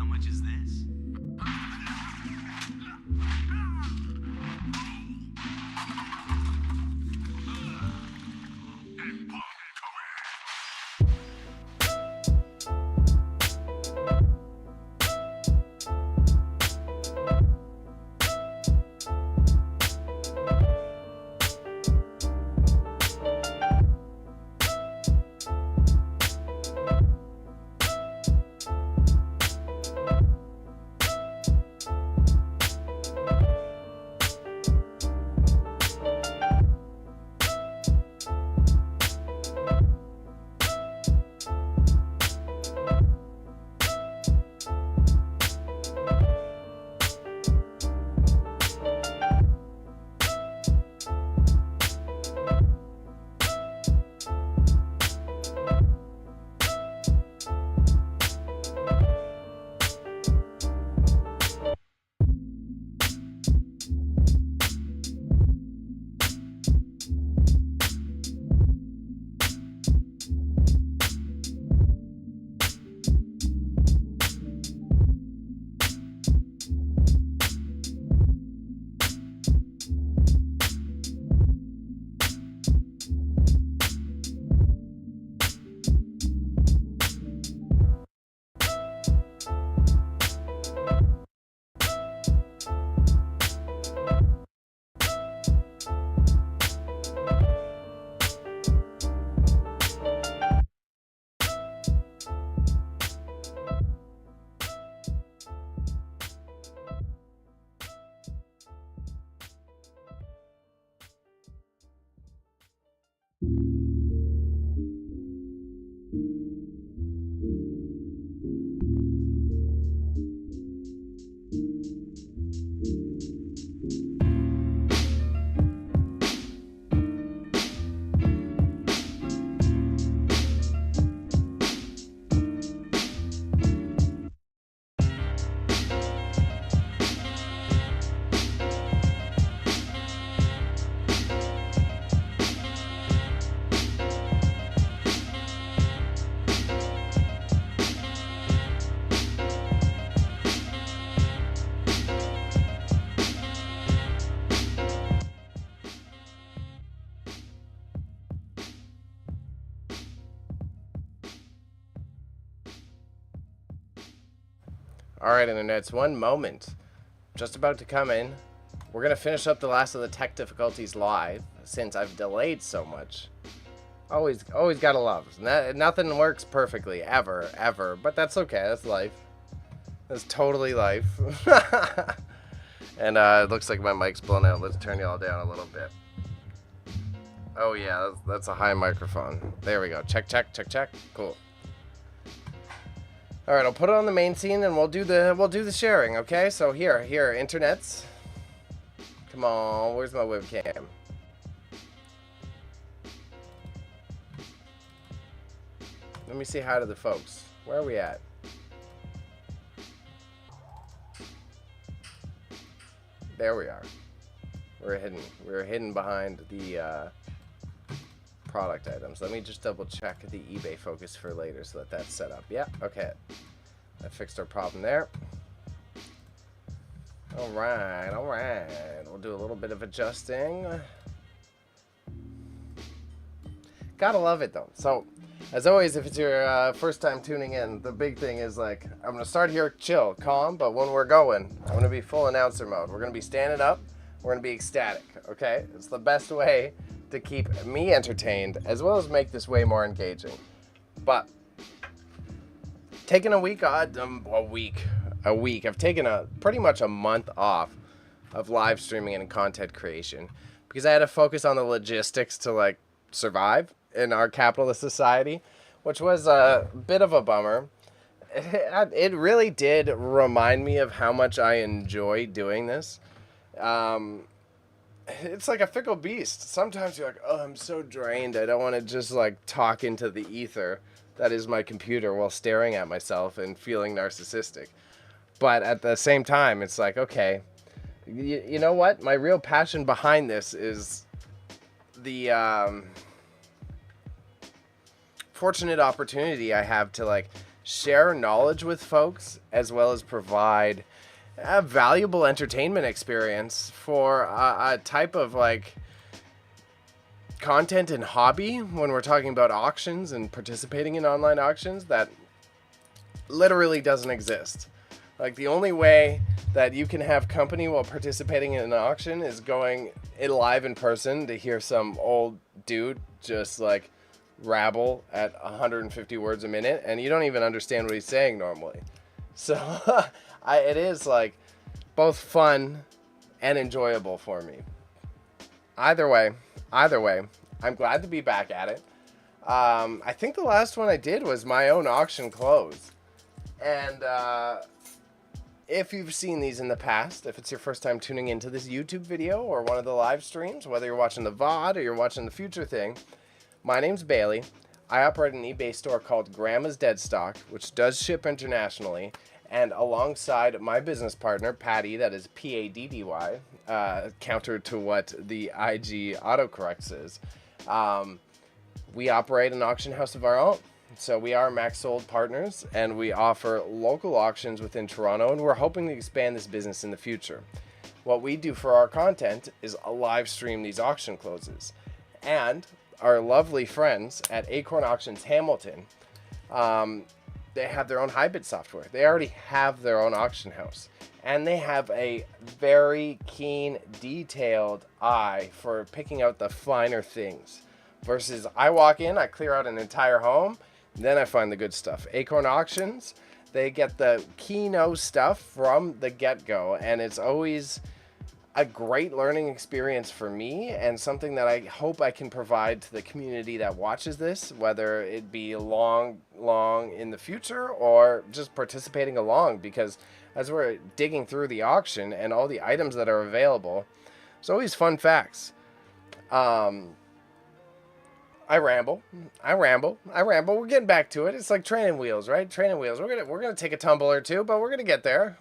much is this? Alright, internets, one moment. Just about to come in. We're going to finish up the last of the tech difficulties live, since I've delayed so much. Always gotta love. Nothing works perfectly, ever. But that's okay, that's life. That's totally life. And it looks like my mic's blown out. Let's turn y'all down a little bit. Oh yeah, that's a high microphone. There we go. Check. Cool. All right, I'll put it on the main scene and we'll do the sharing, okay? So here, internets. Come on, where's my webcam? Let me say hi to the folks. Where are we at? There we are. We're hidden behind the product items. Let me just double check the eBay focus for later so that that's set up. Yeah, okay. I fixed our problem there. All right. We'll do a little bit of adjusting. Gotta love it though. So, as always, if it's your first time tuning in, the big thing is like, I'm gonna start here chill, calm, but when we're going, I'm gonna be full announcer mode. We're gonna be standing up. We're gonna be ecstatic. Okay, it's the best way to keep me entertained as well as make this way more engaging. But taking a week. I've taken pretty much a month off of live streaming and content creation because I had to focus on the logistics to like survive in our capitalist society, which was a bit of a bummer. It really did remind me of how much I enjoy doing this. It's like a fickle beast. Sometimes you're like, oh, I'm so drained. I don't want to just like talk into the ether that is my computer while staring at myself and feeling narcissistic. But at the same time, it's like, okay, you know what? My real passion behind this is the fortunate opportunity I have to like share knowledge with folks, as well as provide a valuable entertainment experience for a type of like content and hobby when we're talking about auctions and participating in online auctions that literally doesn't exist. Like, the only way that you can have company while participating in an auction is going live in person to hear some old dude just like rabble at 150 words a minute, and you don't even understand what he's saying normally. So it is like both fun and enjoyable for me. Either way, I'm glad to be back at it. I think the last one I did was my own auction close. And if you've seen these in the past, if it's your first time tuning into this YouTube video or one of the live streams, whether you're watching the VOD or you're watching the future thing, my name's Bailey. I operate an eBay store called Grandma's Dead Stock, which does ship internationally. And alongside my business partner, Patty, that is P-A-D-D-Y, counter to what the IG autocorrects is, we operate an auction house of our own. So we are Max Sold partners, and we offer local auctions within Toronto, and we're hoping to expand this business in the future. What we do for our content is live stream these auction closes. And our lovely friends at Acorn Auctions Hamilton, they have their own high bid software. They already have their own auction house, and they have a very keen, detailed eye for picking out the finer things. Versus I walk in, I clear out an entire home, then I find the good stuff. Acorn Auctions, they get the keynote stuff from the get-go, and it's always a great learning experience for me, and something that I hope I can provide to the community that watches this, whether it be long in the future or just participating along, because as we're digging through the auction and all the items that are available, there's always fun facts. I ramble. We're getting back to it. It's like training wheels, right? Training wheels. We're gonna take a tumble or two, but we're gonna get there.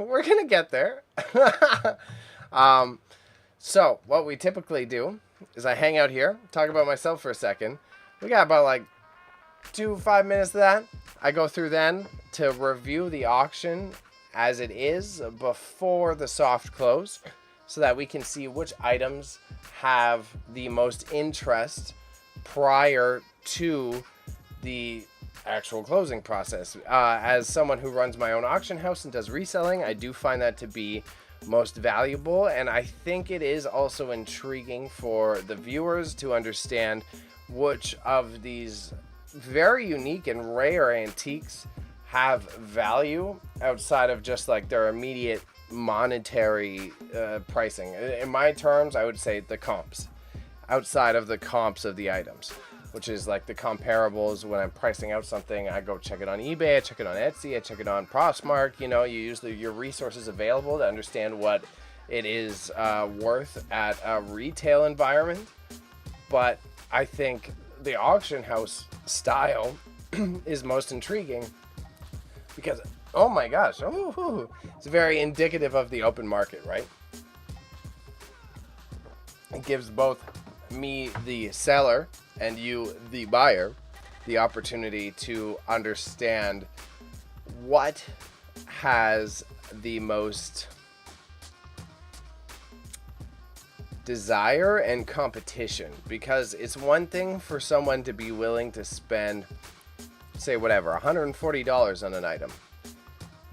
So what we typically do is I hang out here, talk about myself for a second. We got about like 5 minutes of that. I go through then to review the auction as it is before the soft close, so that we can see which items have the most interest prior to the actual closing process. As someone who runs my own auction house and does reselling, I do find that to be most valuable, and I think it is also intriguing for the viewers to understand which of these very unique and rare antiques have value outside of just like their immediate monetary pricing. In my terms, I would say the comps, outside of the comps of the items, which is like the comparables. When I'm pricing out something, I go check it on eBay, I check it on Etsy, I check it on Prospmark. You know, you use your resources available to understand what it is worth at a retail environment. But I think the auction house style is most intriguing because, oh my gosh, it's very indicative of the open market, right? It gives both me, the seller, and you, the buyer, the opportunity to understand what has the most desire and competition. Because it's one thing for someone to be willing to spend, say whatever, $140 on an item,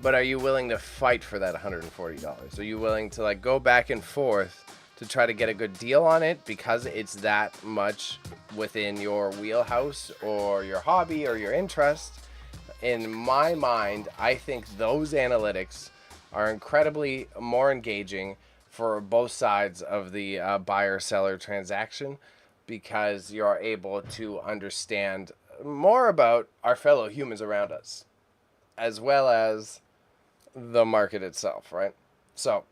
but are you willing to fight for that $140? Are you willing to like go back and forth to try to get a good deal on it because it's that much within your wheelhouse or your hobby or your interest? In my mind, I think those analytics are incredibly more engaging for both sides of the buyer-seller transaction, because you're able to understand more about our fellow humans around us, as well as the market itself, right? So,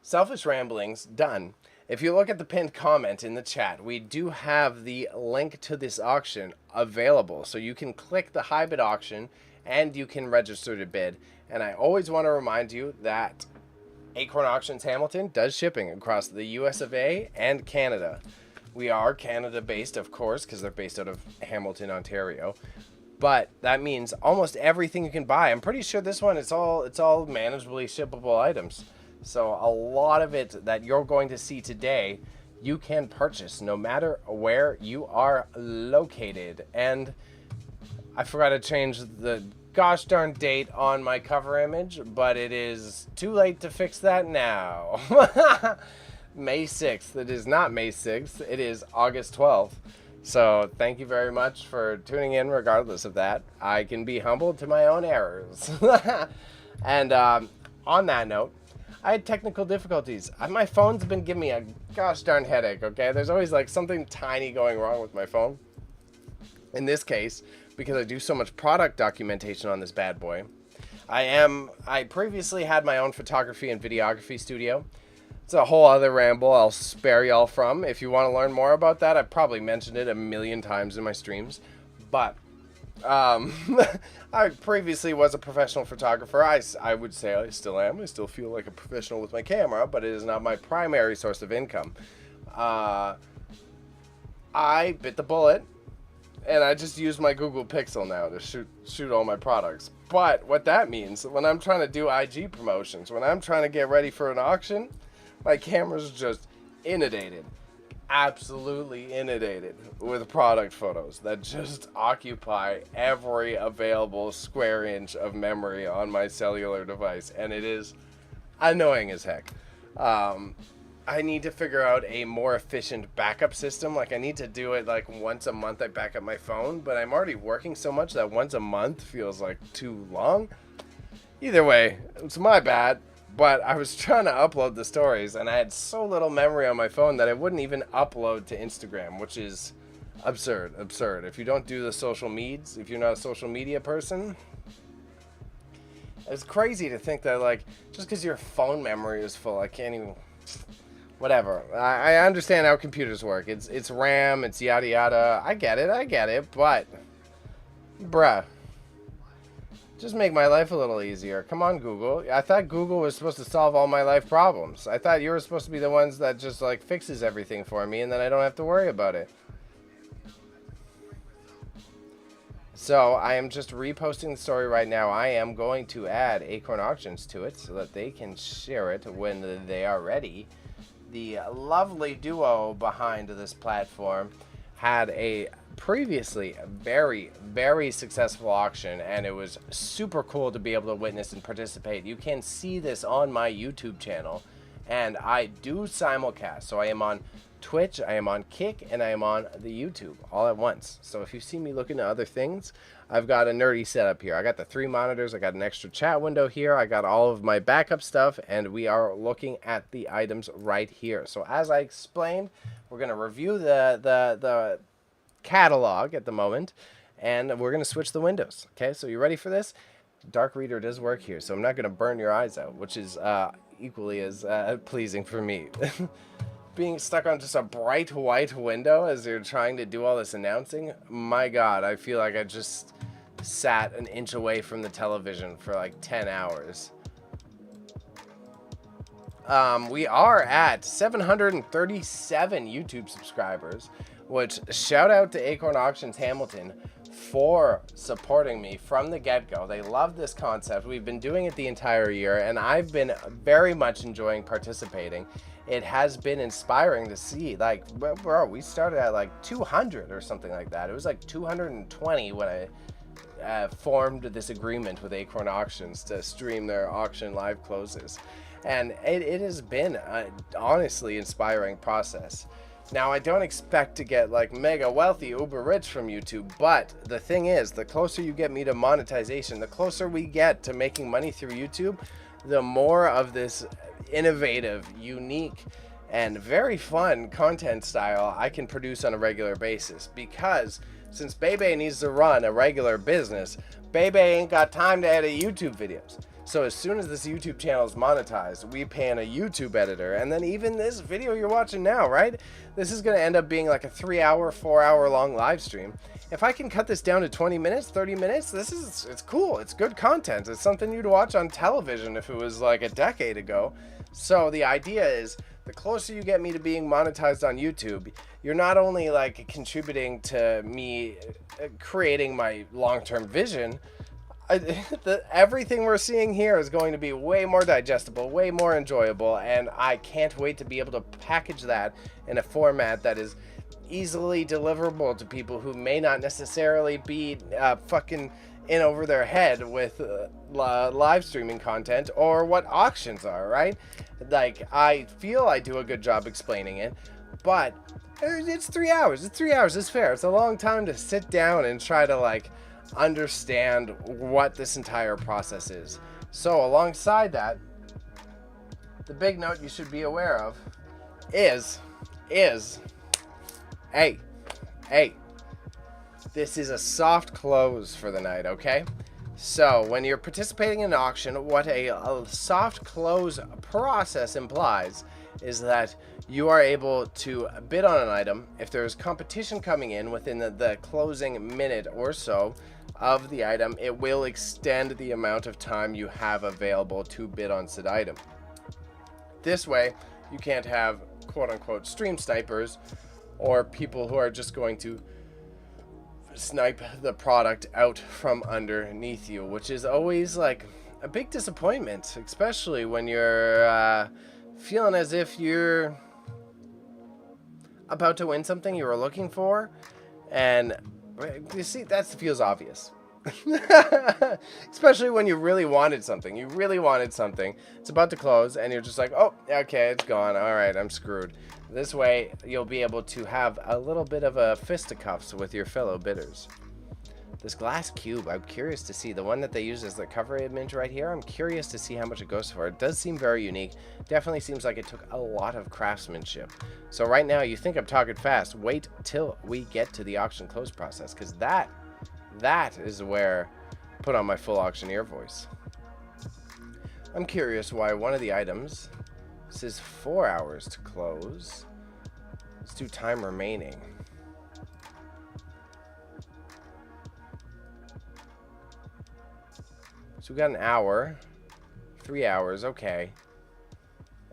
selfish ramblings done. If you look at the pinned comment in the chat, we do have the link to this auction available. So you can click the high bid auction and you can register to bid. And I always want to remind you that Acorn Auctions Hamilton does shipping across the US of A and Canada. We are Canada based, of course, because they're based out of Hamilton, Ontario. but that means almost everything you can buy. I'm pretty sure this one, it's all manageably shippable items. So a lot of it that you're going to see today, you can purchase no matter where you are located. And I forgot to change the gosh darn date on my cover image, but it is too late to fix that now. May 6th. It is not May 6th. It is August 12th. So thank you very much for tuning in regardless of that. I can be humbled to my own errors. And on that note, I had technical difficulties. My phone's been giving me a gosh darn headache, okay? There's always like something tiny going wrong with my phone. In this case, because I do so much product documentation on this bad boy, I previously had my own photography and videography studio. It's a whole other ramble I'll spare y'all from. If you want to learn more about that, I've probably mentioned it a million times in my streams. But I previously was a professional photographer. I would say I still am. I still feel like a professional with my camera, but it is not my primary source of income. I bit the bullet, and I just use my Google Pixel now to shoot all my products. But what that means, when I'm trying to do IG promotions, when I'm trying to get ready for an auction, my camera's just inundated, absolutely inundated with product photos that just occupy every available square inch of memory on my cellular device, and it is annoying as heck. I need to figure out a more efficient backup system. Like, I need to do it like once a month I back up my phone, but I'm already working so much that once a month feels like too long. Either way, it's my bad. But I was trying to upload the stories, and I had so little memory on my phone that I wouldn't even upload to Instagram, which is absurd. If you don't do the social medias, if you're not a social media person, it's crazy to think that, like, just because your phone memory is full, I can't even... Whatever. I understand how computers work. It's RAM, it's yada yada. I get it, but... Bruh. Just make my life a little easier. Come on, Google. I thought Google was supposed to solve all my life problems. I thought you were supposed to be the ones that just, like, fixes everything for me, and then I don't have to worry about it. So, I am just reposting the story right now. I am going to add Acorn Auctions to it so that they can share it when they are ready. The lovely duo behind this platform had a previously very, very successful auction, and it was super cool to be able to witness and participate. You can see this on my YouTube channel, and I do simulcast. So I am on Twitch, I am on Kick, and I am on the YouTube all at once. So if you see me looking at other things, I've got a nerdy setup here. I got the 3 monitors, I got an extra chat window here, I got all of my backup stuff, and we are looking at the items right here. So as I explained, we're going to review the catalog at the moment, and we're going to switch the windows. Okay, so you ready for this? Dark Reader does work here, so I'm not going to burn your eyes out, which is equally as pleasing for me. Being stuck on just a bright white window as you're trying to do all this announcing, my god, I feel like I just sat an inch away from the television for like 10 hours. We are at 737 YouTube subscribers, which shout out to Acorn Auctions Hamilton for supporting me from the get-go. They love this concept. We've been doing it the entire year, and I've been very much enjoying participating. It has been inspiring to see, like, bro, we started at like 200 or something like that. It was like 220 when I formed this agreement with Acorn Auctions to stream their auction live closes. And it has been an honestly inspiring process. Now, I don't expect to get like mega wealthy, uber rich from YouTube, but the thing is, the closer you get me to monetization, the closer we get to making money through YouTube, the more of this innovative, unique, and very fun content style I can produce on a regular basis. Because since Bebe needs to run a regular business, Bebe ain't got time to edit YouTube videos. So as soon as this YouTube channel is monetized, we pay in a YouTube editor. And then even this video you're watching now, right? This is going to end up being like a 3-hour, 4-hour long live stream. If I can cut this down to 20 minutes, 30 minutes, it's cool. It's good content. It's something you'd watch on television if it was like a decade ago. So the idea is the closer you get me to being monetized on YouTube, you're not only like contributing to me creating my long-term vision, everything we're seeing here is going to be way more digestible, way more enjoyable, and I can't wait to be able to package that in a format that is easily deliverable to people who may not necessarily be fucking in over their head with live streaming content or what auctions are, right? Like, I feel I do a good job explaining it, but it's 3 hours. It's 3 hours. It's fair. It's a long time to sit down and try to, like, understand what this entire process is. So alongside that, the big note you should be aware of is hey, this is a soft close for the night, okay? So when you're participating in an auction, what a soft close process implies is that you are able to bid on an item. If there's competition coming in within the closing minute or so of the item, it will extend the amount of time you have available to bid on said item. This way, you can't have quote-unquote stream snipers or people who are just going to snipe the product out from underneath you, which is always like a big disappointment, especially when you're feeling as if you're about to win something you were looking for, and you see, that feels obvious. Especially when you really wanted something. It's about to close, and you're just like, oh, okay, it's gone. All right, I'm screwed. This way, you'll be able to have a little bit of a fisticuffs with your fellow bidders. This glass cube, I'm curious to see. The one that they use as the cover image right here, I'm curious to see how much it goes for. It does seem very unique. Definitely seems like it took a lot of craftsmanship. So right now, you think I'm talking fast. Wait till we get to the auction close process, because that is where I put on my full auctioneer voice. I'm curious why one of the items says 4 hours to close. Let's do time remaining. So we got an hour, 3 hours, okay.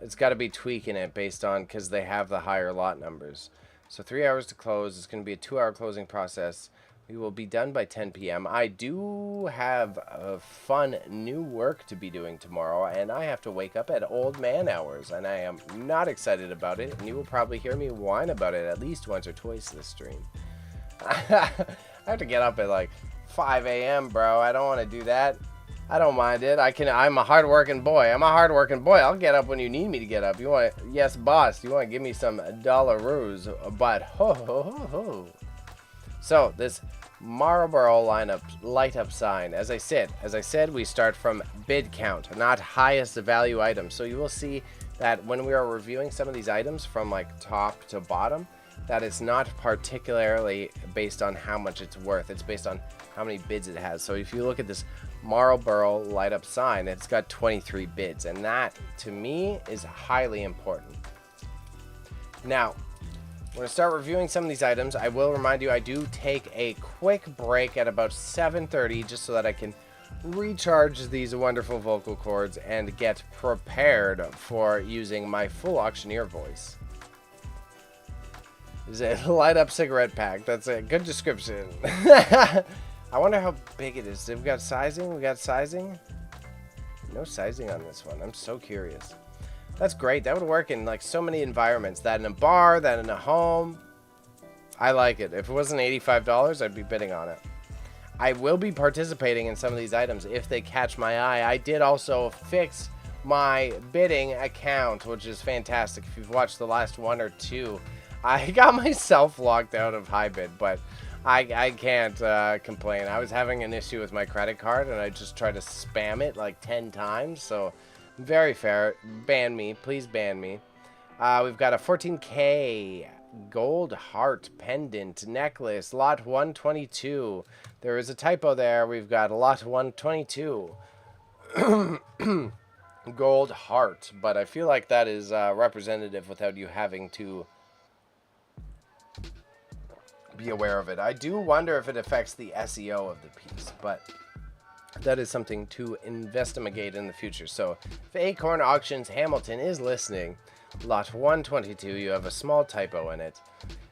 It's got to be tweaking it based on, because they have the higher lot numbers. So 3 hours to close. It's going to be a 2-hour closing process. We will be done by 10 p.m. I do have a fun new work to be doing tomorrow, and I have to wake up at old man hours, and I am not excited about it, and you will probably hear me whine about it at least once or twice this stream. I have to get up at like 5 a.m., bro. I don't want to do that. I don't mind it. I'm a hard-working boy. I'll get up when you need me to get up. You want, yes, boss, you want to give me some dollaroos, but ho, ho, ho, ho. So this Marlboro lineup light up sign, as I said, we start from bid count, not highest value items. So you will see that when we are reviewing some of these items from like top to bottom, that it's not particularly based on how much it's worth. It's based on how many bids it has. So if you look at this Marlboro light up sign, it's got 23 bids, and that to me is highly important. Now, we're going to start reviewing some of these items. I will remind you, I do take a quick break at about 7:30 just so that I can recharge these wonderful vocal cords and get prepared for using my full auctioneer voice. Is a light up cigarette pack. That's a good description. I wonder how big it is. We got sizing? No sizing on this one. I'm so curious. That's great. That would work in like so many environments. That in a bar, that in a home. I like it. If it wasn't $85, I'd be bidding on it. I will be participating in some of these items if they catch my eye. I did also fix my bidding account, which is fantastic. If you've watched the last one or two, I got myself locked out of high bid, but I can't complain. I was having an issue with my credit card, and I just tried to spam it like 10 times, so very fair. Ban me. Please ban me. We've got a 14K gold heart pendant necklace, lot 122. There is a typo there. We've got lot 122. Gold heart, but I feel like that is representative without you having to be aware of it. I do wonder if it affects the SEO of the piece, but that is something to investigate in the future. So if Acorn Auctions Hamilton is listening, Lot 122, you have a small typo in it.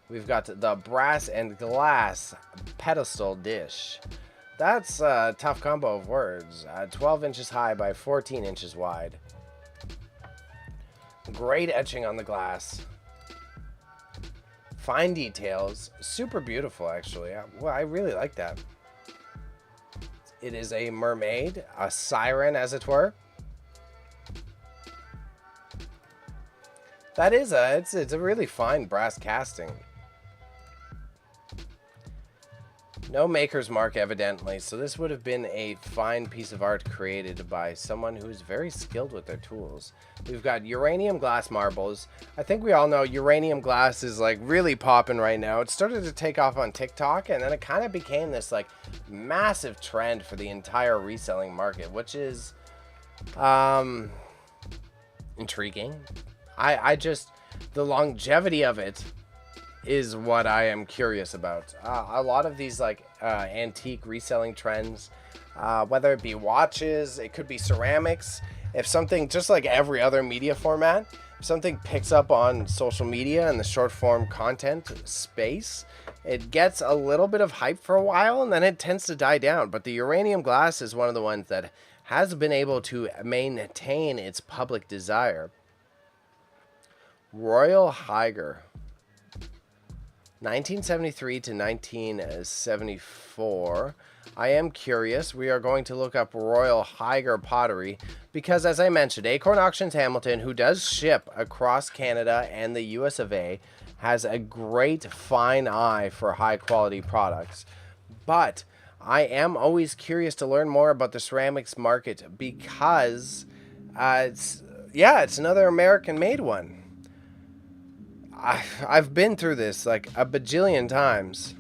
We've got the brass and glass pedestal dish. That's a tough combo of words. 12 inches high by 14 inches wide. Great etching on the glass. Fine details. Super beautiful, actually. Well, I really like that. It is a mermaid, a siren, as it were. That is it's a really fine brass casting. No maker's mark, evidently, so this would have been a fine piece of art created by someone who's very skilled with their tools. We've got uranium glass marbles. I think we all know uranium glass is like really popping right now. It started to take off on TikTok, and then it kind of became this like massive trend for the entire reselling market, which is intriguing. I just, the longevity of it is what I am curious about. A lot of these like antique reselling trends, whether it be watches, it could be ceramics. If something, just like every other media format, if something picks up on social media and the short form content space, it gets a little bit of hype for a while and then it tends to die down. But the uranium glass is one of the ones that has been able to maintain its public desire. Royal Higer. 1973 to 1974. I am curious. We are going to look up Royal Higer pottery because, as I mentioned, Acorn Auctions Hamilton, who does ship across Canada and the US of A, has a great fine eye for high quality products. But I am always curious to learn more about the ceramics market because it's another American made one. I've been through this like a bajillion times.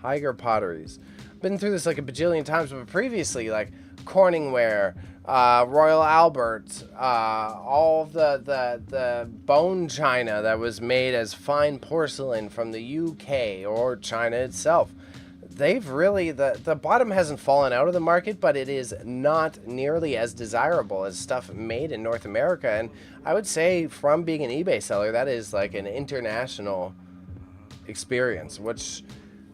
Higer potteries. Been through this like a bajillion times, but previously, like Corningware, Royal Albert, all of the bone china that was made as fine porcelain from the UK or China itself. They've really, the bottom hasn't fallen out of the market, but it is not nearly as desirable as stuff made in North America. And I would say from being an eBay seller, that is like an international experience, which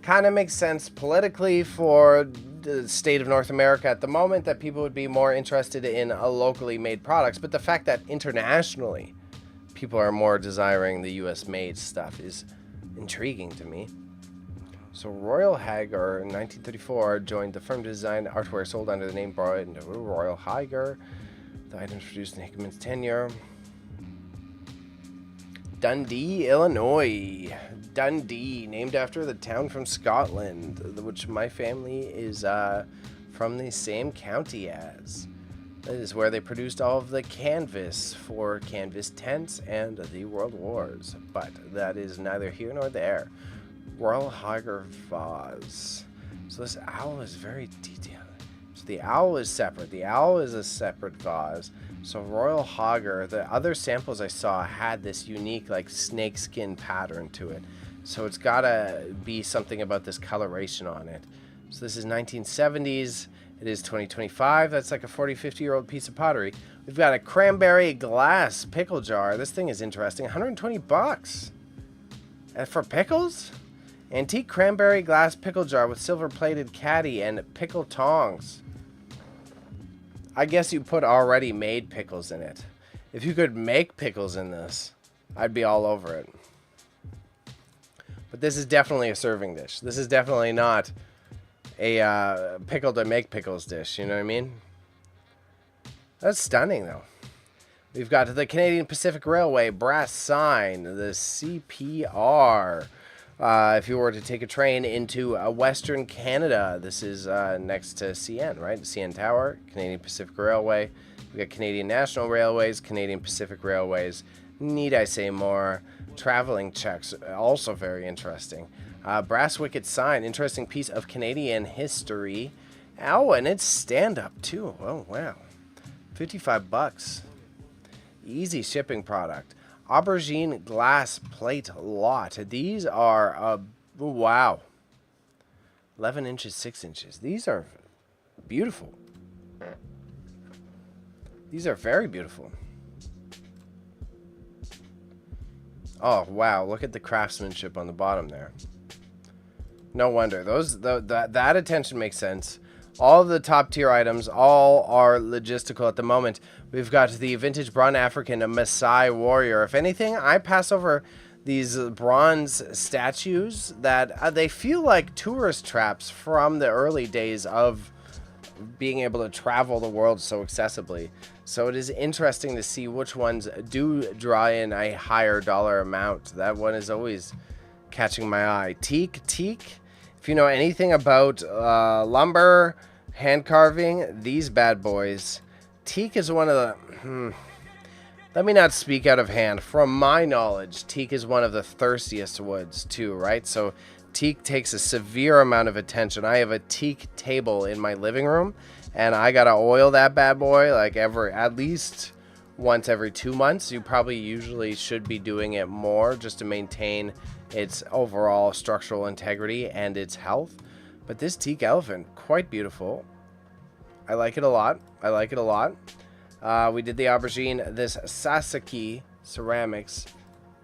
kind of makes sense politically for the state of North America at the moment, that people would be more interested in locally made products. But the fact that internationally people are more desiring the US made stuff is intriguing to me. So Royal Higer in 1934 joined the firm to design artware sold under the name Royal Higer. The items produced in Hickman's tenure. Dundee, Illinois. Dundee, named after the town from Scotland, which my family is from the same county as. That is where they produced all of the canvas for canvas tents and the World Wars. But that is neither here nor there. Royal Higer vase. So this owl is very detailed. So the owl is separate. The owl is a separate vase. So Royal Higer, the other samples I saw had this unique like snakeskin pattern to it. So it's gotta be something about this coloration on it. So this is 1970s. It is 2025. That's like a 40, 50-year-old piece of pottery. We've got a cranberry glass pickle jar. This thing is interesting. 120 bucks. And for pickles? Antique cranberry glass pickle jar with silver-plated caddy and pickle tongs. I guess you put already made pickles in it. If you could make pickles in this, I'd be all over it. But this is definitely a serving dish. This is definitely not a pickle to make pickles dish. You know what I mean? That's stunning, though. We've got the Canadian Pacific Railway brass sign, the CPR. If you were to take a train into Western Canada, this is next to CN, right? CN Tower, Canadian Pacific Railway. We got Canadian National Railways, Canadian Pacific Railways. Need I say more? Traveling checks, also very interesting. Brass wicket sign, interesting piece of Canadian history. Oh, and it's stand-up too. Oh, wow. 55 bucks. Easy shipping product. Aubergine glass plate lot. These are, wow. 11 inches, 6 inches. These are beautiful. These are very beautiful. Oh, wow. Look at the craftsmanship on the bottom there. No wonder. That attention makes sense. All of the top tier items, all are logistical at the moment. We've got the vintage bronze African Maasai warrior. If anything, I pass over these bronze statues that they feel like tourist traps from the early days of being able to travel the world so accessibly. So it is interesting to see which ones do draw in a higher dollar amount. That one is always catching my eye. Teak. If you know anything about lumber, hand carving, these bad boys. Teak is one of the... Let me not speak out of hand. From my knowledge, teak is one of the thirstiest woods too, right? So teak takes a severe amount of attention. I have a teak table in my living room, and I gotta oil that bad boy like at least once every 2 months. You probably usually should be doing it more just to maintain its overall structural integrity and its health. But this teak elephant, quite beautiful. I like it a lot. We did the aubergine. This Sasaki ceramics.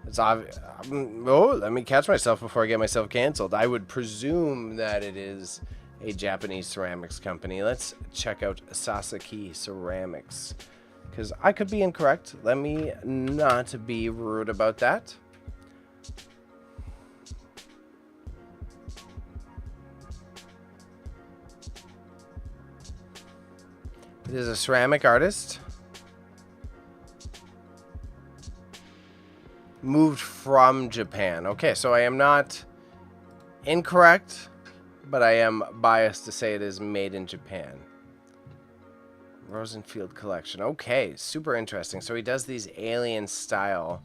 It's oh, let me catch myself before I get myself canceled. I would presume that it is a Japanese ceramics company. Let's check out Sasaki ceramics, because I could be incorrect. Let me not be rude about that. It is a ceramic artist. Moved from Japan. Okay, so I am not incorrect, but I am biased to say it is made in Japan. Rosenfield collection. Okay, super interesting. So he does these alien style.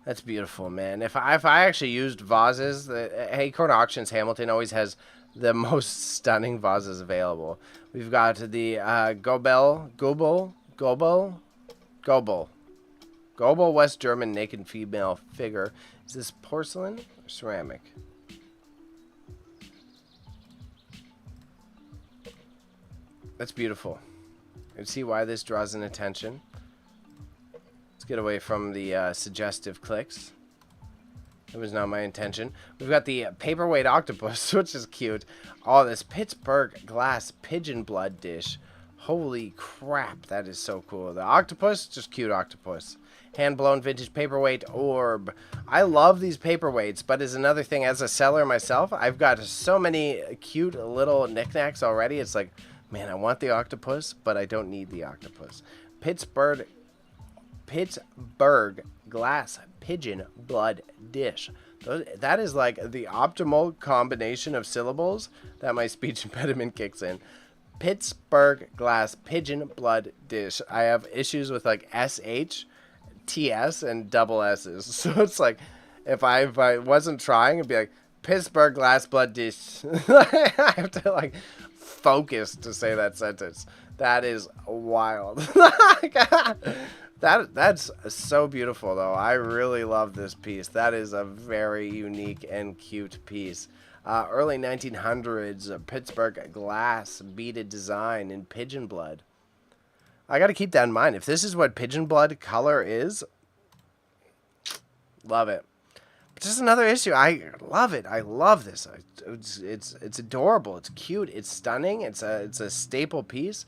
That's beautiful, man. If I actually used vases, the Acorn Auctions Hamilton always has the most stunning vases available. We've got the Gobel West German naked female figure. Is this porcelain or ceramic? That's beautiful. You can see why this draws in attention. Let's get away from the suggestive clicks. That was not my intention. We've got the paperweight octopus, which is cute. Oh, this Pittsburgh glass pigeon blood dish. Holy crap, that is so cool. The octopus, just cute octopus. Hand-blown vintage paperweight orb. I love these paperweights, but as another thing, as a seller myself, I've got so many cute little knickknacks already. It's like, man, I want the octopus, but I don't need the octopus. Pittsburgh glass pigeon blood dish. That is like the optimal combination of syllables that my speech impediment kicks in. Pittsburgh glass pigeon blood dish. I have issues with like SH, TS, and double S's. So it's like, if I wasn't trying, it'd be like Pittsburgh glass blood dish. I have to like focus to say that sentence. That is wild. That's so beautiful, though. I really love this piece. That is a very unique and cute piece. Early 1900s Pittsburgh glass beaded design in pigeon blood. I got to keep that in mind. If this is what pigeon blood color is, love it. But just another issue. I love it. I love this. It's adorable. It's cute. It's stunning. It's a staple piece.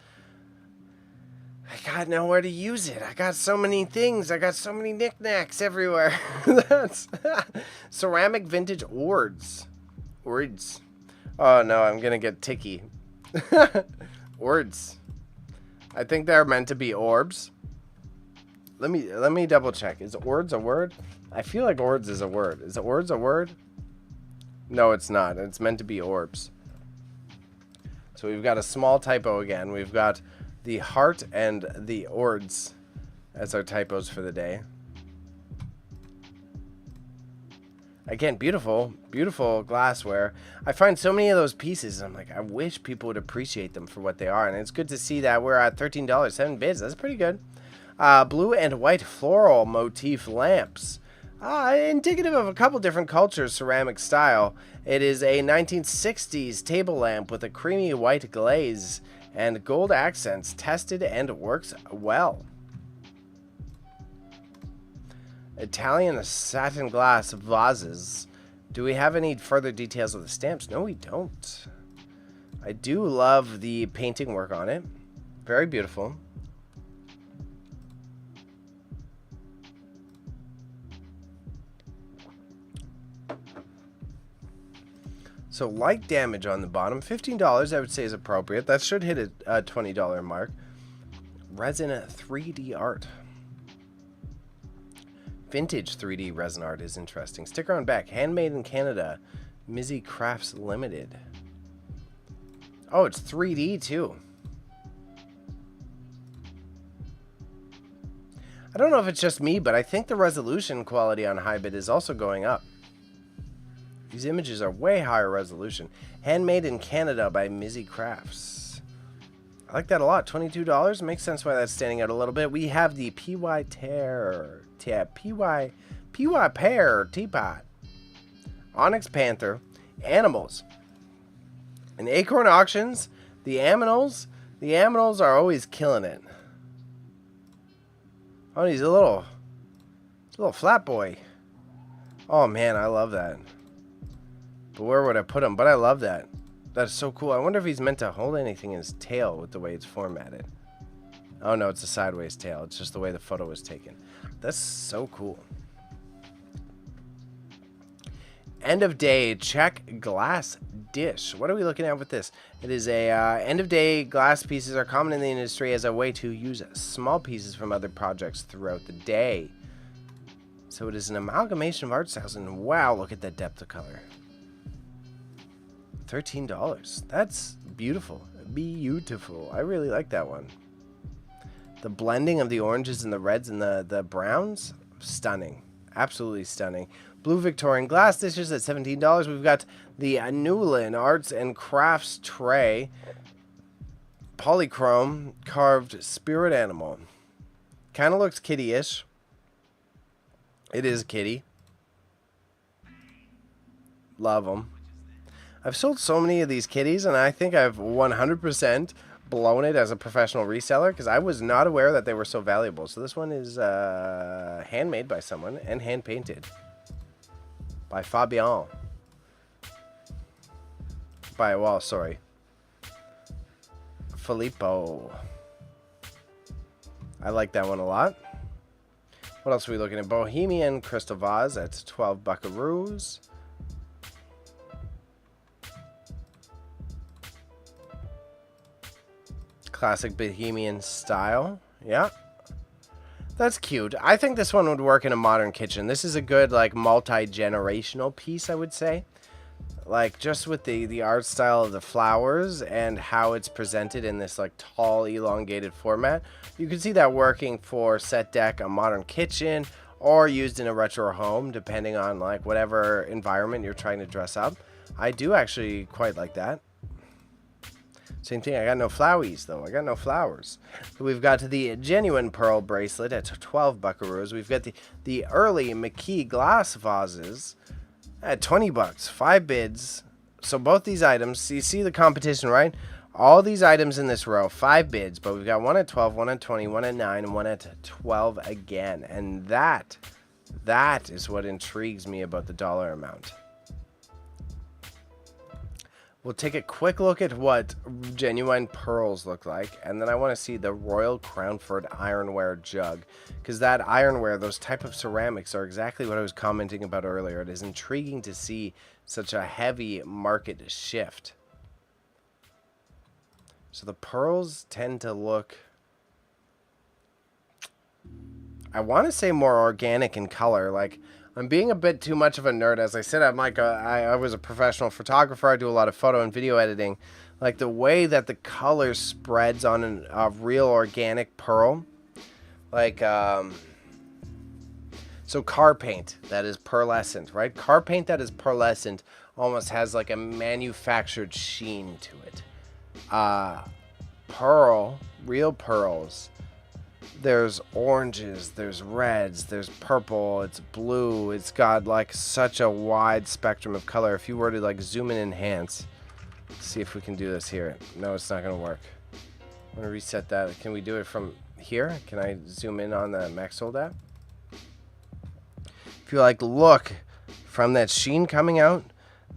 I got nowhere to use it. I got so many things. I got so many knickknacks everywhere. That's ceramic vintage ords. Ords. Oh no, I'm gonna get ticky. Ords. I think they're meant to be orbs. Let me double check. Is ords a word? I feel like ords is a word. Is ords a word? No, it's not. It's meant to be orbs. So we've got a small typo again. We've got the heart and the ords as our typos for the day. Again, beautiful, beautiful glassware. I find so many of those pieces, and I'm like, I wish people would appreciate them for what they are. And it's good to see that we're at $13, 7 bids. That's pretty good. Blue and white floral motif lamps. Indicative of a couple different cultures, ceramic style. It is a 1960s table lamp with a creamy white glaze and gold accents, tested and works well. Italian satin glass vases. Do we have any further details of the stamps? No, we don't. I do love the painting work on it. Very beautiful. So light damage on the bottom. $15 I would say is appropriate. That should hit a $20 mark. Resin 3D art. Vintage 3D resin art is interesting. Sticker on back. Handmade in Canada. Mizzy Crafts Limited. Oh, it's 3D too. I don't know if it's just me, but I think the resolution quality on Hybrid is also going up. These images are way higher resolution. Handmade in Canada by Mizzy Crafts. I like that a lot. $22. Makes sense why that's standing out a little bit. We have the PY Pear Teapot. Onyx Panther. Animals. And Acorn Auctions. The aminals are always killing it. Oh, he's a little flat boy. Oh man, I love that. But where would I put him? But I love that. That's so cool. I wonder if he's meant to hold anything in his tail with the way it's formatted. Oh no, it's a sideways tail. It's just the way the photo was taken. That's so cool. End of day check glass dish. What are we looking at with this? It is a end of day glass pieces are common in the industry as a way to use small pieces from other projects throughout the day. So it is an amalgamation of art styles, and wow, look at that depth of color. $13. That's beautiful. Beautiful. I really like that one. The blending of the oranges and the reds and the browns, stunning. Absolutely stunning. Blue Victorian glass dishes at $17. We've got the Newlin Arts and Crafts tray. Polychrome carved spirit animal. Kind of looks kitty-ish. It is kitty. Love them. I've sold so many of these kitties, and I think I've 100% blown it as a professional reseller because I was not aware that they were so valuable. So this one is handmade by someone and hand painted by Fabian. Filippo. I like that one a lot. What else are we looking at? Bohemian Crystal Vase at 12 buckaroos. Classic Bohemian style. Yeah. That's cute. I think this one would work in a modern kitchen. This is a good, like, multi-generational piece, I would say. Like, just with the art style of the flowers and how it's presented in this, like, tall, elongated format. You can see that working for set deck, a modern kitchen, or used in a retro home, depending on, like, whatever environment you're trying to dress up. I do actually quite like that. Same thing, I got no flowies though. I got no flowers. So we've got the genuine pearl bracelet at 12 buckaroos. We've got the early McKee glass vases at 20 bucks. 5 bids. So both these items, you see the competition, right? All these items in this row, 5 bids, but we've got one at 12, one at 20, one at 9, and one at 12 again. And that is what intrigues me about the dollar amount. We'll take a quick look at what genuine pearls look like, and then I want to see the Royal Crownford ironware jug, because that ironware, those type of ceramics, are exactly what I was commenting about earlier. It is intriguing to see such a heavy market shift. So the pearls tend to look, I want to say, more organic in color. Like, I'm being a bit too much of a nerd. As I said, I was a professional photographer. I do a lot of photo and video editing. Like, the way that the color spreads on a real organic pearl. Like, so car paint that is pearlescent, right? Car paint that is pearlescent almost has like a manufactured sheen to it. Real pearls. There's oranges, there's reds, there's purple, it's blue. It's got like such a wide spectrum of color. If you were to like zoom and enhance, see if we can do this here. No, it's not going to work. I'm going to reset that. Can we do it from here? Can I zoom in on the Maxhold app? if you like look from that sheen coming out,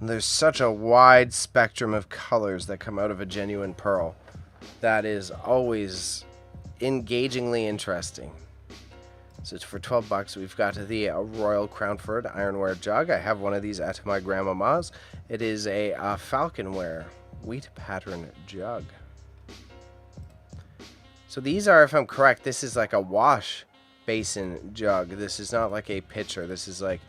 there's such a wide spectrum of colors that come out of a genuine pearl. That is always engagingly interesting. So it's for 12 bucks. We've got the Royal Crownford Ironware Jug. I have one of these at my grandmama's. It is a falconware wheat pattern jug. So these are, if I'm correct, this is like a wash basin jug. This is not like a pitcher. This is like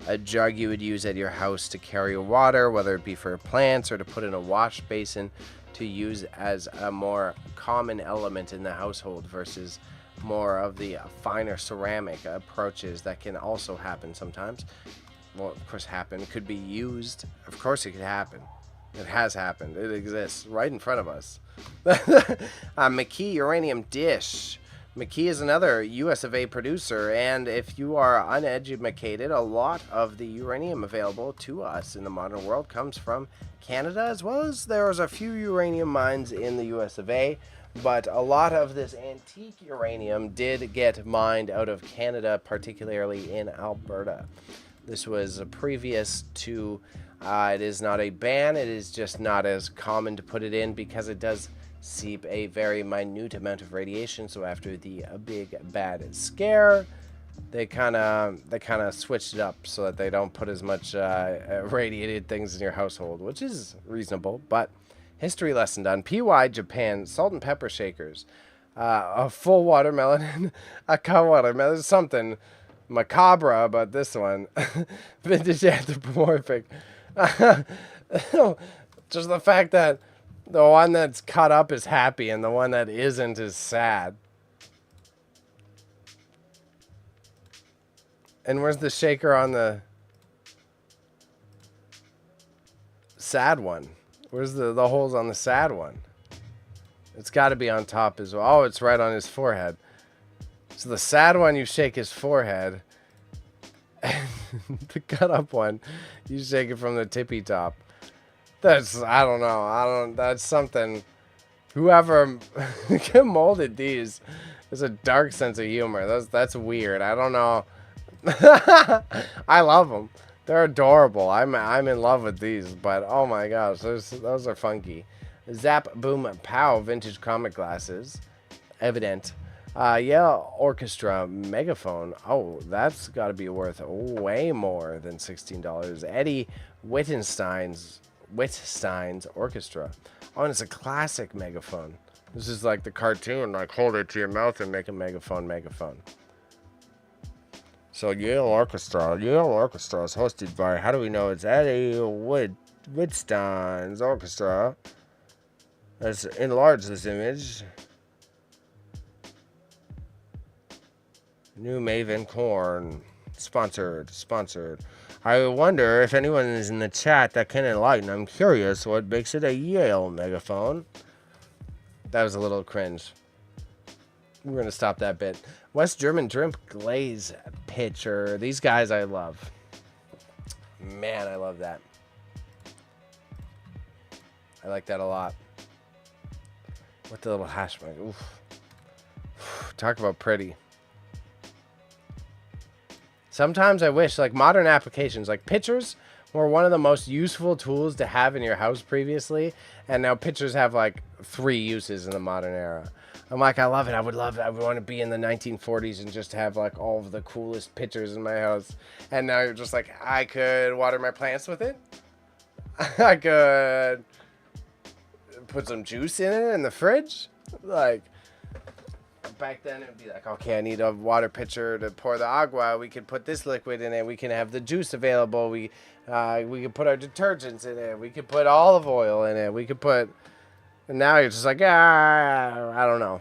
a jug you would use at your house to carry water, whether it be for plants or to put in a wash basin to use as a more common element in the household versus more of the finer ceramic approaches that can also happen sometimes. Well, of course, happen. It could be used. Of course, it could happen. It has happened. It exists right in front of us. McKee uranium dish. McKee is another US of A producer, and if you are uneducated, a lot of the uranium available to us in the modern world comes from Canada, as well as there's a few uranium mines in the US of A, but a lot of this antique uranium did get mined out of Canada, particularly in Alberta. This was previous to, it is not a ban, it is just not as common to put it in because it does seep a very minute amount of radiation. So after the big bad scare, they kind of switched it up so that they don't put as much radiated things in your household, which is reasonable. But history lesson done. PY Japan salt and pepper shakers, a full watermelon, a cut watermelon. There's something macabre about this one. Vintage anthropomorphic. Just the fact that the one that's cut up is happy and the one that isn't is sad. And where's the shaker on the sad one? Where's the holes on the sad one? It's got to be on top as well. Oh, it's right on his forehead. So the sad one, you shake his forehead. And the cut up one, you shake it from the tippy top. That's, I don't know. That's something. Whoever molded these has a dark sense of humor. That's weird. I don't know. I love them. They're adorable. I'm in love with these. But oh my gosh, those are funky. Zap Boom Pow vintage comic glasses. Evident. Yeah, orchestra megaphone. Oh, that's got to be worth way more than $16. Eddie Wittgenstein's orchestra. Oh, and it's a classic megaphone. This is like the cartoon, like hold it to your mouth and make a megaphone. So Yale Orchestra is hosted by, how do we know it's Eddie Wittgenstein's orchestra? Let's enlarge this image. New Maven Corn. Sponsored. I wonder if anyone is in the chat that can enlighten. I'm curious what makes it a Yale megaphone. That was a little cringe. We're going to stop that bit. West German Drip Glaze Pitcher. These guys I love. Man, I love that. I like that a lot. With the little hash mark. Oof. Talk about pretty. Sometimes I wish, like modern applications, like pitchers were one of the most useful tools to have in your house previously, and now pitchers have like 3 uses in the modern era. I'm like, I love it. I would want to be in the 1940s and just have like all of the coolest pitchers in my house. And now you're just like, I could water my plants with it. I could put some juice in it in the fridge. Like, back then it would be like, okay, I need a water pitcher to pour the agua. We could put this liquid in it. We can have the juice available. We could put our detergents in it. We could put olive oil in it. We could put. And now you're just like, I don't know.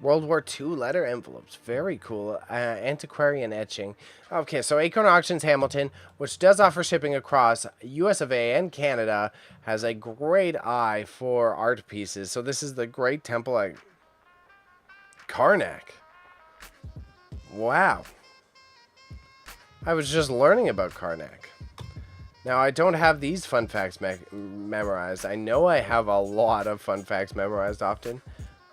World War II letter envelopes. Very cool. Antiquarian etching. Okay, so Acorn Auctions Hamilton, which does offer shipping across US of A and Canada, has a great eye for art pieces. So this is the Great Temple at Karnak. Wow. I was just learning about Karnak. Now, I don't have these fun facts memorized. I know I have a lot of fun facts memorized often.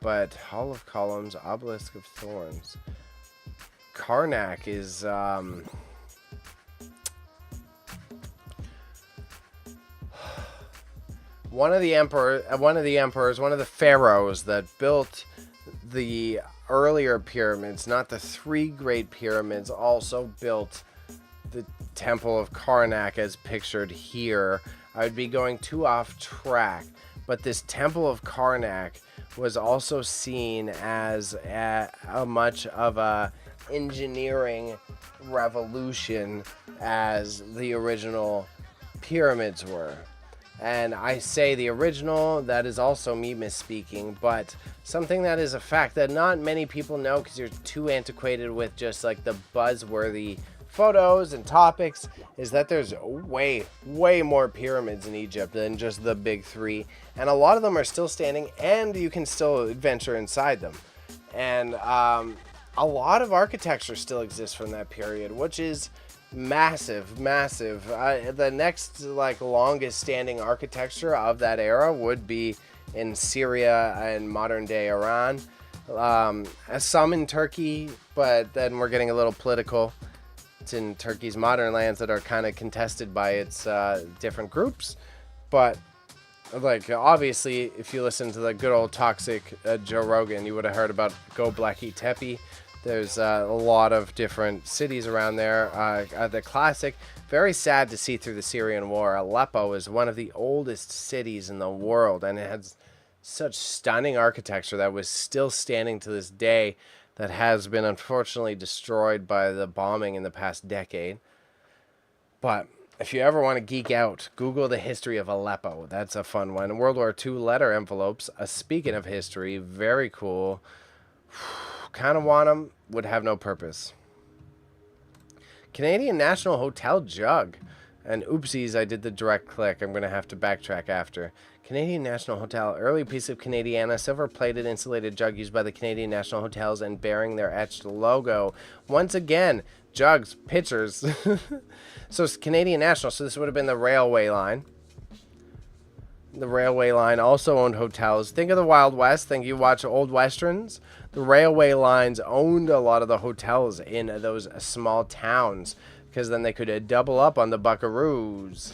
But Hall of Columns, Obelisk of Thorns. Karnak is one of the pharaohs that built the earlier pyramids, not the three great pyramids, also built the Temple of Karnak as pictured here. I would be going too off track, but this Temple of Karnak was also seen as a much of a engineering revolution as the original pyramids were. And I say the original, that is also me misspeaking, but something that is a fact that not many people know because you're too antiquated with just like the buzzworthy photos and topics, is that there's way more pyramids in Egypt than just the big three. And a lot of them are still standing and you can still adventure inside them. And a lot of architecture still exists from that period, which is massive. The next like longest standing architecture of that era would be in Syria and modern day Iran, some in Turkey, but then we're getting a little political. It's in Turkey's modern lands that are kind of contested by its different groups, but like obviously if you listen to the good old toxic Joe Rogan, you would have heard about Göbekli Tepe. There's a lot of different cities around there. The classic, very sad to see through the Syrian war, Aleppo is one of the oldest cities in the world, and it has such stunning architecture that was still standing to this day that has been unfortunately destroyed by the bombing in the past decade. But if you ever want to geek out, Google the history of Aleppo. That's a fun one. World War II letter envelopes. Speaking of history, very cool. Kind of want them, would have no purpose. Canadian National Hotel jug. And oopsies, I did the direct click. I'm going to have to backtrack after. Canadian National Hotel, early piece of Canadiana, silver-plated insulated jug used by the Canadian National Hotels and bearing their etched logo. Once again, jugs, pitchers. So it's Canadian National, so this would have been the railway line. The railway line also owned hotels. Think of the Wild West. Think you watch old westerns. The railway lines owned a lot of the hotels in those small towns because then they could double up on the buckaroos.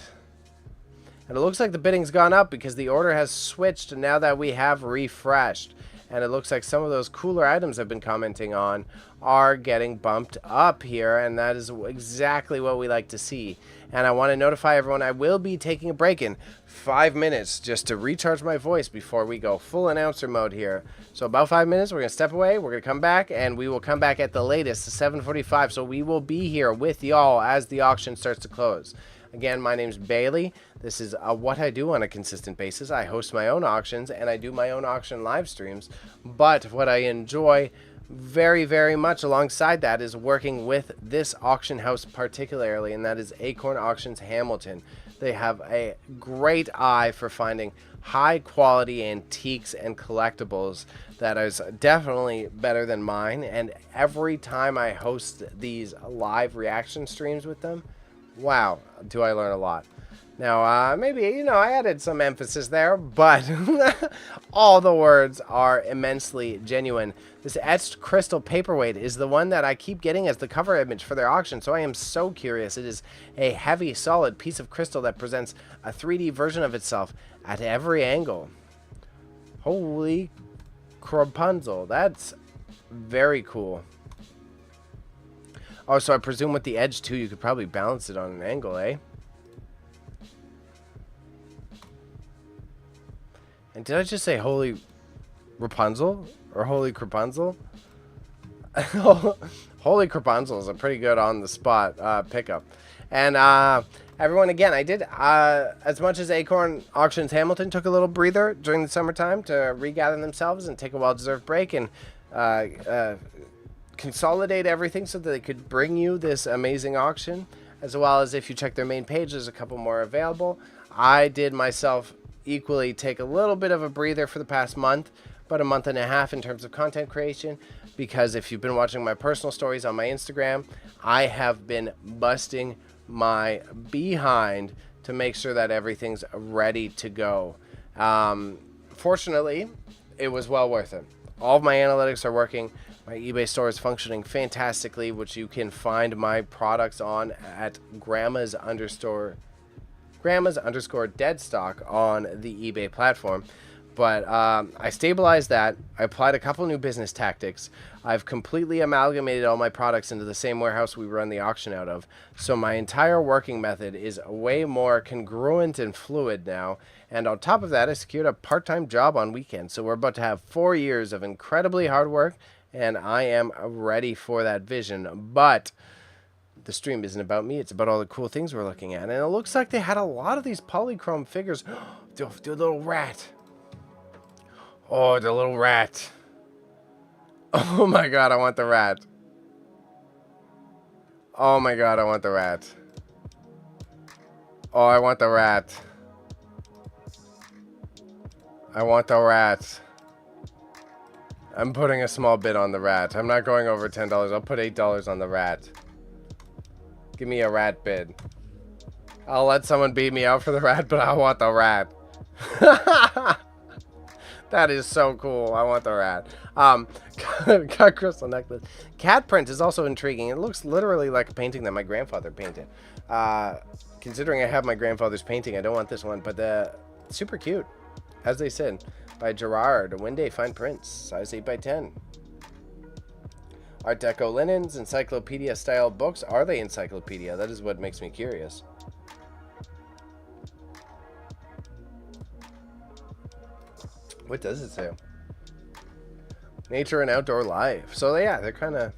And it looks like the bidding's gone up because the order has switched now that we have refreshed. And it looks like some of those cooler items I've been commenting on are getting bumped up here, and that is exactly what we like to see. And I want to notify everyone I will be taking a break in 5 minutes just to recharge my voice before we go full announcer mode here. So about 5 minutes, we're going to step away, we're going to come back, and we will come back at the latest, 7:45. So we will be here with y'all as the auction starts to close. Again, my name's Bailey. This is what I do on a consistent basis. I host my own auctions and I do my own auction live streams. But what I enjoy very much alongside that is working with this auction house particularly, and that is Acorn Auctions Hamilton. They have a great eye for finding high quality antiques and collectibles that is definitely better than mine. And every time I host these live reaction streams with them, wow, do I learn a lot. Now, maybe, I added some emphasis there, but all the words are immensely genuine. This etched crystal paperweight is the one that I keep getting as the cover image for their auction, so I am so curious. It is a heavy, solid piece of crystal that presents a 3D version of itself at every angle. Holy Rapunzel, that's very cool. Oh, so I presume with the edge, too, you could probably balance it on an angle, eh? And did I just say holy Rapunzel? Or holy Rapunzel? Holy Rapunzel is a pretty good on-the-spot pickup. And everyone, again, I did, as much as Acorn Auctions Hamilton took a little breather during the summertime to regather themselves and take a well-deserved break and consolidate everything so that they could bring you this amazing auction, as well as if you check their main page, there's a couple more available. I did myself equally take a little bit of a breather for the past month, about a month and a half in terms of content creation, because if you've been watching my personal stories on my Instagram, I have been busting my behind to make sure that everything's ready to go. Fortunately, it was well worth it. All of my analytics are working. My eBay store is functioning fantastically, which you can find my products on at grandma's underscore dead stock on the eBay platform. But I stabilized that. I applied a couple new business tactics. I've completely amalgamated all my products into the same warehouse we run the auction out of. So my entire working method is way more congruent and fluid now. And on top of that, I secured a part-time job on weekends. So we're about to have 4 years of incredibly hard work, and I am ready for that vision. But the stream isn't about me. It's about all the cool things we're looking at. And it looks like they had a lot of these polychrome figures. The little rat. Oh, the little rat. Oh my god, I want the rat. Oh my god, I want the rat. Oh, I want the rat. I want the rat. I'm putting a small bid on the rat. I'm not going over $10. I'll put $8 on the rat. Give me a rat bid. I'll let someone beat me out for the rat, but I want the rat. That is so cool. I want the rat. Got crystal necklace. Cat print is also intriguing. It looks literally like a painting that my grandfather painted. Considering I have my grandfather's painting, I don't want this one, but super cute. As they said, by Gerard. Wenday Fine Prints, size 8x10. Art Deco linens, encyclopedia style books. Are they encyclopedia? That is what makes me curious. What does it say? Nature and outdoor life. So yeah, they're kind of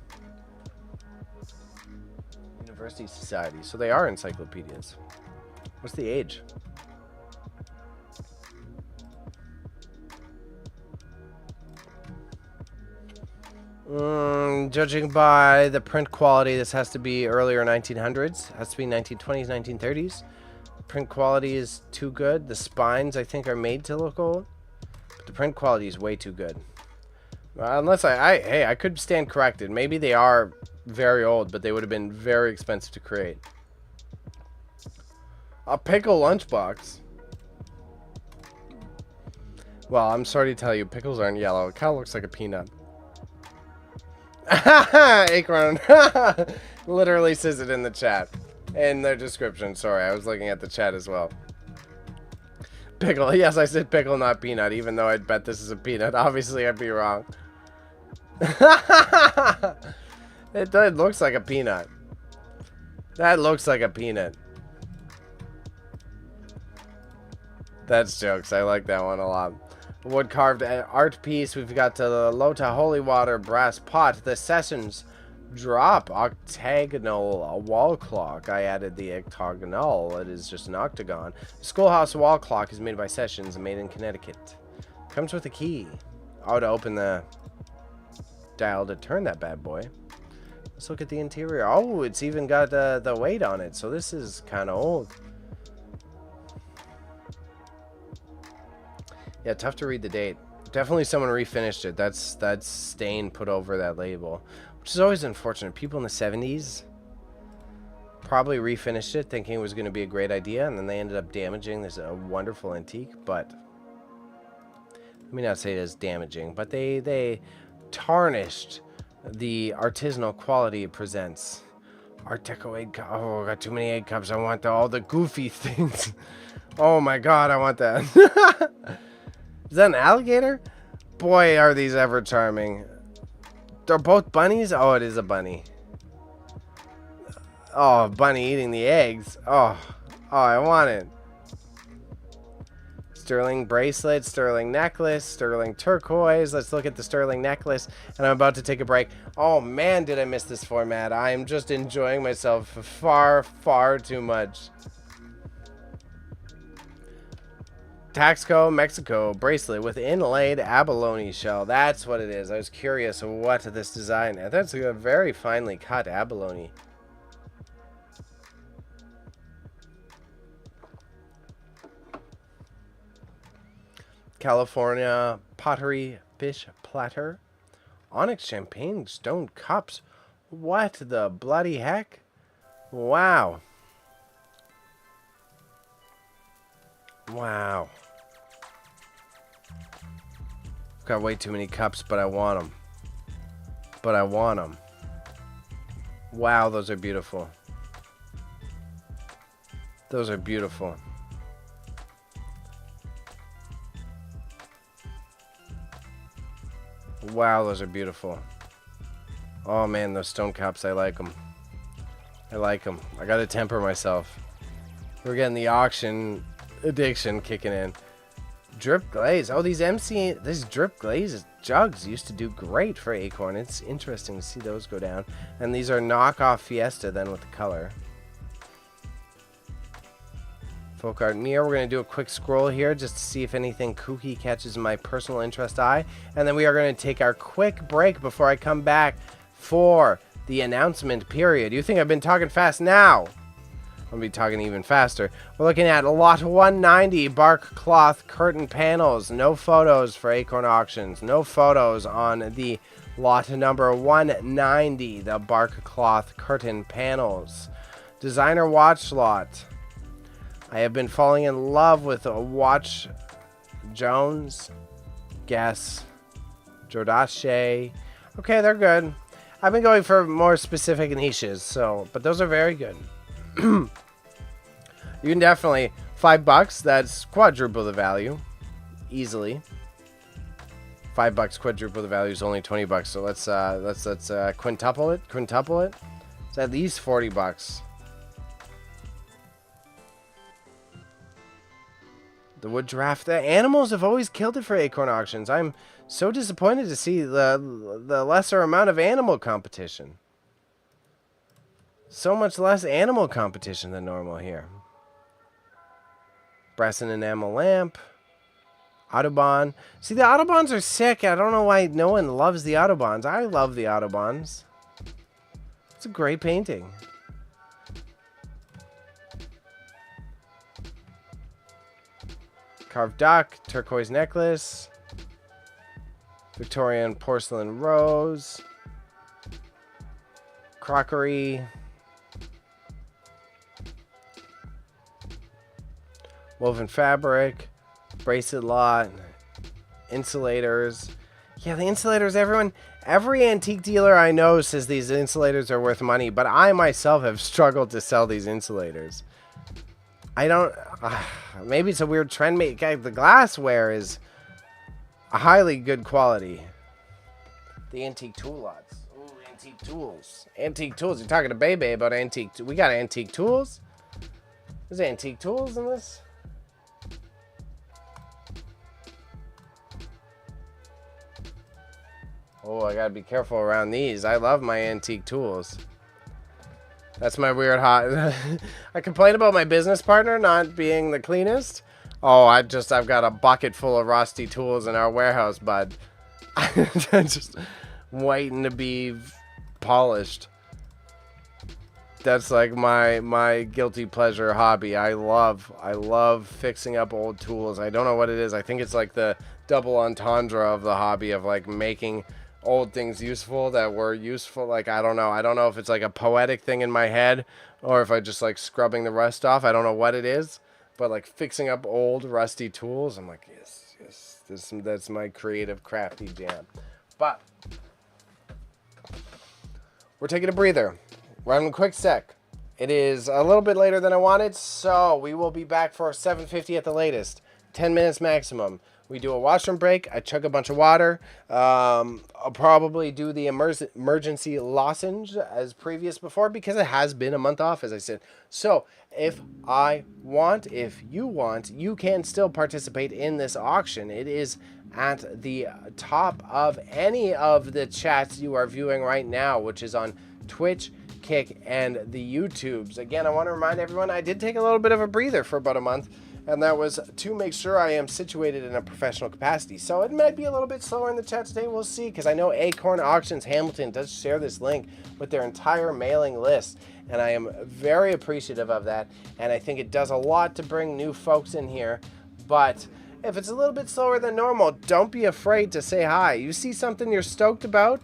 university society. So they are encyclopedias. What's the age? Judging by the print quality, this has to be earlier 1900s. Has to be 1920s, 1930s. Print quality is too good. The spines, I think, are made to look old. The print quality is way too good. Unless I could stand corrected. Maybe they are very old, but they would have been very expensive to create. A pickle lunchbox. Well, I'm sorry to tell you, pickles aren't yellow. It kind of looks like a peanut. Acorn literally says it in the chat. In their description. Sorry, I was looking at the chat as well. Pickle. Yes, I said pickle, not peanut, even though I'd bet this is a peanut. Obviously, I'd be wrong. It looks like a peanut. That looks like a peanut. That's jokes. I like that one a lot. Wood carved art piece. We've got the Lota Holy Water brass pot. The Sessions drop octagonal wall clock. I added the octagonal. It is just an octagon. Schoolhouse wall clock is made by Sessions and made in Connecticut. Comes with a key. Oh, to open the dial to turn that bad boy. Let's look at the interior. Oh, it's even got the weight on it. So this is kind of old. Yeah, tough to read the date. Definitely someone refinished it. That's stain put over that label, which is always unfortunate. People in the 70s probably refinished it thinking it was going to be a great idea, and then they ended up damaging this wonderful antique. But let me not say it as damaging, but they tarnished the artisanal quality it presents. Art Deco egg cup. Oh, I got too many egg cups. I want all the goofy things. Oh my god, I want that. Is that an alligator? Boy, are these ever charming. They're both bunnies? Oh, it is a bunny. Oh, bunny eating the eggs. Oh, I want it. Sterling bracelet, sterling necklace, sterling turquoise. Let's look at the sterling necklace. And I'm about to take a break. Oh, man, did I miss this format. I am just enjoying myself far, far too much. Taxco, Mexico bracelet with inlaid abalone shell. That's what it is. I was curious what this design. That's a very finely cut abalone. California pottery fish platter. Onyx champagne stone cups. What the bloody heck? Wow. Wow. Got way too many cups, but I want them. but I want them. Wow, those are beautiful. Those are beautiful. Wow, those are beautiful. Oh man, those stone cups, I like them. I like them. I gotta temper myself. We're getting the auction addiction kicking in. Drip glaze. Oh, these drip glaze jugs used to do great for Acorn. It's interesting to see those go down. And these are knockoff Fiesta then with the color. Folk art mirror. We're going to do a quick scroll here just to see if anything kooky catches my personal interest eye. And then we are going to take our quick break before I come back for the announcement period. You think I've been talking fast now? I'll be talking even faster. We're looking at lot 190 bark cloth curtain panels. No photos for Acorn Auctions. No photos on the lot number 190, the bark cloth curtain panels. Designer watch lot. I have been falling in love with a watch Jones, Guess, Jordache. Okay, they're good. I've been going for more specific niches, but those are very good. You can definitely $5. That's quadruple the value, easily. $5 quadruple the value is only $20. So let's quintuple it. Quintuple it. It's at least $40. The wood giraffe. The animals have always killed it for Acorn Auctions. I'm so disappointed to see the lesser amount of animal competition. So much less animal competition than normal here. Brass and enamel lamp. Autobahn. See, the Autobahns are sick. I don't know why no one loves the Autobahns. I love the Autobahns. It's a great painting. Carved duck. Turquoise necklace. Victorian porcelain rose. Crockery. Woven fabric, bracelet lot, insulators. Yeah, the insulators, every antique dealer I know says these insulators are worth money, but I myself have struggled to sell these insulators. I don't, maybe it's a weird trend. The glassware is a highly good quality. The antique tool lots. Ooh, antique tools. Antique tools. You're talking to Bebe about antique. We got antique tools. There's antique tools in this. Oh, I gotta be careful around these. I love my antique tools. That's my weird hot. I complain about my business partner not being the cleanest. Oh, I've got a bucket full of rusty tools in our warehouse, bud. I'm just waiting to be polished. That's like my guilty pleasure hobby. I love fixing up old tools. I don't know what it is. I think it's like the double entendre of the hobby of like making old things useful that were useful. Like, I don't know if it's like a poetic thing in my head or if I just like scrubbing the rust off. I don't know what it is, but like fixing up old rusty tools, I'm like, yes, that's my creative crafty jam. But we're taking a breather. We're having a quick sec. It is a little bit later than I wanted, so we will be back for 7:50 at the latest. 10 minutes maximum. We do a washroom break. I chug a bunch of water. I'll probably do the emergency lozenge as previous before because it has been a month off, as I said. So if you want, you can still participate in this auction. It is at the top of any of the chats you are viewing right now, which is on Twitch, Kick, and the YouTubes. Again, I want to remind everyone I did take a little bit of a breather for about a month. And that was to make sure I am situated in a professional capacity. So it might be a little bit slower in the chat today. We'll see, because I know Acorn Auctions Hamilton does share this link with their entire mailing list. And I am very appreciative of that. And I think it does a lot to bring new folks in here. But if it's a little bit slower than normal, don't be afraid to say hi. You see something you're stoked about?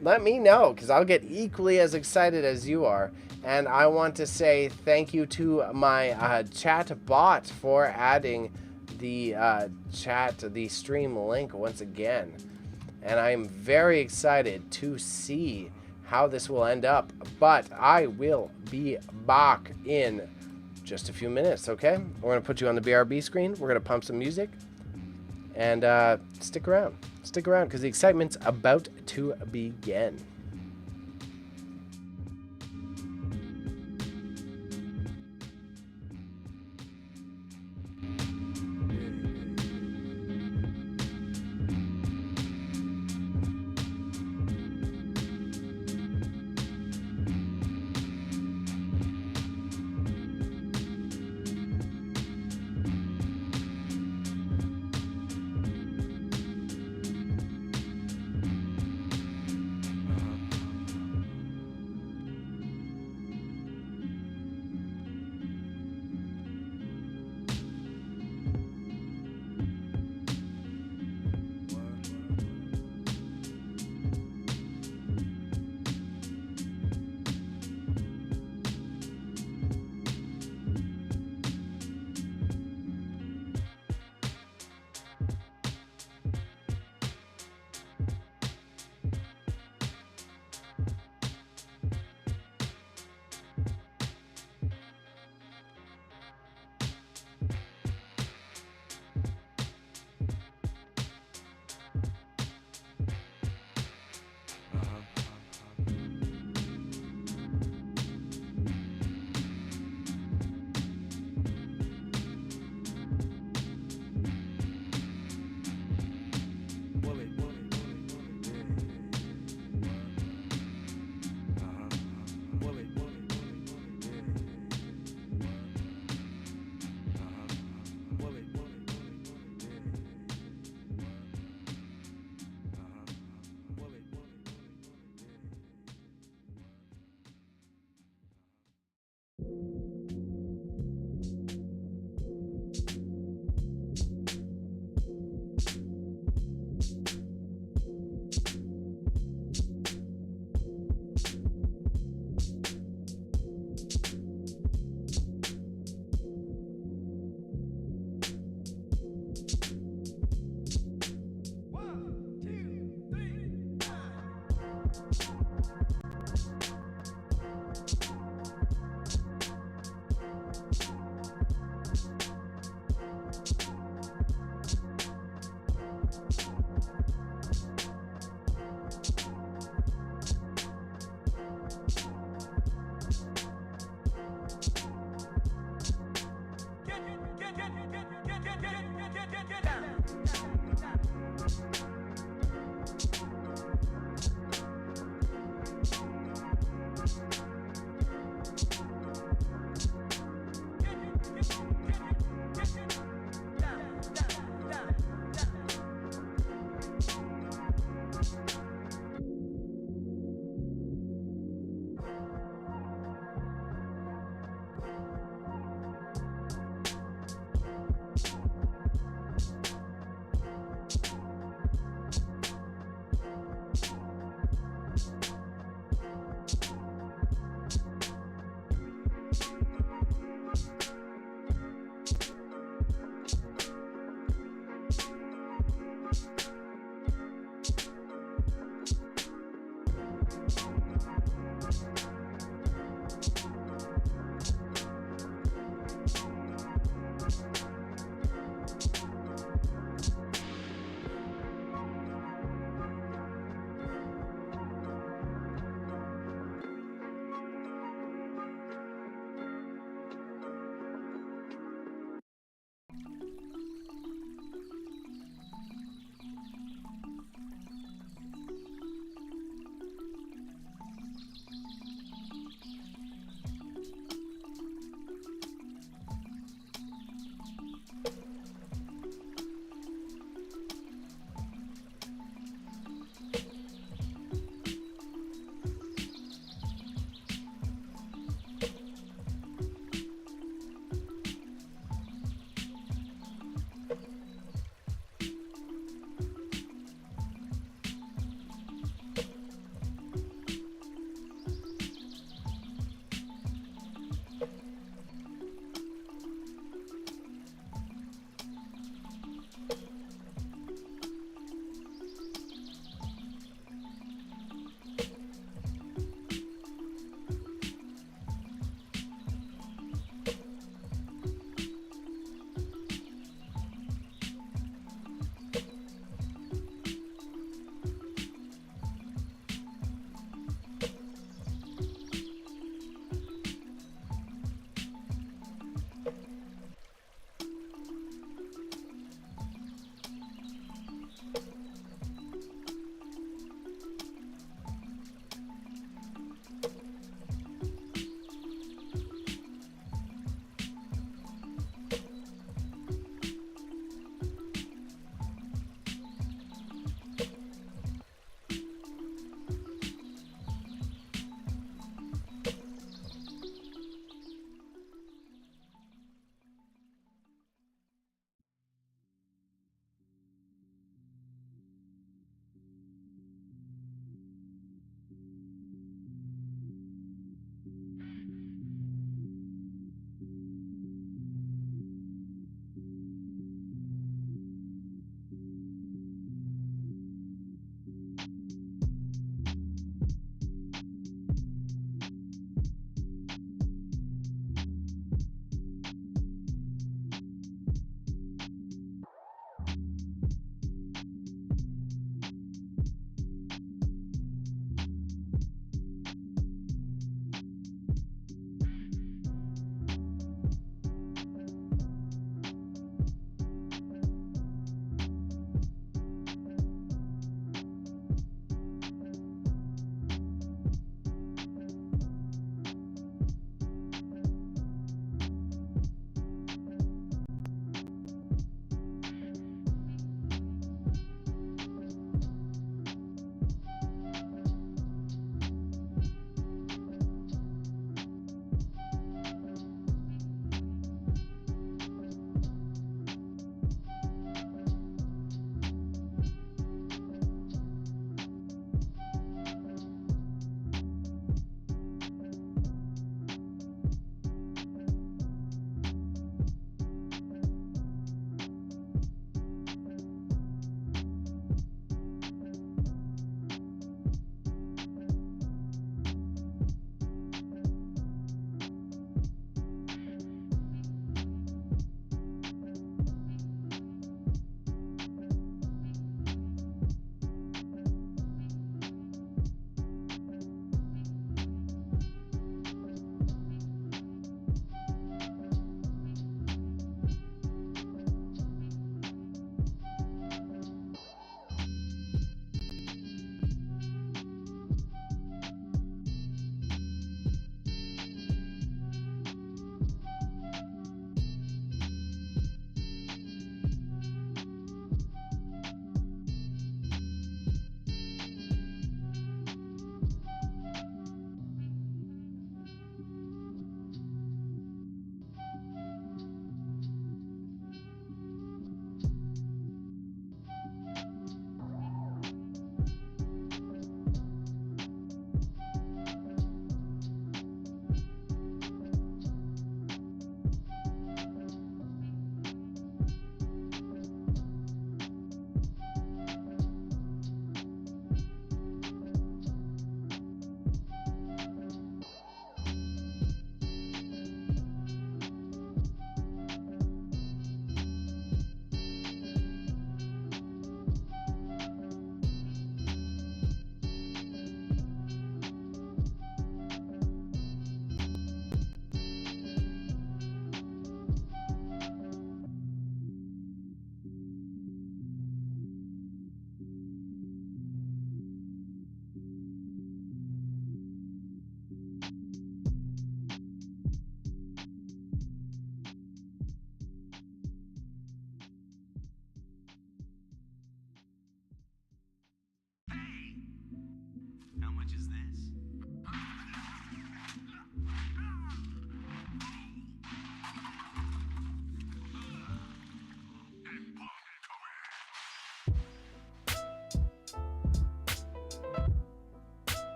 Let me know, because I'll get equally as excited as you are. And I want to say thank you to my chat bot for adding the the stream link once again. and I am very excited to see how this will end up. But I will be back in just a few minutes, okay? We're going to put you on the BRB screen. We're going to pump some music. And stick around. Stick around because the excitement's about to begin.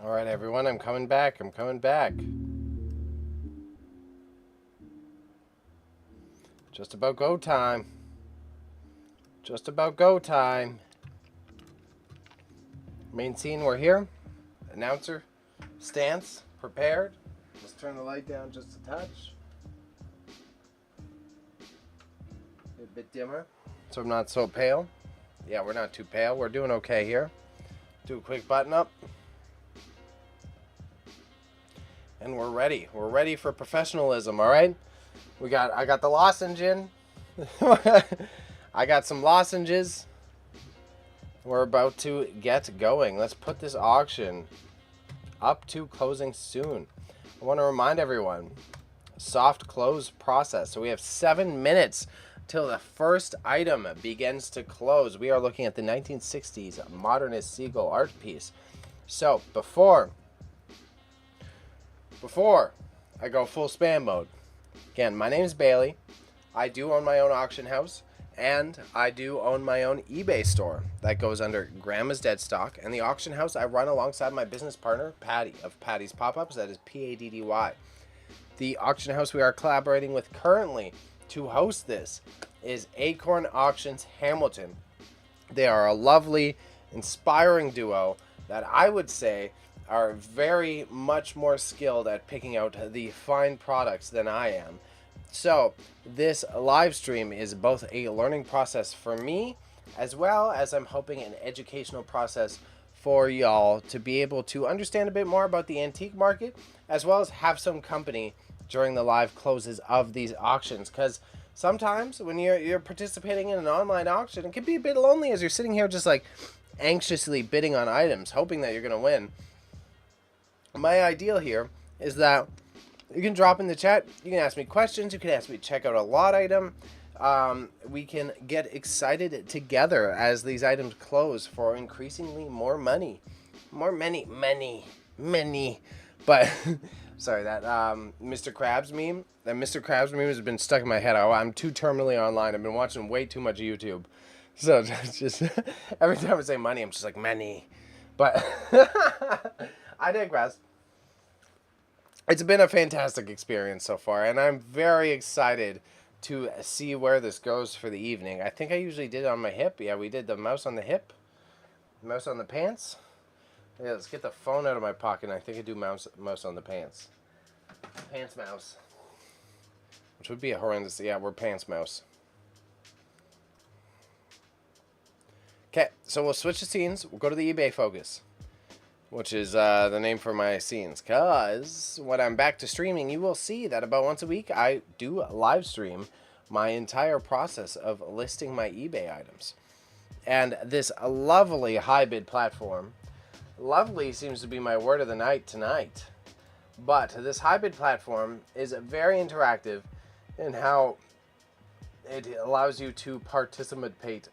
All right, everyone, I'm coming back. I'm coming back. Just about go time. Just about go time. Main scene, we're here. Announcer, stance, prepared. Let's turn the light down just a touch. A bit dimmer, so I'm not so pale. Yeah, we're not too pale. We're doing okay here. Do a quick button up. And we're ready. We're ready for professionalism, all right? I got the lozenge in. I got some lozenges. We're about to get going. Let's put this auction up to closing soon. I want to remind everyone, soft close process. So we have 7 minutes till the first item begins to close. We are looking at the 1960s modernist seagull art piece. So before I go full spam mode, again, my name is Bailey. I do own my own auction house, and I do own my own eBay store that goes under Grandma's Dead Stock. And the auction house I run alongside my business partner, Patty, of Patty's Pop-Ups. That is Paddy. The auction house we are collaborating with currently to host this is Acorn Auctions Hamilton. They are a lovely, inspiring duo that I would say are very much more skilled at picking out the fine products than I am. So this live stream is both a learning process for me, as well as I'm hoping an educational process for y'all to be able to understand a bit more about the antique market, as well as have some company during the live closes of these auctions. Because sometimes when you're participating in an online auction, it can be a bit lonely as you're sitting here just like anxiously bidding on items, hoping that you're going to win. My ideal here is that you can drop in the chat, you can ask me questions, you can ask me to check out a lot item. We can get excited together as these items close for increasingly more money. Many. But, sorry, that Mr. Krabs meme, has been stuck in my head. I'm too terminally online. I've been watching way too much YouTube. So, just every time I say money, I'm just like, many. But, I digress. It's been a fantastic experience so far, and I'm very excited to see where this goes for the evening. I think I usually did it on my hip. Yeah, we did the mouse on the hip, mouse on the pants. Yeah, let's get the phone out of my pocket, and I think I do mouse on the pants. Pants mouse. Which would be a horrendous... Yeah, we're pants mouse. Okay, so we'll switch the scenes. We'll go to the eBay focus, which is the name for my scenes. Because when I'm back to streaming, you will see that about once a week I do live stream my entire process of listing my eBay items. And this lovely high bid platform, lovely seems to be my word of the night tonight, but this high bid platform is very interactive in how it allows you to participate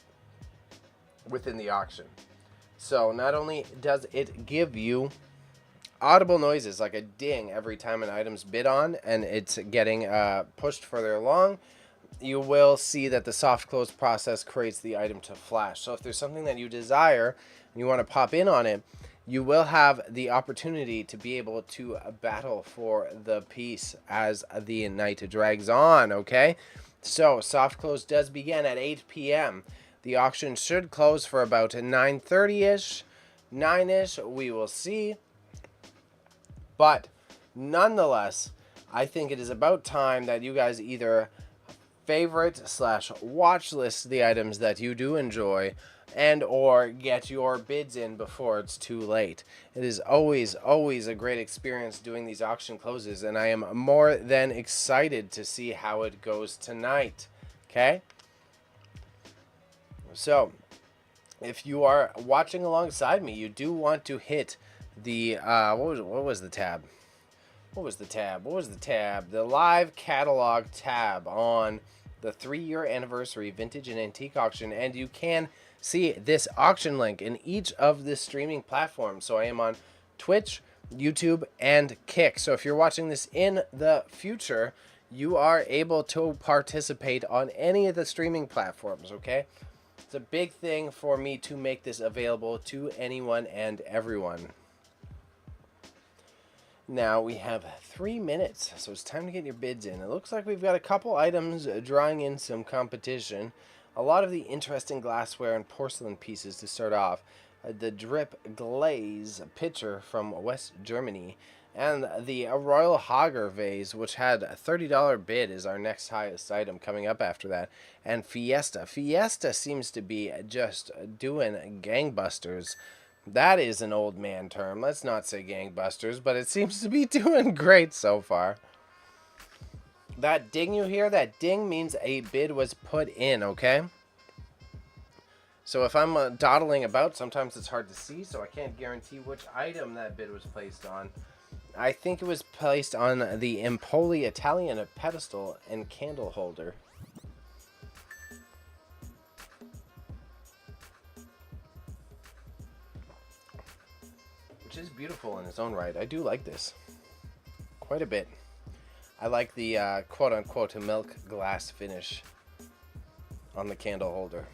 within the auction. So not only does it give you audible noises like a ding every time an item's bid on and it's getting pushed further along, you will see that the soft close process creates the item to flash. So if there's something that you desire and you want to pop in on it, you will have the opportunity to be able to battle for the piece as the night drags on, okay? So soft close does begin at 8 p.m. The auction should close for about 9:30-ish, 9-ish, we will see. But nonetheless, I think it is about time that you guys either favorite / watch list the items that you do enjoy and or get your bids in before it's too late. It is always a great experience doing these auction closes, and I am more than excited to see how it goes tonight. Okay? So, if you are watching alongside me, you do want to hit the what was the tab? What was the tab? The live catalog tab on the 3-year anniversary vintage and antique auction, and you can see this auction link in each of the streaming platforms. So I am on Twitch, YouTube, and Kick. So if you're watching this in the future, you are able to participate on any of the streaming platforms, okay? It's a big thing for me to make this available to anyone and everyone. Now we have 3 minutes, so it's time to get your bids in. It looks like we've got a couple items drawing in some competition. A lot of the interesting glassware and porcelain pieces to start off. The Drip Glaze pitcher from West Germany, and the Royal Hager vase, which had a $30 bid, is our next highest item coming up after that. And Fiesta. Fiesta seems to be just doing gangbusters. That is an old man term. Let's not say gangbusters, but it seems to be doing great so far. That ding you hear, that ding means a bid was put in, okay? So if I'm dawdling about, sometimes it's hard to see, so I can't guarantee which item that bid was placed on. I think it was placed on the Empoli Italian pedestal and candle holder. Which is beautiful in its own right. I do like this quite a bit. I like the quote-unquote milk glass finish on the candle holder.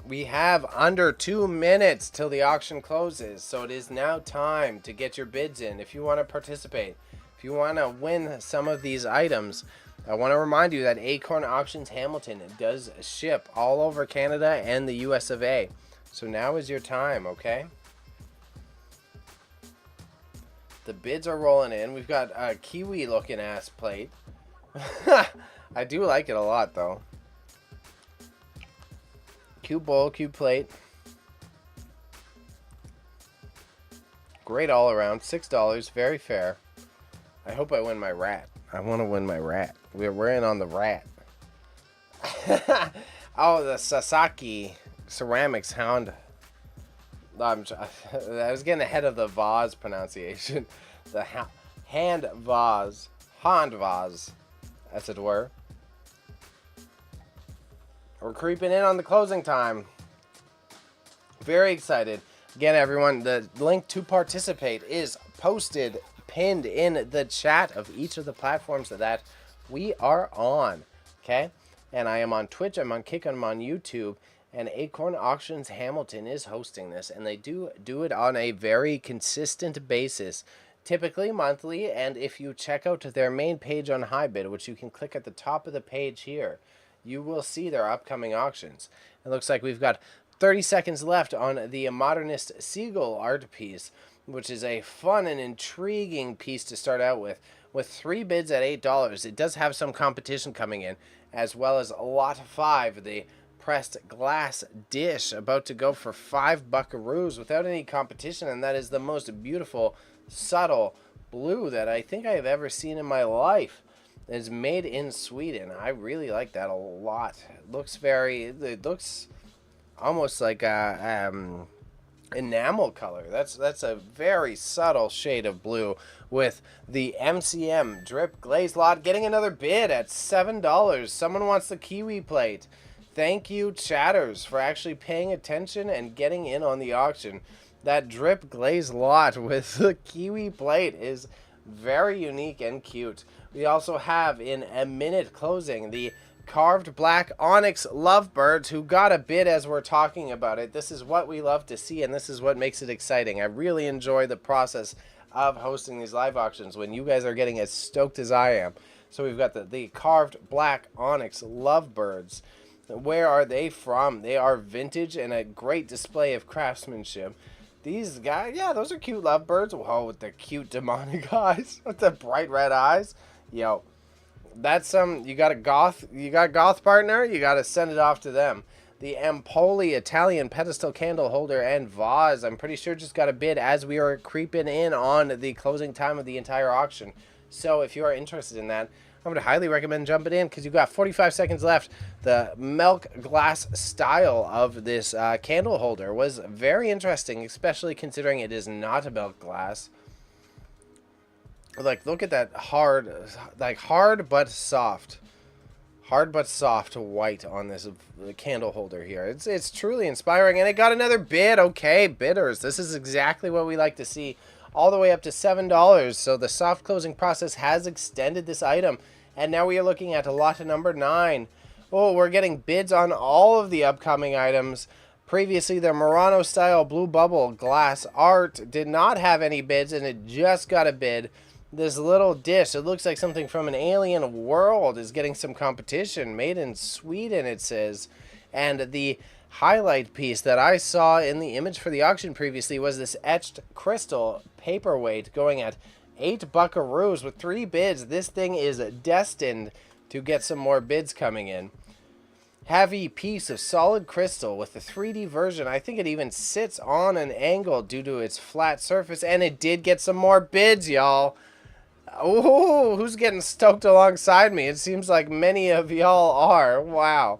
We have under 2 minutes till the auction closes, so it is now time to get your bids in if you want to participate. If you want to win some of these items, I want to remind you that Acorn Auctions Hamilton does ship all over Canada and the US of A. So now is your time, okay? The bids are rolling in. We've got a kiwi-looking ass plate. I do like it a lot, though. Cute bowl, cute plate. Great all around. $6, very fair. I hope I win my rat. I want to win my rat. We're in on the rat. Oh, the Sasaki ceramics hound. I was getting ahead of the vase pronunciation. The hand vase, as it were. We're creeping in on the closing time. Very excited. Again, everyone, the link to participate is posted, pinned in the chat of each of the platforms that we are on. Okay? And I am on Twitch, I'm on Kick, I'm on YouTube. And Acorn Auctions Hamilton is hosting this, and they do it on a very consistent basis, typically monthly. And if you check out their main page on HiBid, which you can click at the top of the page here, you will see their upcoming auctions. It looks like we've got 30 seconds left on the Modernist Seagull art piece, which is a fun and intriguing piece to start out with 3 bids at $8. It does have some competition coming in, as well as lot 5, the pressed glass dish, about to go for 5 buckaroos without any competition, and that is the most beautiful, subtle blue that I think I have ever seen in my life. It's made in Sweden. I really like that a lot. It looks almost like a enamel color. That's a very subtle shade of blue with the MCM drip glaze lot getting another bid at $7. Someone wants the kiwi plate. Thank you, chatters, for actually paying attention and getting in on the auction. That drip glaze lot with the kiwi plate is very unique and cute. We also have in a minute closing the carved black onyx lovebirds who got a bid as we're talking about it. This is what we love to see, and this is what makes it exciting. I really enjoy the process of hosting these live auctions when you guys are getting as stoked as I am. So we've got the carved black onyx lovebirds. Where are they from? They are vintage and a great display of craftsmanship. These guys, yeah, those are cute lovebirds. Whoa, with the cute demonic eyes, with the bright red eyes. Yo, that's you got a goth partner, you got to send it off to them. The Empoli Italian pedestal candle holder and vase, I'm pretty sure just got a bid as we are creeping in on the closing time of the entire auction. So if you are interested in that, I would highly recommend jumping in because you've got 45 seconds left. The milk glass style of this candle holder was very interesting, especially considering it is not a milk glass. Like, look at that hard but soft white on this candle holder here. It's truly inspiring, and it got another bid. Okay, bidders, this is exactly what we like to see. All the way up to $7. So the soft closing process has extended this item, and now we are looking at lot number 9. Oh, we're getting bids on all of the upcoming items. Previously, the Murano style blue bubble glass art did not have any bids, and it just got a bid. This little dish, it looks like something from an alien world, is getting some competition. Made in Sweden, it says. And the highlight piece that I saw in the image for the auction previously was this etched crystal paperweight going at 8 buckaroos with 3 bids. This thing is destined to get some more bids coming in. Heavy piece of solid crystal with the 3D version. I think it even sits on an angle due to its flat surface, and it did get some more bids, y'all. Oh, who's getting stoked alongside me? It seems like many of y'all are. Wow.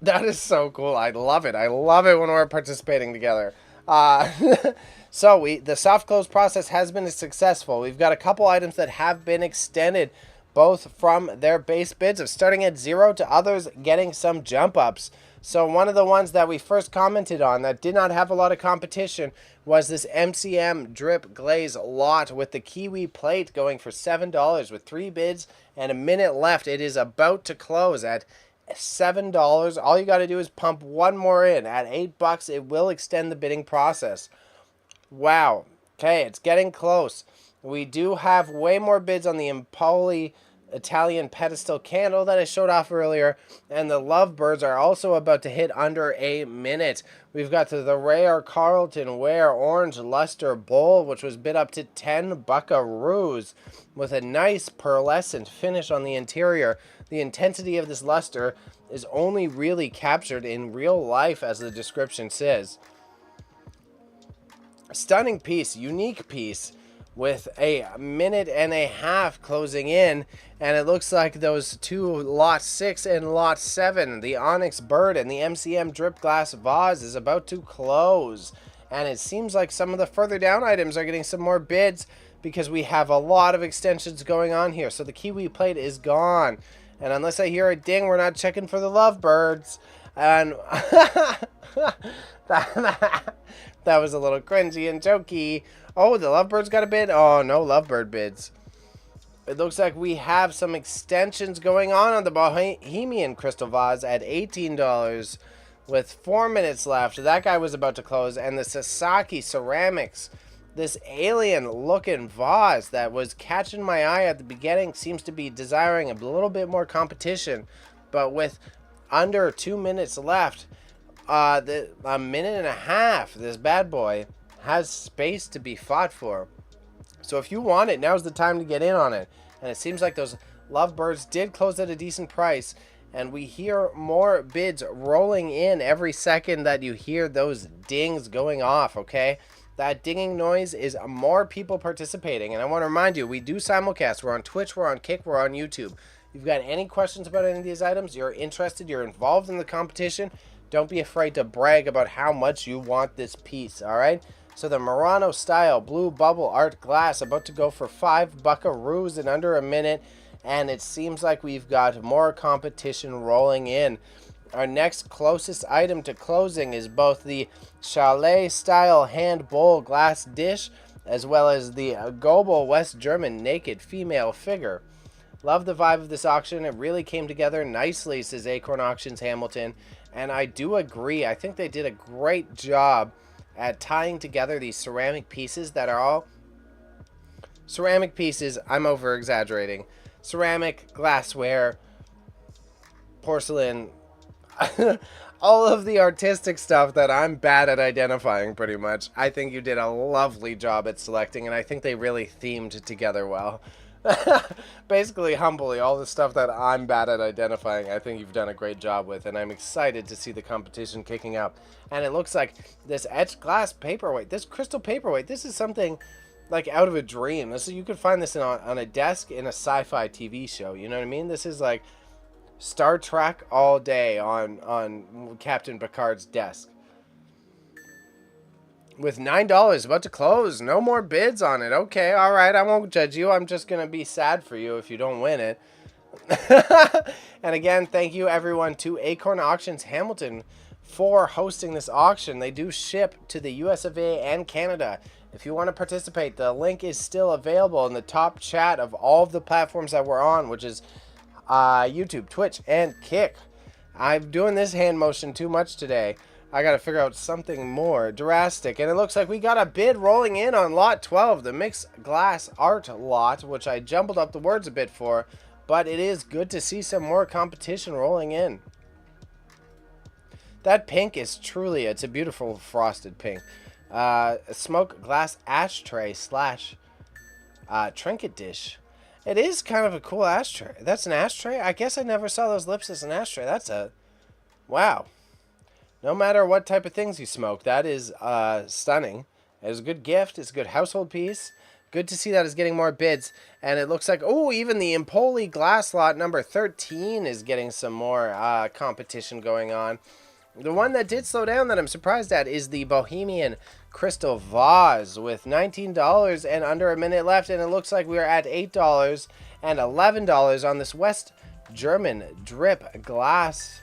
That is so cool. I love it. I love it when we're participating together. So the soft close process has been successful. We've got a couple items that have been extended, both from their base bids of starting at 0 to others getting some jump ups. So one of the ones that we first commented on that did not have a lot of competition was this MCM drip glaze lot with the kiwi plate going for $7 with 3 bids and a minute left. It is about to close at $7. All you got to do is pump one more in at $8. It will extend the bidding process. Wow. Okay, it's getting close. We do have way more bids on the Empoli Italian pedestal candle that I showed off earlier, and the lovebirds are also about to hit under a minute. We've got the rare Carlton Ware orange luster bowl, which was bid up to 10 buckaroos with a nice pearlescent finish on the interior. The intensity of this luster is only really captured in real life, as the description says. A stunning piece, unique piece, with a minute and a half closing in, and it looks like those two lot 6 and lot 7, the onyx bird and the MCM drip glass vase, is about to close. And it seems like some of the further down items are getting some more bids because we have a lot of extensions going on here. So the kiwi plate is gone, and unless I hear a ding, we're not checking for the lovebirds. And that was a little cringy and jokey. Oh, the lovebirds got a bid? Oh, no lovebird bids. It looks like we have some extensions going on the Bohemian crystal vase at $18 with 4 minutes left. That guy was about to close. And the Sasaki ceramics, this alien looking vase that was catching my eye at the beginning, seems to be desiring a little bit more competition. But with under 2 minutes left, a minute and a half, this bad boy has space to be fought for. So if you want it, now's the time to get in on it. And it seems like those lovebirds did close at a decent price, and we hear more bids rolling in every second that you hear those dings going off, okay? that dinging noise is more people participating. And I want to remind you, we do simulcast. We're on Twitch, we're on Kick, we're on YouTube. If you've got any questions about any of these items, you're interested, you're involved in the competition, don't be afraid to brag about how much you want this piece, all right? So the Murano style blue bubble art glass about to go for 5 buckaroos in under a minute. And it seems like we've got more competition rolling in. Our next closest item to closing is both the chalet style hand bowl glass dish as well as the Goebel West German naked female figure. Love the vibe of this auction. It really came together nicely, says Acorn Auctions Hamilton. And I do agree. I think they did a great job at tying together these ceramic pieces that are all ceramic pieces. I'm over exaggerating. Ceramic, glassware, porcelain, all of the artistic stuff that I'm bad at identifying pretty much. I think you did a lovely job at selecting, and I think they really themed together well. Basically, humbly, all the stuff that I'm bad at identifying, I think you've done a great job with, and I'm excited to see the competition kicking up. And it looks like this etched glass paperweight, this crystal paperweight, this is something like out of a dream. This, you could find this on a desk in a sci-fi TV show, you know what I mean? This is like Star Trek all day on Captain Picard's desk. With $9 about to close. No more bids on it. Okay, all right. I won't judge you. I'm just going to be sad for you if you don't win it. And again, thank you everyone to Acorn Auctions Hamilton for hosting this auction. They do ship to the US of A and Canada. If you want to participate, the link is still available in the top chat of all of the platforms that we're on, which is YouTube, Twitch, and Kick. I'm doing this hand motion too much today. I got to figure out something more drastic. And it looks like we got a bid rolling in on lot 12, the mixed glass art lot, which I jumbled up the words a bit for. But it is good to see some more competition rolling in. That pink is truly, it's a beautiful frosted pink. A smoke glass ashtray slash trinket dish. It is kind of a cool ashtray. That's an ashtray? I guess I never saw those lips as an ashtray. That's a... wow. No matter what type of things you smoke, that is stunning. It's a good gift. It's a good household piece. Good to see that it's getting more bids. And it looks like, oh, even the Empoli glass lot number 13 is getting some more competition going on. The one that did slow down that I'm surprised at is the Bohemian Crystal Vase with $19 and under a minute left. And it looks like we're at $8 and $11 on this West German drip glass.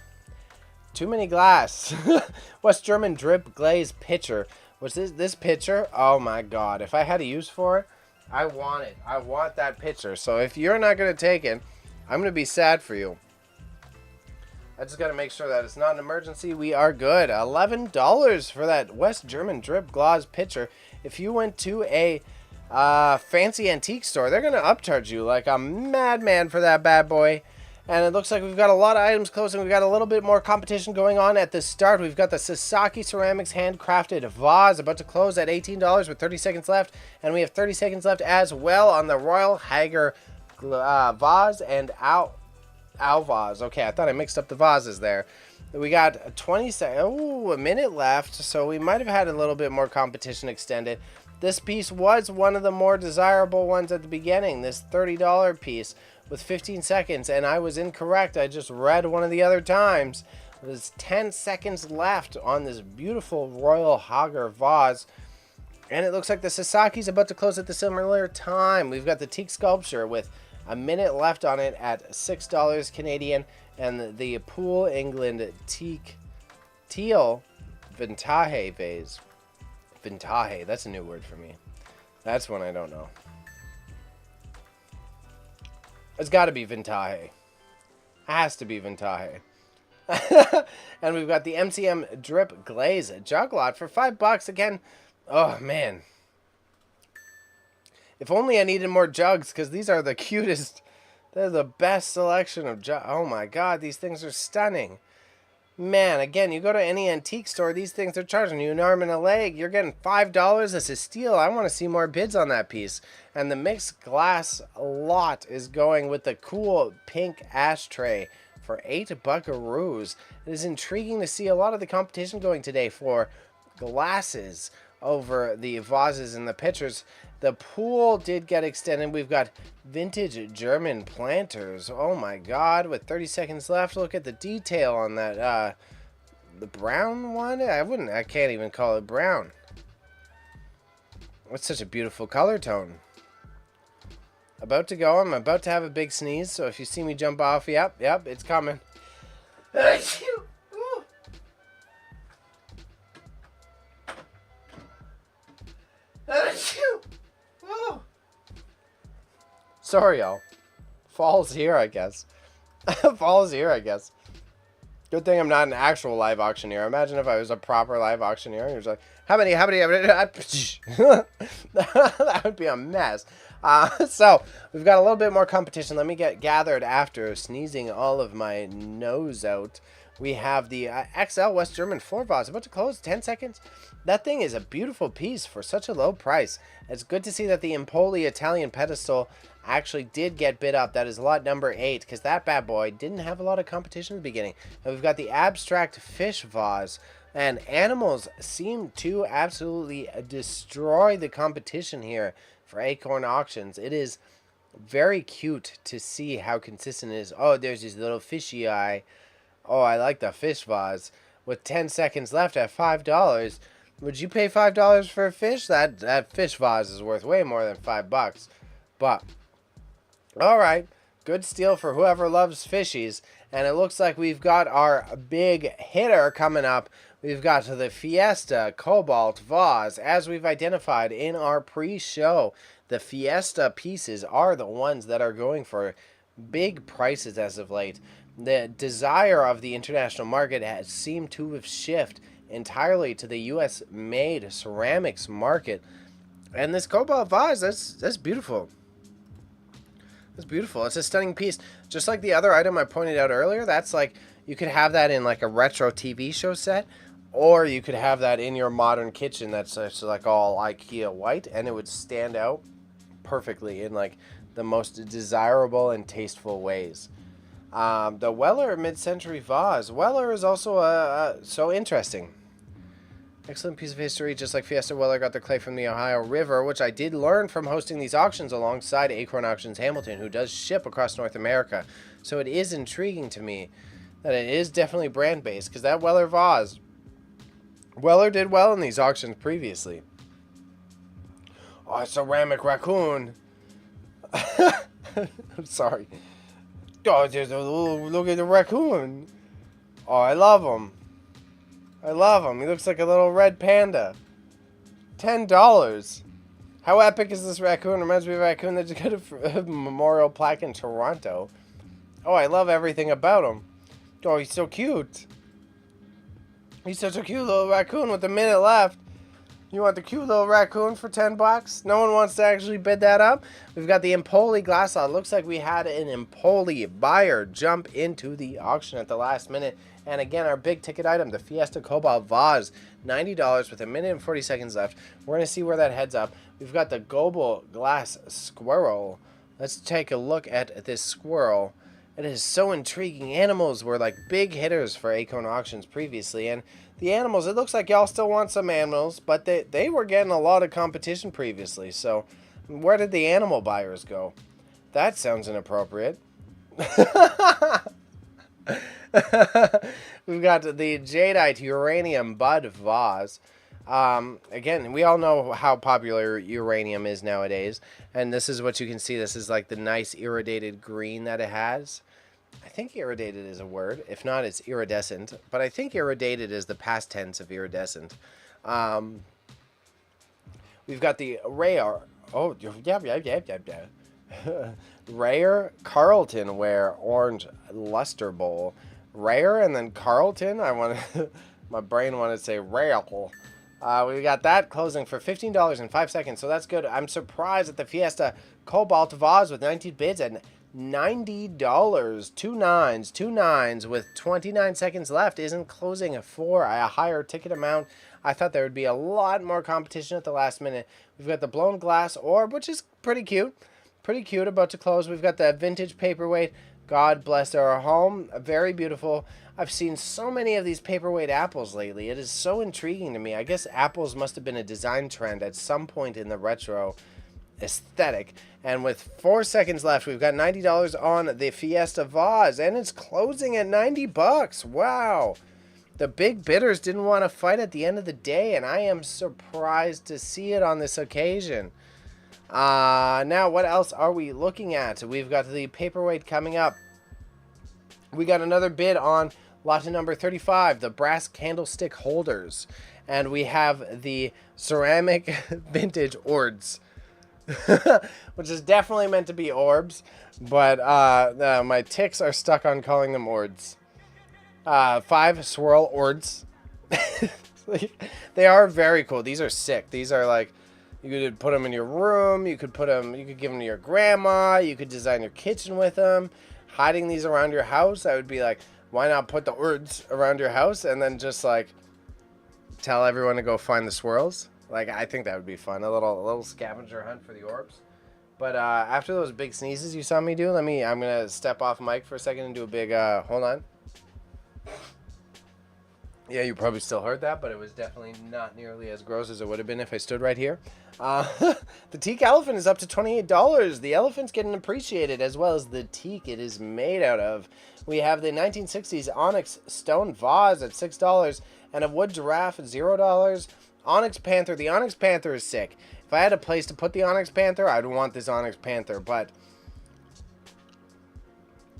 Too many glass. West German drip glaze pitcher. What's this pitcher? Oh my god. If I had a use for it, I want it. I want that pitcher. So if you're not going to take it, I'm going to be sad for you. I just got to make sure that it's not an emergency. We are good. $11 for that West German drip glaze pitcher. If you went to a fancy antique store, they're going to upcharge you like a madman for that bad boy. And it looks like we've got a lot of items closing. We've got a little bit more competition going on at the start. We've got the Sasaki Ceramics handcrafted vase about to close at $18 with 30 seconds left. And we have 30 seconds left as well on the Royal Hager vase and Owl vase. Okay, I thought I mixed up the vases there. We got 20 seconds. Oh, a minute left. So we might have had a little bit more competition extended. This piece was one of the more desirable ones at the beginning. This $30 piece with 15 seconds, and I was incorrect. I just read one of the other times. There's 10 seconds left on this beautiful Royal Hager vase, and it looks like the Sasaki's about to close at the similar time. We've got the teak sculpture with a minute left on it at $6 Canadian, and the Pool England teal vintage vase. Vintage, that's a new word for me. That's one I don't know. It's got to be vintage. Has to be vintage. And we've got the MCM drip glaze jug lot for $5 again. Oh man. If only I needed more jugs, because these are the cutest. They're the best selection of jugs. Oh my god, these things are stunning. Man, again, you go to any antique store, these things are charging you an arm and a leg. You're getting $5 as a steal. I want to see more bids on that piece. And the mixed glass lot is going with the cool pink ashtray for 8 buckaroos. It is intriguing to see a lot of the competition going today for glasses. over the vases and the pitchers. The pool did get extended. We've got vintage German planters. Oh my god, with 30 seconds left. Look at the detail on that. The brown one? I can't even call it brown. It's such a beautiful color tone. About to go. I'm about to have a big sneeze, so if you see me jump off, yep, it's coming. Sorry, y'all. Fall's here, I guess. Fall's here, I guess. Good thing I'm not an actual live auctioneer. Imagine if I was a proper live auctioneer and you're just like, how many? That would be a mess. So, we've got a little bit more competition. Let me get gathered after sneezing all of my nose out. We have the XL West German floor vase about to close. 10 seconds. That thing is a beautiful piece for such a low price. It's good to see that the Empoli Italian pedestal actually did get bid up. That is lot number 8, because that bad boy didn't have a lot of competition in the beginning. And we've got the abstract fish vase, and animals seem to absolutely destroy the competition here for Acorn Auctions. It is very cute to see how consistent it is. Oh, there's this little fishy eye. Oh, I like the fish vase. With 10 seconds left at $5, would you pay $5 for a fish? That fish vase is worth way more than $5. But all right, good steal for whoever loves fishies. And it looks like we've got our big hitter coming up. We've got the Fiesta Cobalt Vase. As we've identified in our pre-show, the Fiesta pieces are the ones that are going for big prices as of late. The desire of the international market has seemed to have shifted entirely to the U.S.-made ceramics market. And this Cobalt Vase, that's beautiful. It's beautiful. It's a stunning piece. Just like the other item I pointed out earlier, that's like, you could have that in like a retro TV show set, or you could have that in your modern kitchen that's just like all IKEA white, and it would stand out perfectly in like the most desirable and tasteful ways. The Weller mid-century vase. Weller is also so interesting. Excellent piece of history. Just like Fiesta, Weller got their clay from the Ohio River, which I did learn from hosting these auctions alongside Acorn Auctions Hamilton, who does ship across North America. So it is intriguing to me that it is definitely brand-based, because that Weller vase, Weller did well in these auctions previously. Oh, a ceramic raccoon. I'm sorry. Oh, look at the raccoon. Oh, I love him. I love him. He looks like a little red panda. $10. How epic is this raccoon? Reminds me of a raccoon that just got a memorial plaque in Toronto. Oh, I love everything about him. Oh, he's so cute. He's such a cute little raccoon with a minute left. You want the cute little raccoon for $10? No one wants to actually bid that up. We've got the Empoli glass lot. Looks like we had an Empoli buyer jump into the auction at the last minute. And again, our big ticket item, the Fiesta Cobalt Vase, $90 with a minute and 40 seconds left. We're going to see where that heads up. We've got the Goebel glass squirrel. Let's take a look at this squirrel. It is so intriguing. Animals were like big hitters for Acorn Auctions previously, and the animals, it looks like y'all still want some animals, but they were getting a lot of competition previously. So where did the animal buyers go? That sounds inappropriate. We've got the Jadeite Uranium Bud Vase. Again, we all know how popular uranium is nowadays, and this is what you can see. This is like the nice iridescent green that it has. I think iridescent is a word. If not, it's iridescent. But I think iridescent is the past tense of iridescent. We've got the rare. Oh, yeah. Rare Carlton Ware Orange Luster Bowl. Rare and then Carlton. My brain wanted to say rare. We got that closing for $15.05. So that's good. I'm surprised at the Fiesta Cobalt Vase with 19 bids and $90. Two nines with 29 seconds left isn't closing for a higher ticket amount. I thought there would be a lot more competition at the last minute. We've got the blown glass orb, which is pretty cute. Pretty cute, about to close. We've got the vintage paperweight God bless our home. Very beautiful. I've seen so many of these paperweight apples lately. It is so intriguing to me. I guess apples must have been a design trend at some point in the retro aesthetic. And with 4 seconds left, we've got $90 on the Fiesta vase, and it's closing at $90. Wow. The big bidders didn't want to fight at the end of the day, and I am surprised to see it on this occasion. Now, what else are we looking at? We've got the paperweight coming up. We got another bid on lot number 35, the brass candlestick holders. And we have the ceramic vintage orbs, which is definitely meant to be orbs, but my ticks are stuck on calling them ords. 5 swirl ords. They are very cool. These are sick. These are like, you could put them in your room. You could give them to your grandma. You could design your kitchen with them. Hiding these around your house, I would be like, why not put the ords around your house and then just like tell everyone to go find the swirls? Like, I think that would be fun. A little scavenger hunt for the orbs. But after those big sneezes you saw me do, I'm gonna step off mic for a second and do a big hold on. Yeah, you probably still heard that, but it was definitely not nearly as gross as it would have been if I stood right here. The teak elephant is up to $28. The elephant's getting appreciated, as well as the teak it is made out of. We have the 1960s onyx stone vase at $6, and a wood giraffe at $0. Onyx panther. The onyx panther is sick. If I had a place to put the onyx panther, I'd want this onyx panther, but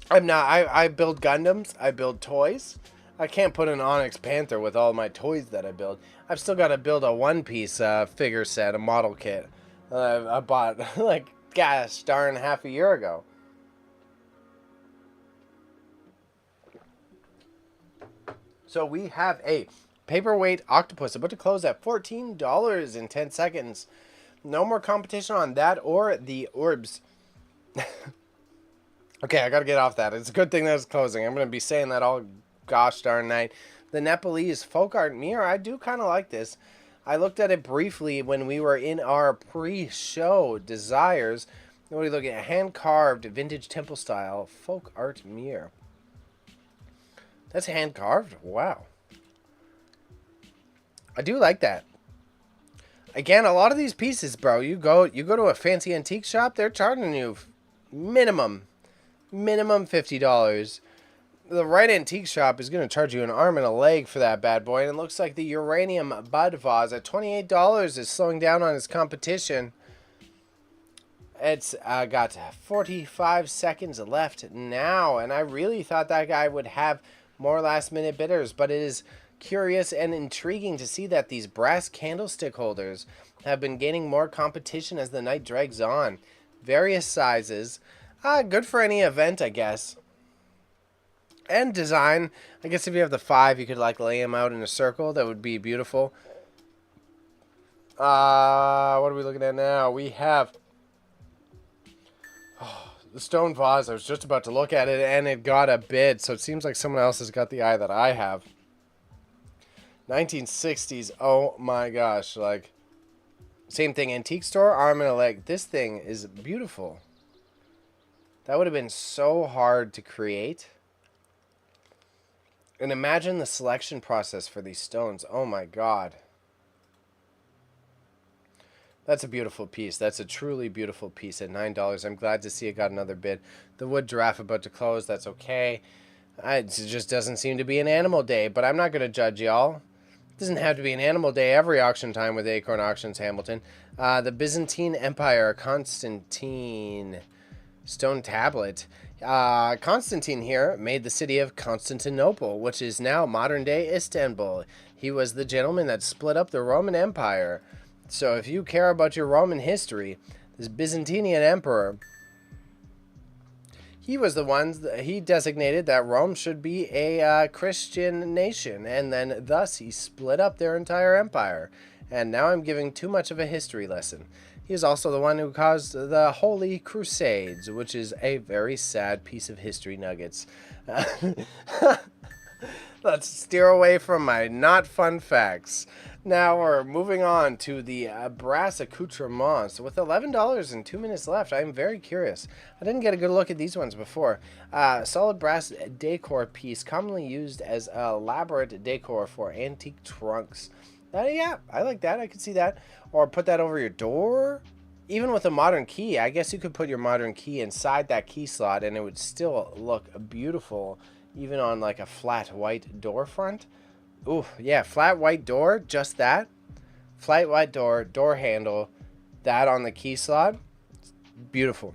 I'm not. I build Gundams. I build toys. I can't put an Onyx Panther with all my toys that I build. I've still got to build a one-piece figure set, a model kit. I bought, like, gosh darn, half a year ago. So we have a paperweight octopus about to close at $14 in 10 seconds. No more competition on that or the orbs. Okay, I got to get off that. It's a good thing that it's closing. I'm going to be saying that all gosh darn night. The Nepalese folk art mirror, I do kind of like this. I looked at it briefly when we were in our pre-show desires. What are we looking at? Hand-carved vintage temple style folk art mirror. That's hand-carved? Wow. I do like that. Again, a lot of these pieces, bro, you go to a fancy antique shop, they're charging you minimum $50. The right antique shop is going to charge you an arm and a leg for that bad boy. And it looks like the uranium bud vase at $28 is slowing down on its competition. It's got 45 seconds left now. And I really thought that guy would have more last minute bidders. But it is curious and intriguing to see that these brass candlestick holders have been gaining more competition as the night drags on. Various sizes. Good for any event, I guess. And design. I guess if you have the 5, you could like lay them out in a circle. That would be beautiful. What are we looking at now? We have the stone vase. I was just about to look at it and it got a bid. So it seems like someone else has got the eye that I have. 1960s. Oh my gosh. Like, same thing. Antique store, arm and a leg. This thing is beautiful. That would have been so hard to create. And imagine the selection process for these stones. Oh my god. That's a beautiful piece. That's a truly beautiful piece at $9. I'm glad to see it got another bid. The wood giraffe about to close. That's okay. It just doesn't seem to be an animal day. But I'm not going to judge y'all. It doesn't have to be an animal day every auction time with Acorn Auctions, Hamilton. The Byzantine Empire. Constantine. Stone tablet. Constantine here made the city of Constantinople, which is now modern-day Istanbul. He was the gentleman that split up the Roman Empire. So if you care about your Roman history, this Byzantine emperor, he was the one, he designated that Rome should be a Christian nation, and then thus he split up their entire empire. And now I'm giving too much of a history lesson. He is also the one who caused the Holy Crusades, which is a very sad piece of history nuggets. Let's steer away from my not fun facts. Now we're moving on to the brass accoutrements. With $11 and 2 minutes left, I'm very curious. I didn't get a good look at these ones before. Solid brass decor piece, commonly used as elaborate decor for antique trunks. Yeah, I like that. I could see that. Or put that over your door. Even with a modern key, I guess you could put your modern key inside that key slot and it would still look beautiful, even on like a flat white door front. Ooh, yeah, flat white door, just that. Flat white door, door handle, that on the key slot. Beautiful.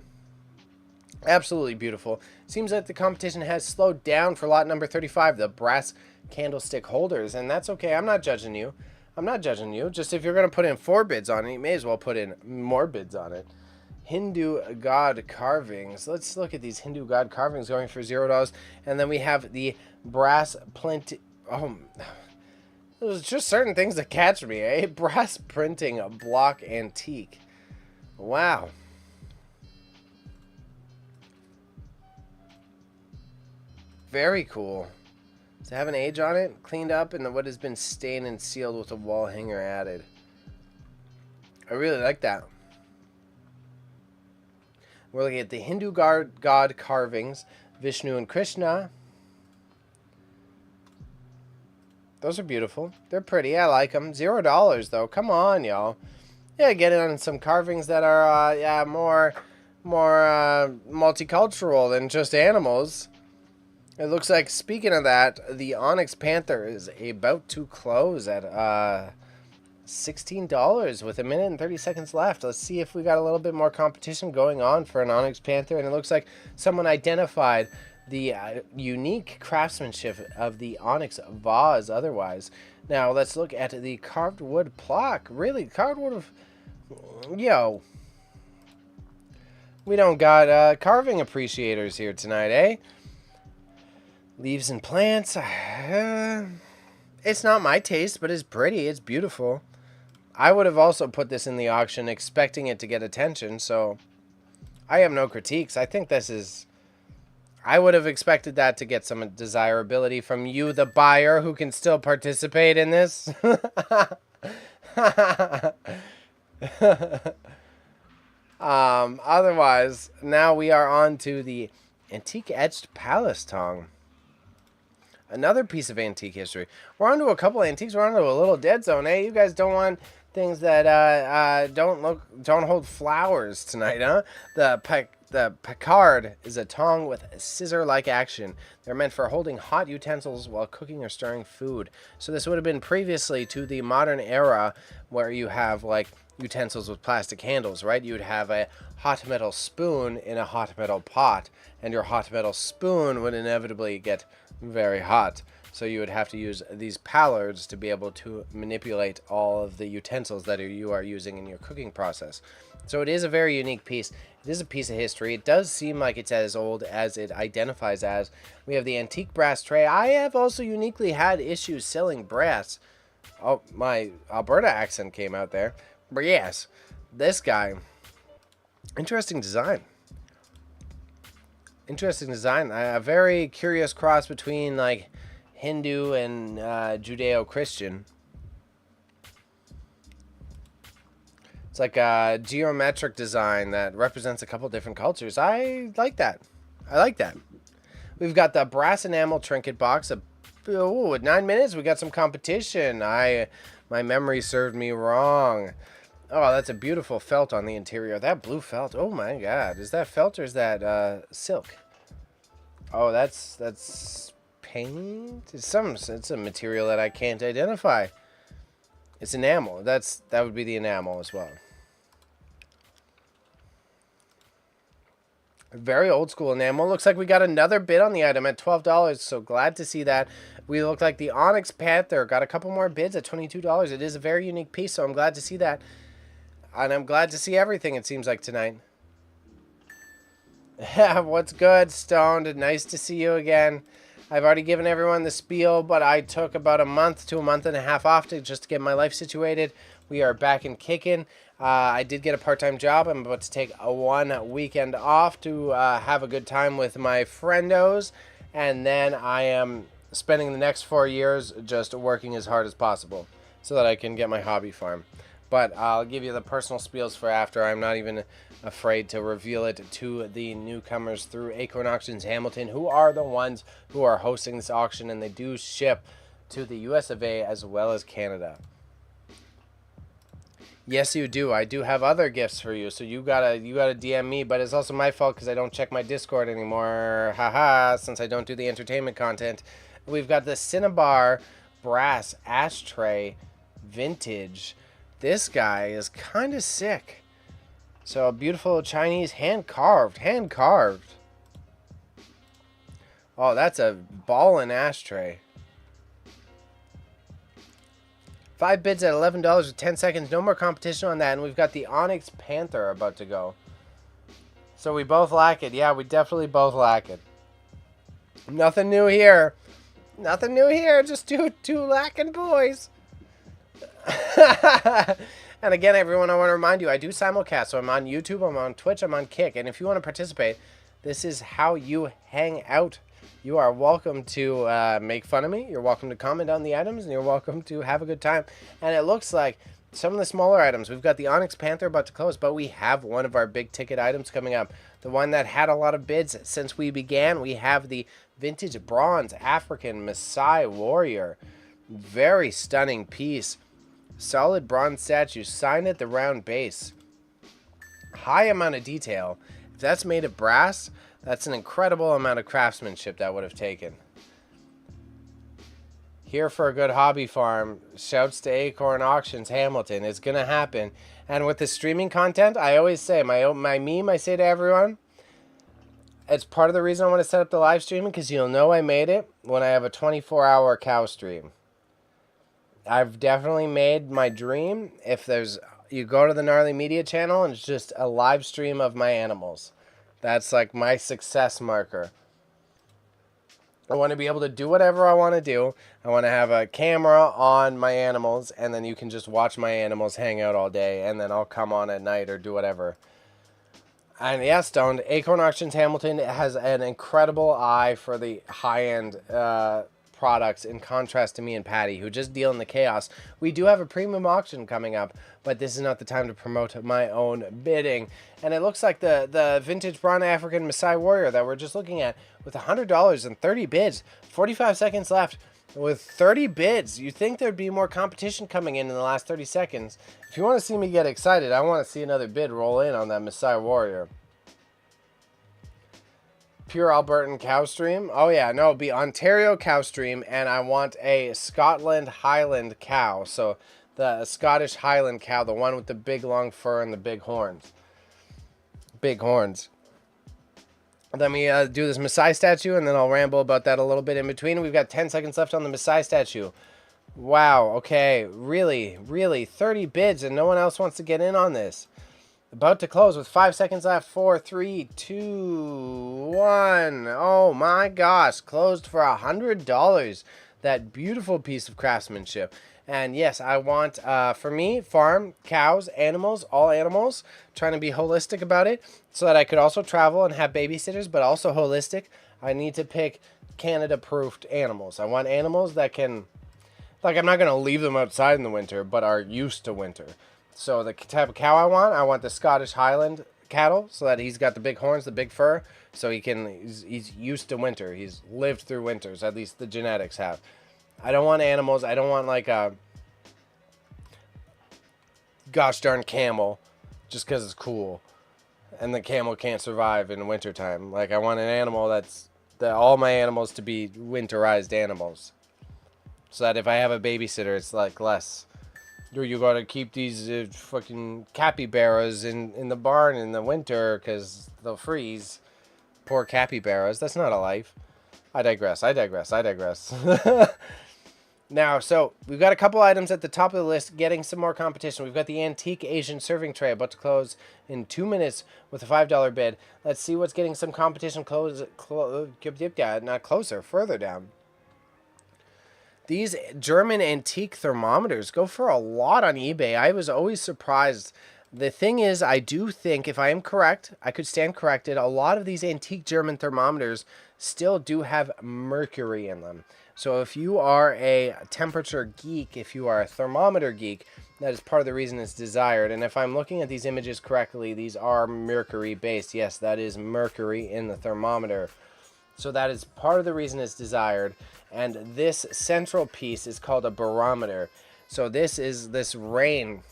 Absolutely beautiful. Seems like the competition has slowed down for lot number 35, the brass candlestick holders, and that's okay. I'm not judging you. I'm not judging you. Just if you're going to put in 4 bids on it, you may as well put in more bids on it. Hindu god carvings. Let's look at these Hindu god carvings going for $0. And then we have the brass plenty. Oh, there's just certain things that catch me, eh? Brass printing block antique. Wow. Very cool. Does it have an age on it? Cleaned up and what has been stained and sealed with a wall hanger added. I really like that. We're looking at the Hindu god carvings, Vishnu and Krishna. Those are beautiful. They're pretty. I like them. $0 though. Come on, y'all. Yeah, get it on some carvings that are yeah, more multicultural than just animals. It looks like, speaking of that, the Onyx Panther is about to close at $16 with 1 minute and 30 seconds left. Let's see if we got a little bit more competition going on for an Onyx Panther. And it looks like someone identified the unique craftsmanship of the onyx vase otherwise. Now, let's look at the carved wood plaque. Really, carved wood of... Yo. We don't got carving appreciators here tonight, eh? Leaves and plants. It's not my taste, but it's pretty. It's beautiful. I would have also put this in the auction expecting it to get attention, so I have no critiques. I think this is... I would have expected that to get some desirability from you, the buyer, who can still participate in this. Otherwise, now we are on to the antique etched palace tongue. Another piece of antique history. We're on to a couple antiques. We're on to a little dead zone, eh? You guys don't want things that don't hold flowers tonight, huh? The Picard is a tongue with a scissor-like action. They're meant for holding hot utensils while cooking or stirring food. So this would have been previously to the modern era where you have like utensils with plastic handles, right? You'd have a hot metal spoon in a hot metal pot, and your hot metal spoon would inevitably get very hot. So you would have to use these pallards to be able to manipulate all of the utensils that you are using in your cooking process. So it is a very unique piece. It is a piece of history. It does seem like it's as old as it identifies as. We have the antique brass tray. I have also uniquely had issues selling brass. Oh, my Alberta accent came out there. But yes, this guy, interesting design. Interesting design. A very curious cross between like Hindu and Judeo-Christian. It's like a geometric design that represents a couple different cultures. I like that. I like that. We've got the brass enamel trinket box. Oh, at 9 minutes, we got some competition. My memory served me wrong. Oh, that's a beautiful felt on the interior. That blue felt. Oh my God, is that felt or is that silk? Oh, that's paint. It's a material that I can't identify. It's enamel. That would be the enamel as well. Very old school enamel. Looks like we got another bid on the item at $12. So glad to see that. We look like the Onyx Panther got a couple more bids at $22. It is a very unique piece, so I'm glad to see that. And I'm glad to see everything, it seems like, tonight. What's good, Stoned? Nice to see you again. I've already given everyone the spiel, but I took about a month to a month and a half off just to get my life situated. We are back and kicking. I did get a part-time job. I'm about to take a 1 weekend off to have a good time with my friendos. And then I am spending the next 4 years just working as hard as possible. so that I can get my hobby farm. But I'll give you the personal spiels for after. I'm not even afraid to reveal it to the newcomers through Acorn Auctions Hamilton, who are the ones who are hosting this auction, and they do ship to the US of A as well as Canada. Yes, you do. I do have other gifts for you, so you gotta DM me. But it's also my fault because I don't check my Discord anymore. Haha! Since I don't do the entertainment content, we've got the Cinnabar brass ashtray vintage. This guy is kind of sick. So a beautiful Chinese hand carved. Oh, that's a ballin' ashtray. 5 bids at $11 with 10 seconds. No more competition on that. And we've got the Onyx Panther about to go. So we both lack it. Yeah, we definitely both lack it. Nothing new here. Nothing new here. Just two lacking boys. And again, everyone, I want to remind you, I do simulcast. So I'm on YouTube, I'm on Twitch, I'm on Kick. And if you want to participate, this is how you hang out. You are welcome to make fun of me. You're welcome to comment on the items, and you're welcome to have a good time. And it looks like some of the smaller items, we've got the Onyx Panther about to close, but we have one of our big ticket items coming up. The one that had a lot of bids since we began. We have the vintage bronze African Maasai warrior. Very stunning piece. Solid bronze statue, signed at the round base. High amount of detail. If that's made of brass, that's an incredible amount of craftsmanship that would have taken. Here for a good hobby farm. Shouts to Acorn Auctions Hamilton. It's going to happen. And with the streaming content, I always say, my meme I say to everyone, it's part of the reason I want to set up the live streaming, because you'll know I made it when I have a 24-hour cow stream. I've definitely made my dream. If you go to the NarleyMedia channel and it's just a live stream of my animals. That's like my success marker. I want to be able to do whatever I want to do. I want to have a camera on my animals, and then you can just watch my animals hang out all day, and then I'll come on at night or do whatever. And yeah, Stoned, Acorn Auctions Hamilton has an incredible eye for the high-end products, in contrast to me and Patty, who just deal in the chaos. We do have a premium auction coming up, but this is not the time to promote my own bidding. And it looks like the vintage bronze African Maasai warrior that we're just looking at, with $100 and 30 bids, 45 seconds left. With 30 bids, you think there'd be more competition coming in the last 30 seconds. If you want to see me get excited, I want to see another bid roll in on that Maasai warrior. Pure Albertan cow stream. Oh yeah, no, it'll be Ontario cow stream, and I want a Scotland Highland cow. So the Scottish Highland cow, the one with the big long fur and the big horns. Big horns. Let me do this Maasai statue, and then I'll ramble about that a little bit in between. We've got 10 seconds left on the Maasai statue. Wow, okay, really, 30 bids, and no one else wants to get in on this. About to close with 5 seconds left. 4, 3, 2, 1. Oh my gosh. Closed for $100. That beautiful piece of craftsmanship. And yes, I want, for me, farm, cows, animals, all animals. Trying to be holistic about it so that I could also travel and have babysitters, but also holistic. I need to pick Canada-proofed animals. I want animals that can, like, I'm not going to leave them outside in the winter, but are used to winter. So the type of cow I want the Scottish Highland cattle, so that he's got the big horns, the big fur, so he's used to winter. He's lived through winters, at least the genetics have. I don't want animals. I don't want like a gosh darn camel just because it's cool, and the camel can't survive in wintertime. Like, I want an animal all my animals to be winterized animals, so that if I have a babysitter, it's like less. You gotta keep these fucking capybaras in the barn in the winter because they'll freeze. Poor capybaras. That's not a life. I digress. Now, so we've got a couple items at the top of the list getting some more competition. We've got the antique Asian serving tray about to close in 2 minutes with a $5 bid. Let's see what's getting some competition not closer, further down. These German antique thermometers go for a lot on eBay. I was always surprised The thing is, I do think, if I am correct, I could stand corrected, a lot of these antique German thermometers still do have mercury in them. So if you are a temperature geek, if you are a thermometer geek, that is part of the reason it's desired. And if I'm looking at these images correctly, these are mercury based. Yes, that is mercury in the thermometer. So that is part of the reason it's desired. And this central piece is called a barometer. So this is this rain.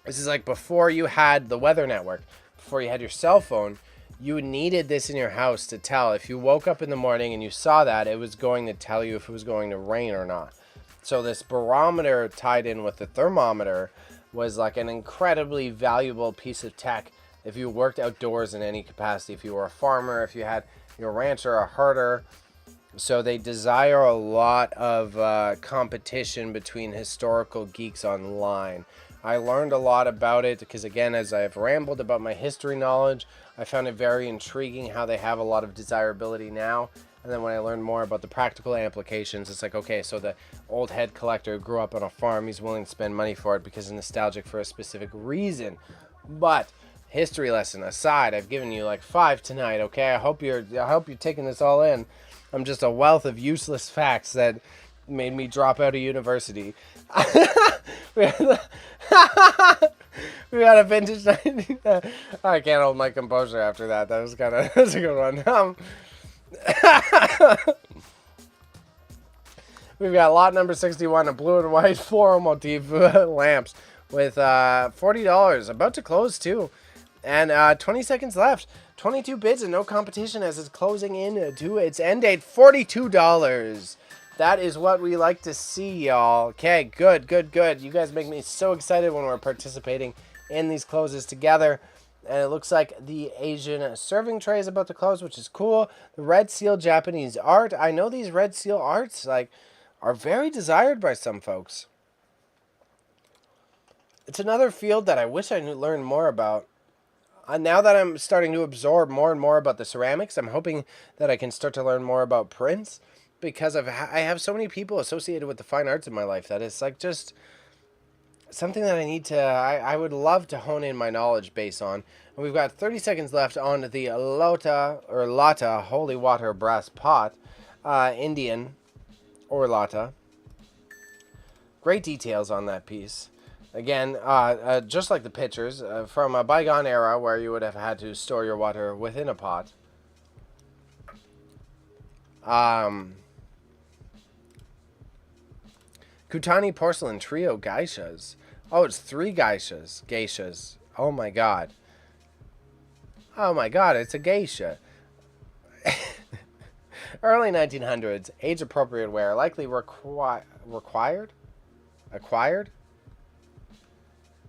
This is like before you had the weather network, before you had your cell phone, you needed this in your house to tell. If you woke up in the morning and you saw that, it was going to tell you if it was going to rain or not. So this barometer tied in with the thermometer was like an incredibly valuable piece of tech if you worked outdoors in any capacity, if you were a farmer, if you had your ranch or a herder. So they desire a lot of competition between historical geeks online. I learned a lot about it because, again, as I've rambled about my history knowledge, I found it very intriguing how they have a lot of desirability now. And then when I learned more about the practical applications, it's like, okay, so the old head collector grew up on a farm. He's willing to spend money for it because he's nostalgic for a specific reason. But history lesson aside, I've given you like 5 tonight, okay? I hope you're taking this all in. I'm just a wealth of useless facts that made me drop out of university. we had a vintage 90. I can't hold my composure after that. That was that was a good one. We've got lot number 61, a blue and white floral motif lamps with $40, about to close too, and 20 seconds left. 22 bids and no competition as it's closing in to its end date. $42. That is what we like to see, y'all. Okay, good. You guys make me so excited when we're participating in these closes together. And it looks like the Asian serving tray is about to close, which is cool. The Red Seal Japanese art. I know these Red Seal arts are very desired by some folks. It's another field that I wish I learned more about. Now that I'm starting to absorb more and more about the ceramics, I'm hoping that I can start to learn more about prints. Because I have so many people associated with the fine arts in my life that it's like just something that I would love to hone in my knowledge base on. And we've got 30 seconds left on the Lata holy water brass pot, Indian or Lata. Great details on that piece. Again, just like the pictures from a bygone era where you would have had to store your water within a pot. Kutani Porcelain Trio Geishas. Oh, it's 3 geishas. Oh my god. It's a geisha. Early 1900s. Age-appropriate wear. Likely required? Acquired?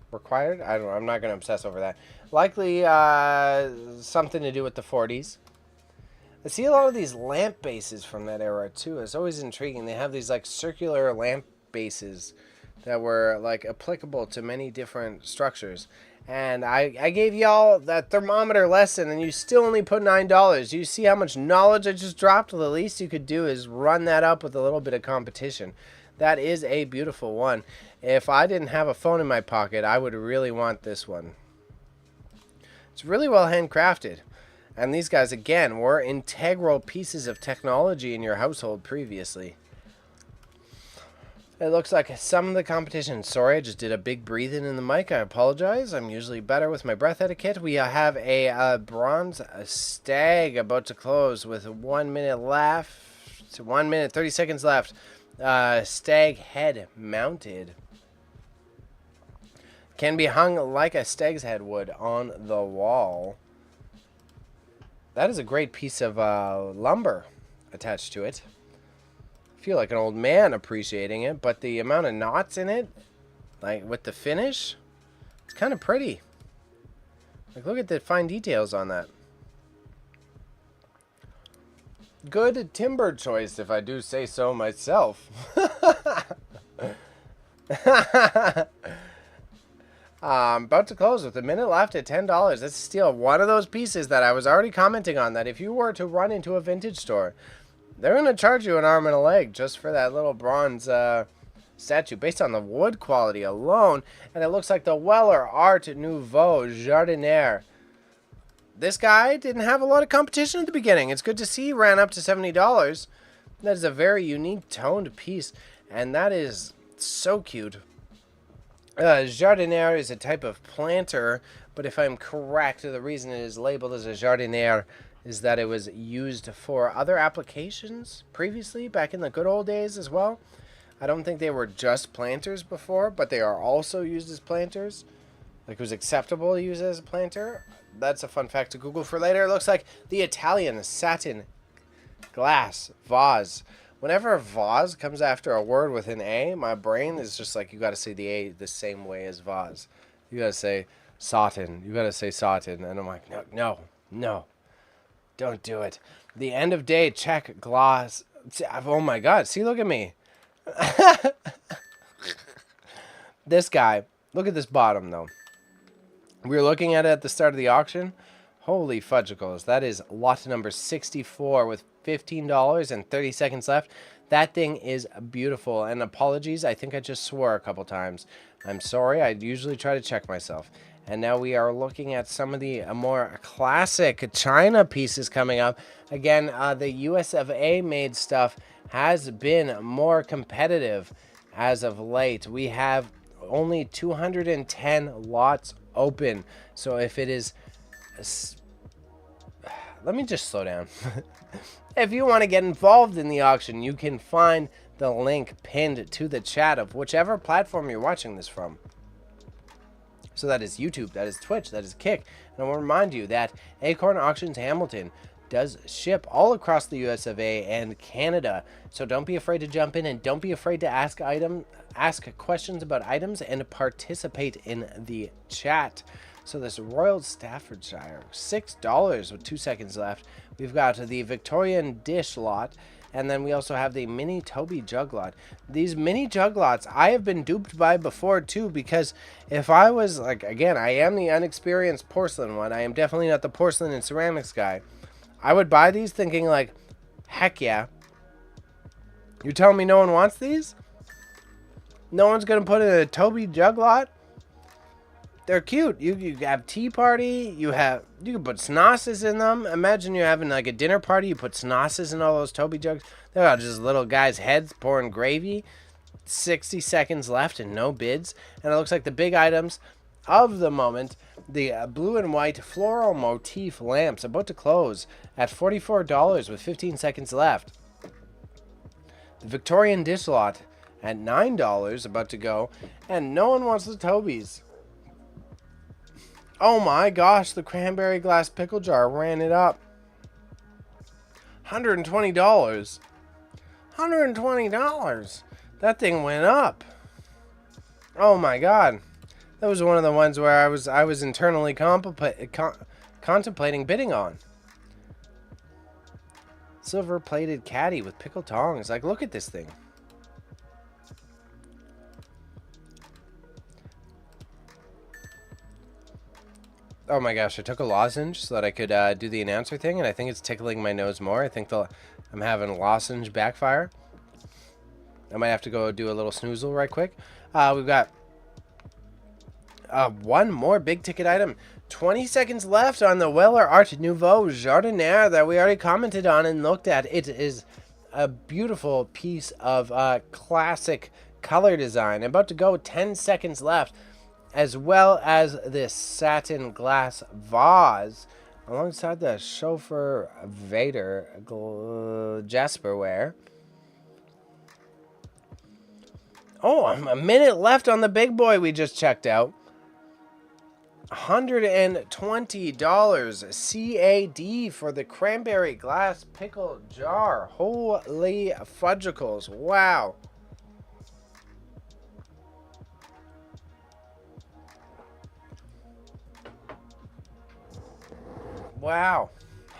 Required? I don't know. I'm not going to obsess over that. Likely something to do with the 40s. I see a lot of these lamp bases from that era, too. It's always intriguing. They have these, like, circular lamp bases that were like applicable to many different structures. And I gave y'all that thermometer lesson and you still only put $9. You see how much knowledge I just dropped? The least you could do is run that up with a little bit of competition. That is a beautiful one. If I didn't have a phone in my pocket, I would really want this one. It's really well handcrafted. And these guys, again, were integral pieces of technology in your household previously. It looks like some of the competition. Sorry, I just did a big breathing in the mic. I apologize. I'm usually better with my breath etiquette. We have a bronze stag about to close with 1 minute left. 1 minute, 30 seconds left. Stag head mounted. Can be hung like a stag's head would on the wall. That is a great piece of lumber attached to it. Feel like an old man appreciating it, but the amount of knots in it, like with the finish, it's kind of pretty. Like, look at the fine details on that. Good timber choice, if I do say so myself. About to close with a minute left at $10. That's still one of those pieces that I was already commenting on, that if you were to run into a vintage store, they're going to charge you an arm and a leg just for that little bronze statue based on the wood quality alone, and it looks like the Weller Art Nouveau Jardiniere. This guy didn't have a lot of competition at the beginning. It's good to see he ran up to $70. That is a very unique toned piece, and that is so cute. Jardiniere is a type of planter, but if I'm correct, the reason it is labeled as a jardiniere is that it was used for other applications previously, back in the good old days as well. I don't think they were just planters before, but they are also used as planters. Like, it was acceptable to use it as a planter. That's a fun fact to Google for later. It looks like the Italian satin glass vase. Whenever vase comes after a word with an A, my brain is just like, you got to say the A the same way as vase. You got to say satin. You got to say satin. And I'm like, no, don't do it. The end of day check gloss. Oh my God. See, look at me. This guy. Look at this bottom, though. We were looking at it at the start of the auction. Holy fudgicles. That is lot number 64 with $15 and 30 seconds left. That thing is beautiful. And apologies, I think I just swore a couple times. I'm sorry. I usually try to check myself. And now we are looking at some of the more classic China pieces coming up. Again, the US of A made stuff has been more competitive as of late. We have only 210 lots open. So if it is... Let me just slow down. If you want to get involved in the auction, you can find the link pinned to the chat of whichever platform you're watching this from. So that is YouTube, that is Twitch, that is Kick. And I want to remind you that Acorn Auctions Hamilton does ship all across the US of A and Canada. So don't be afraid to jump in, and don't be afraid to ask questions about items and participate in the chat. So this Royal Staffordshire, $6 with 2 seconds left. We've got the Victorian dish lot, and then we also have the mini Toby jug lot. These mini jug lots I have been duped by before too, because if I was like, again, I am the unexperienced porcelain one. I am definitely not the porcelain and ceramics guy. I would buy these thinking like, heck yeah. You're telling me no one wants these? No one's going to put in a Toby jug lot? They're cute. You have tea party. You can put snosses in them. Imagine you're having like a dinner party. You put snosses in all those Toby jugs. They got just little guys' heads pouring gravy. 60 seconds left and no bids. And it looks like the big items of the moment, the blue and white floral motif lamps, about to close at $44 with 15 seconds left. The Victorian dish lot at $9, about to go, and no one wants the Tobys. Oh my gosh, the cranberry glass pickle jar ran it up. $120. $120. That thing went up. Oh my God. That was one of the ones where I was internally contemplating bidding on. Silver plated caddy with pickle tongs. Like, look at this thing. Oh my gosh, I took a lozenge so that I could do the announcer thing, and I think it's tickling my nose more. I think I'm having lozenge backfire. I might have to go do a little snoozle right quick. We've got one more big ticket item. 20 seconds left on the Weller Art Nouveau Jardiniere that we already commented on and looked at. It is a beautiful piece of classic color design. About to go, 10 seconds left. As well as this satin glass vase alongside the chauffeur Vader Jasperware. Oh, a minute left on the big boy we just checked out. $120 CAD for the cranberry glass pickle jar. Holy fudgicles. Wow. Wow.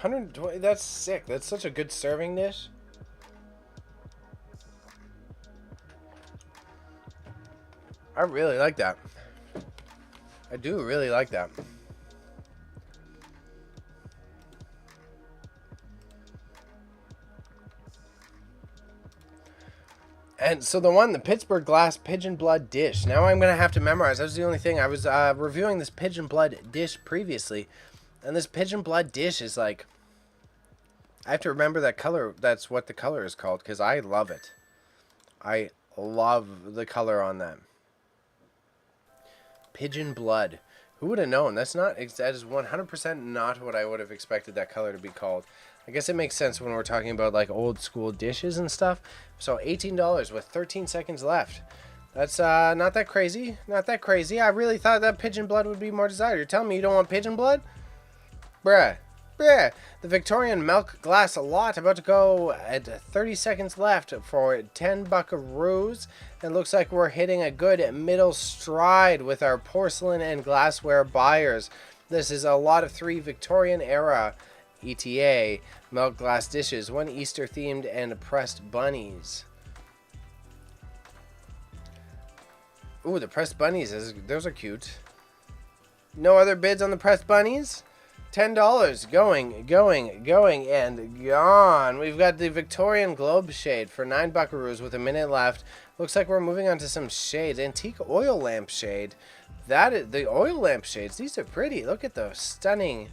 120, that's sick. That's such a good serving dish. I really like that. I do really like that. And so the Pittsburgh glass pigeon blood dish. Now I'm going to have to memorize. That was the only thing. I was reviewing this pigeon blood dish previously. And this pigeon blood dish is like... I have to remember that color. That's what the color is called. Because I love it. I love the color on that. Pigeon blood. Who would have known? That is 100% not what I would have expected that color to be called. I guess it makes sense when we're talking about like old school dishes and stuff. So $18 with 13 seconds left. That's not that crazy. Not that crazy. I really thought that pigeon blood would be more desired. You're telling me you don't want pigeon blood? Bruh. Bruh. The Victorian milk glass lot about to go at 30 seconds left for 10 buckaroos. It looks like we're hitting a good middle stride with our porcelain and glassware buyers. This is a lot of 3 Victorian era ETA milk glass dishes, 1 Easter themed and pressed bunnies. Ooh, the pressed bunnies, those are cute. No other bids on the pressed bunnies? $10 going and gone. We've got the Victorian globe shade for 9 buckaroos with a minute left. Looks like we're moving on to some shades. Antique oil lamp shade. That is the oil lamp shades. These are pretty. Look at the stunning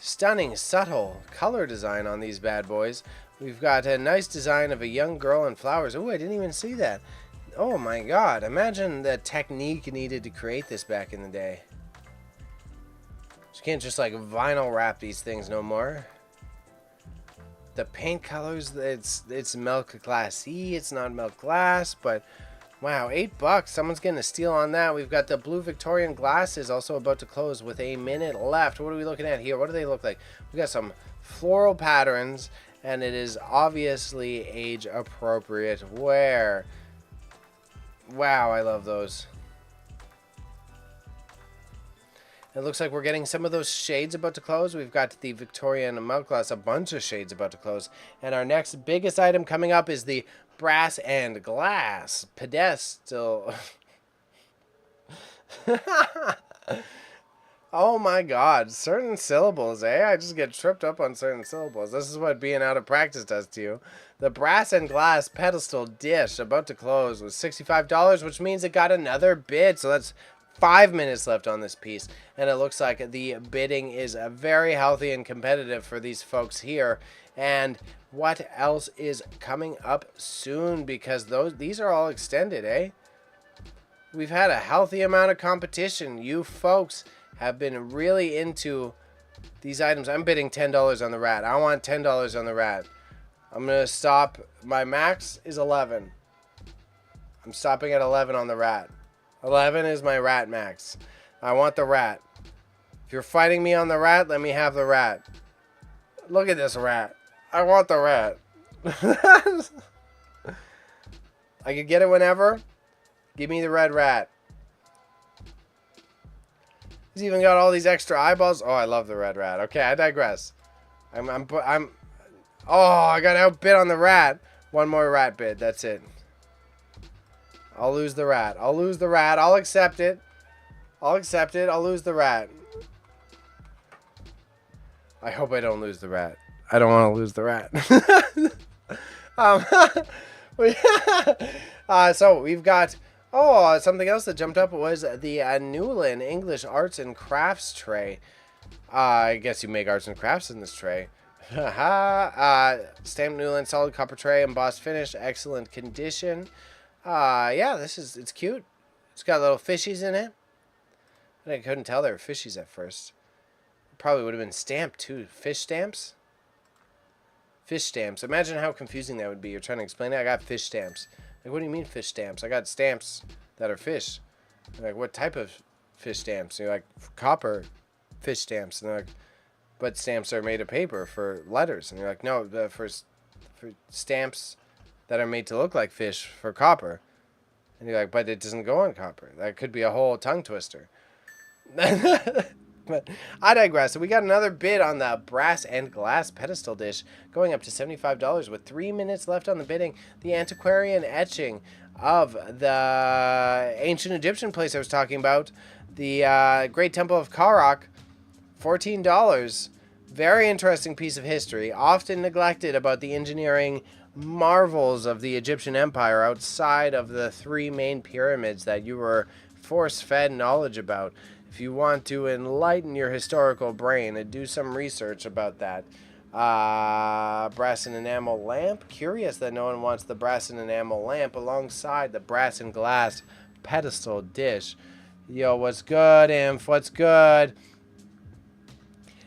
subtle color design on these bad boys. We've got a nice design of a young girl in flowers. Oh, I didn't even see that. Oh my god, imagine the technique needed to create this back in the day. You can't just like vinyl wrap these things no more. The paint colors, it's milk glass E, it's not milk glass, but wow, $8. Someone's getting a steal on that. We've got the blue Victorian glasses also about to close with a minute left. What are we looking at here? What do they look like? We got some floral patterns, and it is obviously age appropriate wear. Wow, I love those. It looks like we're getting some of those shades about to close. We've got the Victorian milk glass, a bunch of shades about to close. And our next biggest item coming up is the brass and glass pedestal. Oh my god, certain syllables, eh? I just get tripped up on certain syllables. This is what being out of practice does to you. The brass and glass pedestal dish about to close with $65, which means it got another bid. So that's 5 minutes left on this piece, and it looks like the bidding is very healthy and competitive for these folks here. And what else is coming up soon? Because these are all extended, eh? We've had a healthy amount of competition. You folks have been really into these items. I'm bidding $10 on the rat. I want $10 on the rat. I'm gonna stop. My max is 11. I'm stopping at 11 on the rat. 11 is my rat max. I want the rat. If you're fighting me on the rat, let me have the rat. Look at this rat. I want the rat. I could get it whenever. Give me the red rat. He's even got all these extra eyeballs. Oh, I love the red rat. Okay, I digress. Oh, I got outbid on the rat. One more rat bid. That's it. I'll lose the rat. I'll lose the rat. I'll accept it. I'll accept it. I'll lose the rat. I hope I don't lose the rat. I don't want to lose the rat. So we've got... Oh, something else that jumped up was the Newland English Arts and Crafts tray. I guess you make arts and crafts in this tray. Stamped Newland solid copper tray, embossed finish, excellent condition. Yeah, it's cute. It's got little fishies in it. I couldn't tell they were fishies at first. Probably would have been stamped too. Fish stamps? Fish stamps. Imagine how confusing that would be. You're trying to explain it. I got fish stamps. Like, what do you mean fish stamps? I got stamps that are fish. They're like, what type of fish stamps? And you're like, copper fish stamps. And they're like, but stamps are made of paper for letters. And you're like, no, for stamps that are made to look like fish for copper. And you're like, but it doesn't go on copper. That could be a whole tongue twister. But I digress. So we got another bid on the brass and glass pedestal dish, going up to $75 with 3 minutes left on the bidding. The antiquarian etching of the ancient Egyptian place I was talking about, the Great Temple of Karnak, $14 Very interesting piece of history, often neglected about the engineering marvels of the Egyptian Empire outside of the three main pyramids that you were force-fed knowledge about. If you want to enlighten your historical brain and do some research about that. Brass and enamel lamp. Curious that no one wants the brass and enamel lamp alongside the brass and glass pedestal dish. Yo, what's good, Inf? What's good?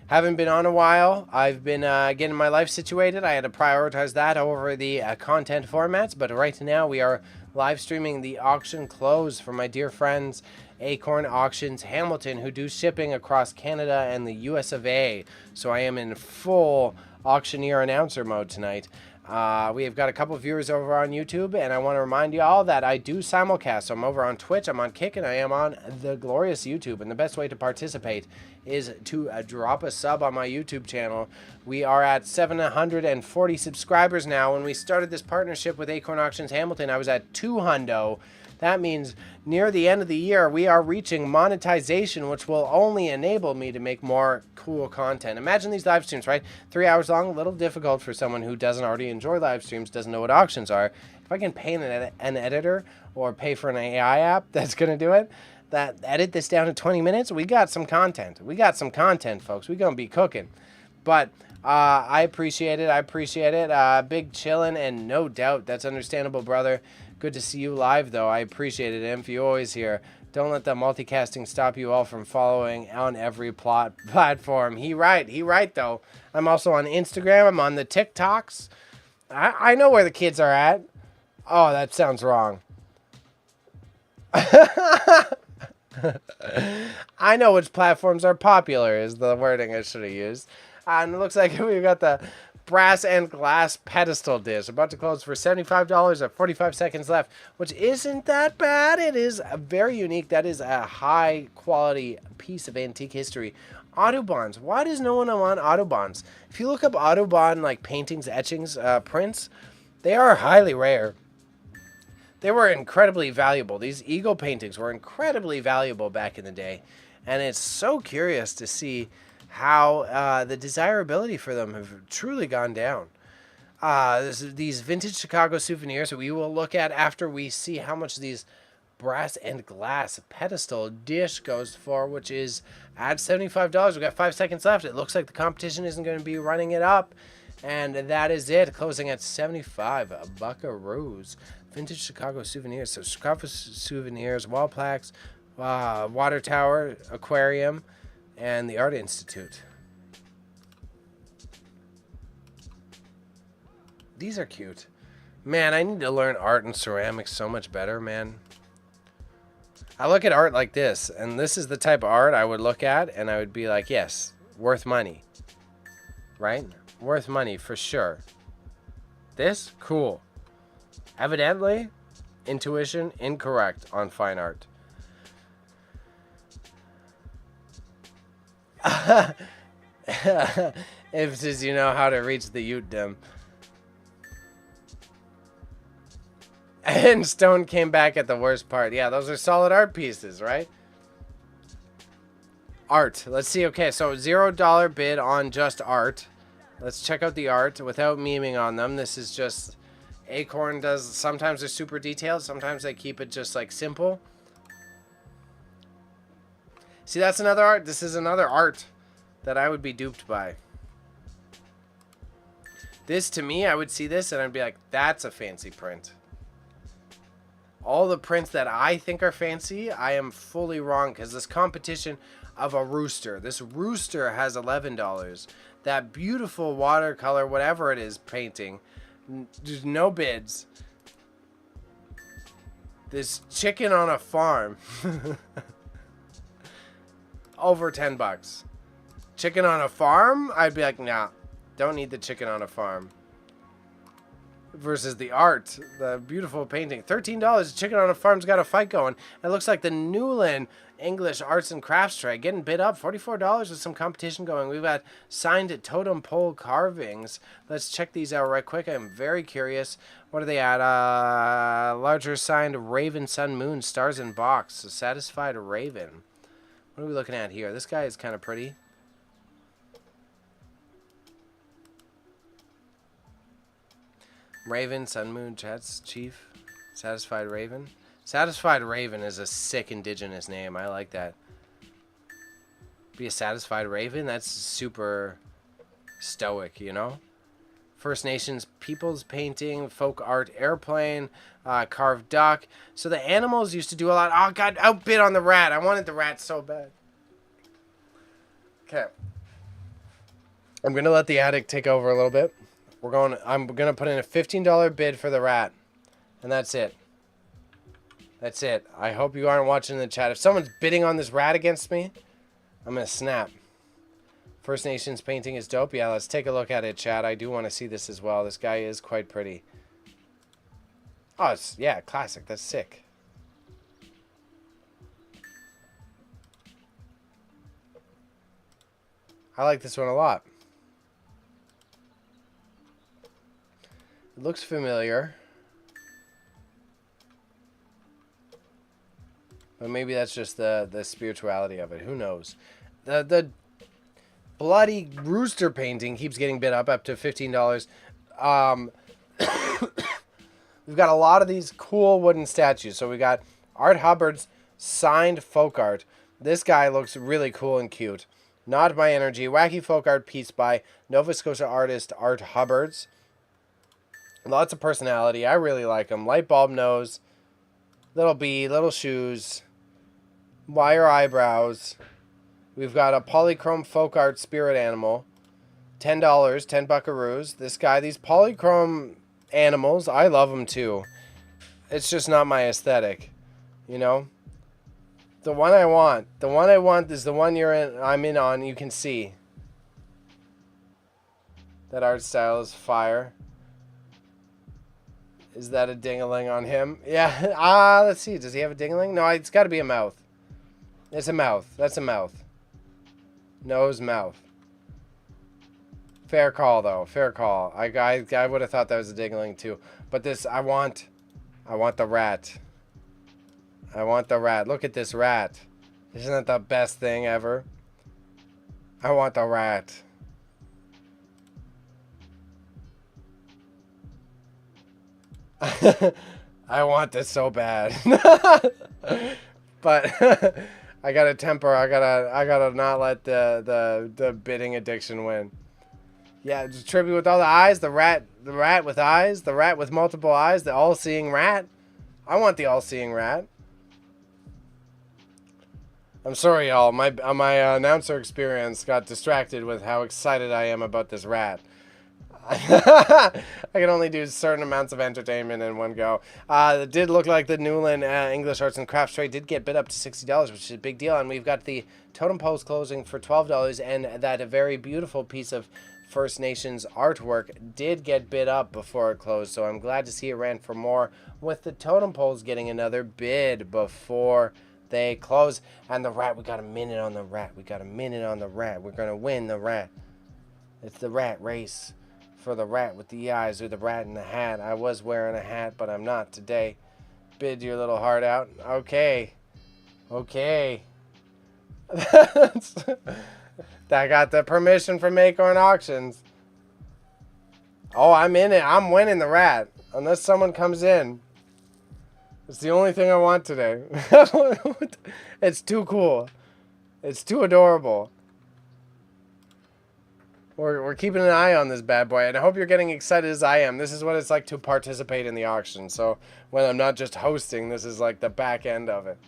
Haven't been on a while. I've been getting my life situated. I had to prioritize that over the content formats. But right now we are live streaming the auction close for my dear friends Acorn Auctions Hamilton, who do shipping across Canada and the US of A. So I am in full auctioneer announcer mode tonight. We have got a couple of viewers over on YouTube, and I want to remind you all that I do simulcast. So I'm over on Twitch, I'm on Kick, and I am on the glorious YouTube. And the best way to participate is to drop a sub on my YouTube channel. We are at 740 subscribers now. When we started this partnership with Acorn Auctions Hamilton, I was at 200. That means near the end of the year, we are reaching monetization, which will only enable me to make more cool content. Imagine these live streams, right? 3 hours long, a little difficult for someone who doesn't already enjoy live streams, doesn't know what auctions are. If I can pay an editor or pay for an AI app that's going to do it, that edit this down to 20 minutes, we got some content. We got some content, folks. We're going to be cooking. But I appreciate it. I appreciate it. Big chillin', and no doubt that's understandable, brother. Good to see you live, though. I appreciate it, Inf. You always here. Don't let the multicasting stop you all from following on every platform. He right, though. I'm also on Instagram. I'm on the TikToks. I know where the kids are at. Oh, that sounds wrong. I know which platforms are popular is the wording I should have used. And it looks like we've got the brass and glass pedestal dish about to close for $75 at 45 seconds left, which isn't that bad. It is very unique. That is a high quality piece of antique history. Autobahns. Why does no one want Autobahns? If you look up Autobahn like paintings, etchings, prints, they are highly rare. They were incredibly valuable. These eagle paintings were incredibly valuable back in the day, and it's so curious to see how the desirability for them have truly gone down. These vintage Chicago souvenirs that we will look at after we see how much these brass and glass pedestal dish goes for, which is at $75. We've got 5 seconds left. It looks like the competition isn't going to be running it up. And that is it, closing at 75 buckaroos. Vintage Chicago souvenirs. So Chicago souvenirs, wall plaques, water tower, aquarium, and the Art Institute. These are cute. Man, I need to learn art and ceramics so much better, man. I look at art like this, and this is the type of art I would look at, and I would be like, yes, worth money. Right? Worth money for sure. This? Cool. Evidently, intuition incorrect on fine art. If does you know how to reach the Ute-dom. And Stone came back at the worst part. Yeah, those are solid art pieces, right? Art. Let's see. Okay, so $0 bid on just art. Let's check out the art without memeing on them. This is just Acorn does. Sometimes they're super detailed. Sometimes they keep it just like simple. See, that's another art. This is another art that I would be duped by. This, to me, I would see this and I'd be like, that's a fancy print. All the prints that I think are fancy, I am fully wrong, because this competition of a rooster. This rooster has $11. That beautiful watercolor, whatever it is, painting. There's no bids. This chicken on a farm. Over $10. Chicken on a farm? I'd be like, nah, don't need the chicken on a farm. Versus the art, the beautiful painting. $13. Chicken on a farm's got a fight going. It looks like the Newland English Arts and Crafts tray getting bid up. $44 with some competition going. We've got signed totem pole carvings. Let's check these out right quick. I'm very curious. What are they at? Larger signed Raven, Sun, Moon, Stars, and Box. A satisfied Raven. What are we looking at here? This guy is kind of pretty. Raven, Sun, Moon, Chats, Chief, Satisfied Raven. Satisfied Raven is a sick indigenous name. I like that. Be a Satisfied Raven? That's super stoic, you know? First Nations people's painting, folk art airplane, carved duck. So the animals used to do a lot. Oh, God, outbid on the rat. I wanted the rat so bad. Okay. I'm going to let the attic take over a little bit. I'm going to put in a $15 bid for the rat. And that's it. That's it. I hope you aren't watching the chat. If someone's bidding on this rat against me, I'm going to snap. First Nations painting is dope. Yeah, let's take a look at it, chat. I do want to see this as well. This guy is quite pretty. Oh, it's, yeah, classic. That's sick. I like this one a lot. It looks familiar. But maybe that's just the spirituality of it. Who knows? The bloody rooster painting keeps getting bid up to $15. We've got a lot of these cool wooden statues. So we got Art Hubbard's signed folk art. This guy looks really cool and cute. Nod My Energy, wacky folk art piece by Nova Scotia artist Art Hubbard's. Lots of personality. I really like him. Light bulb nose, little bee, little shoes, wire eyebrows. We've got a polychrome folk art spirit animal. $10, 10 buckaroos. This guy, these polychrome animals, I love them too. It's just not my aesthetic, you know? The one I want is the one I'm in on. You can see. That art style is fire. Is that a ding-a-ling on him? Yeah. Let's see. Does he have a ding-a-ling? No, it's got to be a mouth. It's a mouth. That's a mouth. Nose, mouth. Fair call, though. Fair call. I would have thought that was a ding-a-ling, too. But this, I want the rat. I want the rat. Look at this rat. Isn't that the best thing ever? I want the rat. I want this so bad. But I gotta temper. I gotta not let the bidding addiction win. Yeah, just tribute with all the eyes. The rat with eyes. The rat with multiple eyes. The all-seeing rat. I want the all-seeing rat. I'm sorry, y'all. My announcer experience got distracted with how excited I am about this rat. I can only do certain amounts of entertainment in one go. It did look like the Newland English Arts and Crafts trade did get bid up to $60, which is a big deal. And we've got the totem poles closing for $12, and that a very beautiful piece of First Nations artwork did get bid up before it closed. So I'm glad to see it ran for more, with the totem poles getting another bid before they close. And the rat, we got a minute on the rat. We got a minute on the rat. We're gonna win the rat. It's the rat race. For the rat with the eyes, or the rat in the hat. I was wearing a hat, but I'm not today. Bid your little heart out. Okay. Okay. I got the permission from Acorn Auctions. Oh, I'm in it. I'm winning the rat. Unless someone comes in. It's the only thing I want today. It's too cool. It's too adorable. We're keeping an eye on this bad boy, and I hope you're getting excited as I am. This is what it's like to participate in the auction. So when I'm not just hosting, this is like the back end of it.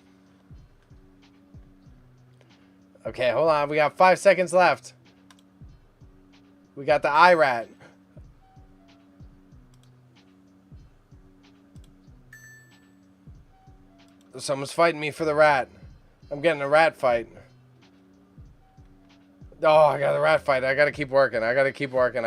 Okay, hold on. We got 5 seconds left. We got the eye rat. Someone's fighting me for the rat. I'm getting a rat fight. Oh, I got a rat fight. I gotta keep working. I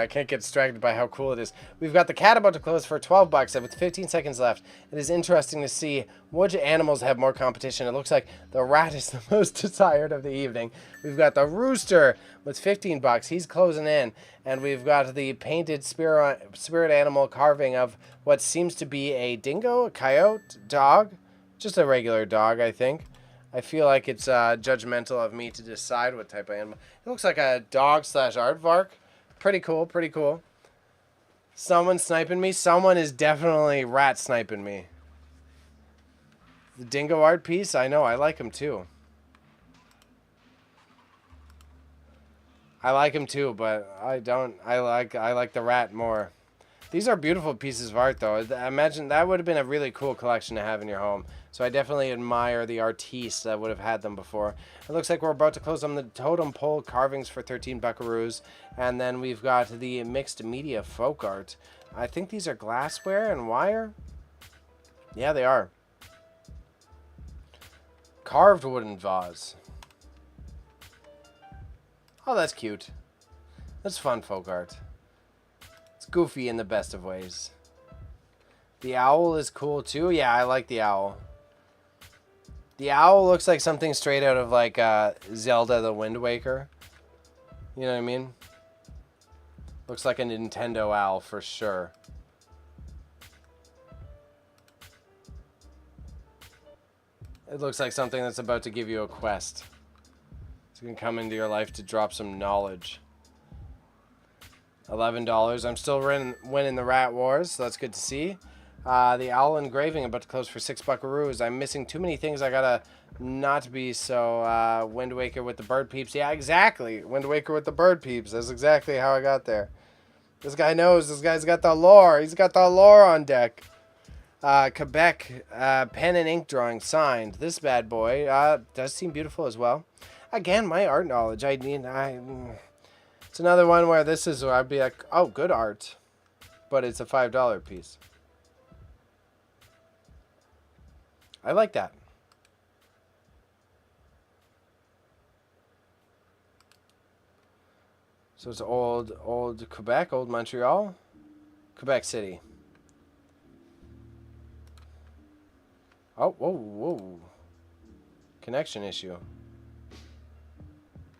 can't get distracted by how cool it is. We've got the cat about to close for $12 with 15 seconds left. It is interesting to see which animals have more competition. It looks like the rat is the most desired of the evening. We've got the rooster with $15. He's closing in. And we've got the painted spirit animal carving of what seems to be a dingo, a coyote, dog. Just a regular dog, I think. I feel like it's judgmental of me to decide what type of animal. It looks like a dog / aardvark. Pretty cool, pretty cool. Someone sniping me? Someone is definitely rat sniping me. The dingo art piece? I know, I like him too. I like him too, but I don't. I like the rat more. These are beautiful pieces of art, though. I imagine that would have been a really cool collection to have in your home. So I definitely admire the artistes that would have had them before. It looks like we're about to close on the totem pole carvings for 13 buckaroos. And then we've got the mixed media folk art. I think these are glassware and wire. Yeah, they are. Carved wooden vase. Oh, that's cute. That's fun folk art. It's goofy in the best of ways. The owl is cool too. Yeah, I like the owl. The owl looks like something straight out of like Zelda the Wind Waker. You know what I mean? Looks like a Nintendo owl for sure. It looks like something that's about to give you a quest. It's going to come into your life to drop some knowledge. $11. I'm still winning the Rat Wars, so that's good to see. The owl engraving about to close for 6 buckaroos. I'm missing too many things. I gotta not be so Wind Waker with the bird peeps. Yeah, exactly. Wind Waker with the bird peeps. That's exactly how I got there. This guy knows. This guy's got the lore. He's got the lore on deck. Quebec pen and ink drawing signed. This bad boy does seem beautiful as well. Again, my art knowledge. It's another one where this is where I'd be like, oh, good art, but it's a $5 piece. I like that. So it's old Quebec, old Montreal, Quebec City. Oh, whoa. Connection issue.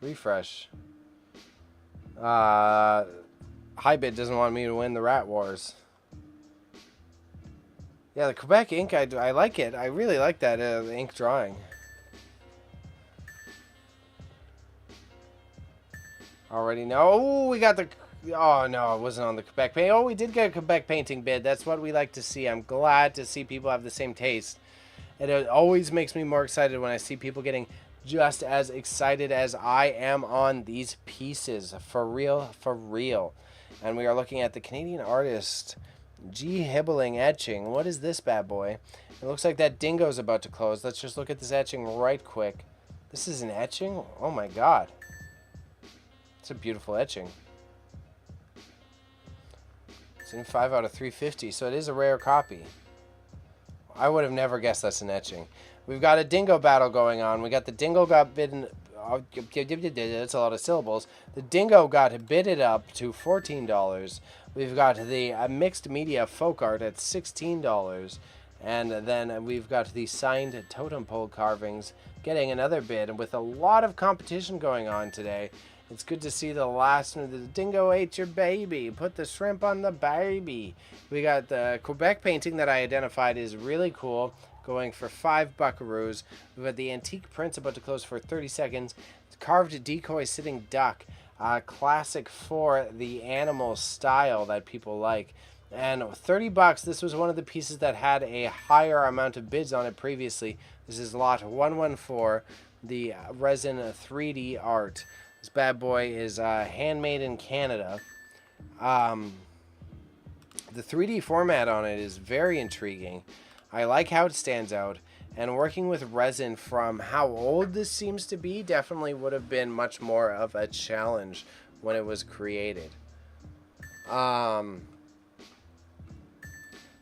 Refresh. Hybit doesn't want me to win the Rat Wars. Yeah, the Quebec ink, I like it. I really like that ink drawing. Already know. Oh, we got the... Oh, no, it wasn't on the Quebec paint. Oh, we did get a Quebec painting bid. That's what we like to see. I'm glad to see people have the same taste. And it always makes me more excited when I see people getting just as excited as I am on these pieces. For real, for real. And we are looking at the Canadian artist... G. Hibbling etching. What is this bad boy? It looks like that dingo's about to close. Let's just look at this etching right quick. This is an etching? Oh my god. It's a beautiful etching. It's in 5 out of 350, so it is a rare copy. I would have never guessed that's an etching. We've got a dingo battle going on. We got the dingo got bidden... That's a lot of syllables. The dingo got bidded up to $14. We've got the mixed media folk art at $16. And then we've got the signed totem pole carvings getting another bid. And with a lot of competition going on today, it's good to see the last one. The dingo ate your baby. Put the shrimp on the baby. We got the Quebec painting that I identified is really cool, going for 5 buckaroos. We've got the antique prints about to close for 30 seconds. Carved decoy sitting duck. Classic for the animal style that people like. And 30 bucks, this was one of the pieces that had a higher amount of bids on it previously. This is lot 114, the resin 3D art. This bad boy is handmade in Canada. The 3D format on it is very intriguing. I like how it stands out. And working with resin from how old this seems to be definitely would have been much more of a challenge when it was created.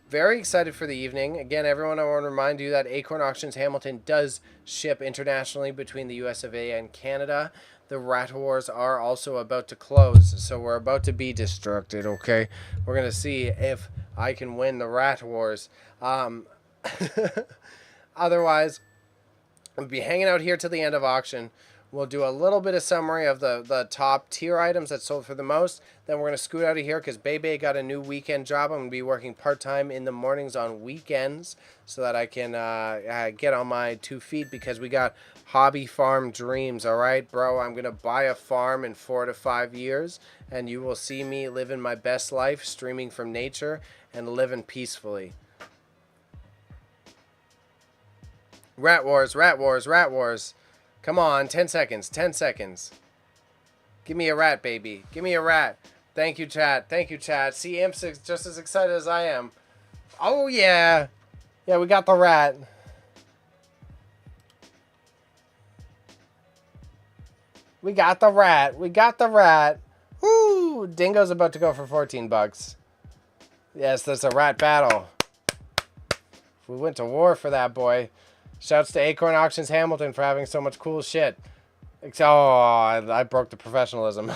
Very excited for the evening. Again, everyone, I want to remind you that Acorn Auctions Hamilton does ship internationally between the US of A and Canada. The Rat Wars are also about to close, so we're about to be destructed, okay? We're going to see if I can win the Rat Wars. Otherwise, we'll be hanging out here till the end of auction. We'll do a little bit of summary of the top tier items that sold for the most. Then we're going to scoot out of here because Bebe got a new weekend job. I'm going to be working part-time in the mornings on weekends so that I can get on my 2 feet because we got hobby farm dreams, all right, bro? I'm going to buy a farm in 4 to 5 years, and you will see me living my best life, streaming from nature, and living peacefully. Rat Wars, Rat Wars, Rat Wars. Come on, 10 seconds, 10 seconds. Give me a rat, baby. Give me a rat. Thank you, chat. Thank you, chat. See, Imp's just as excited as I am. Oh, yeah. Yeah, we got the rat. We got the rat. We got the rat. Woo! Dingo's about to go for 14 bucks. Yes, that's a rat battle. We went to war for that, boy. Shouts to Acorn Auctions Hamilton for having so much cool shit. Oh, I broke the professionalism.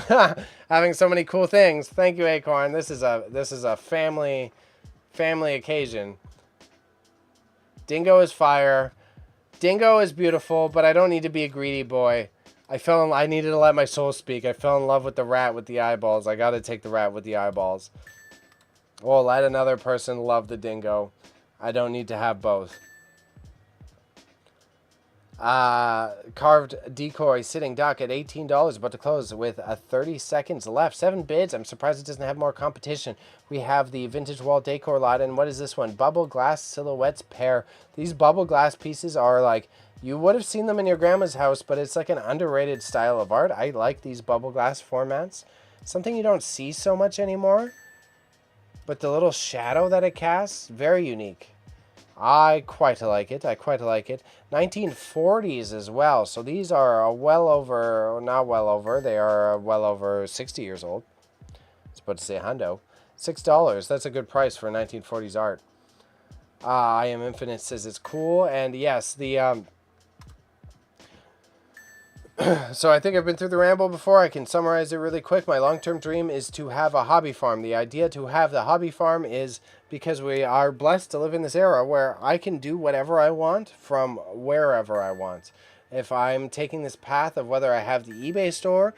Having so many cool things. Thank you, Acorn. This is a family occasion. Dingo is fire. Dingo is beautiful, but I don't need to be a greedy boy. I needed to let my soul speak. I fell in love with the rat with the eyeballs. I got to take the rat with the eyeballs. Well, let another person love the dingo. I don't need to have both. Carved decoy sitting duck at $18, about to close with 30 seconds left. 7 bids. I'm surprised it doesn't have more competition. We have the vintage wall decor lot, and what is this one? Bubble glass silhouettes pair. These bubble glass pieces are like, you would have seen them in your grandma's house, but it's like an underrated style of art. I like these bubble glass formats. Something you don't see so much anymore, but the little shadow that it casts, very unique. I quite like it. I quite like it. 1940s as well. So these are well over, not well over, they are well over 60 years old. I was about to say hundo. $6. That's a good price for 1940s art. I Am Infinite says it's cool. And yes, the so I think I've been through the ramble before. I can summarize it really quick. My long-term dream is to have a hobby farm. The idea to have the hobby farm is because we are blessed to live in this era where I can do whatever I want from wherever I want. If I'm taking this path of whether I have the eBay store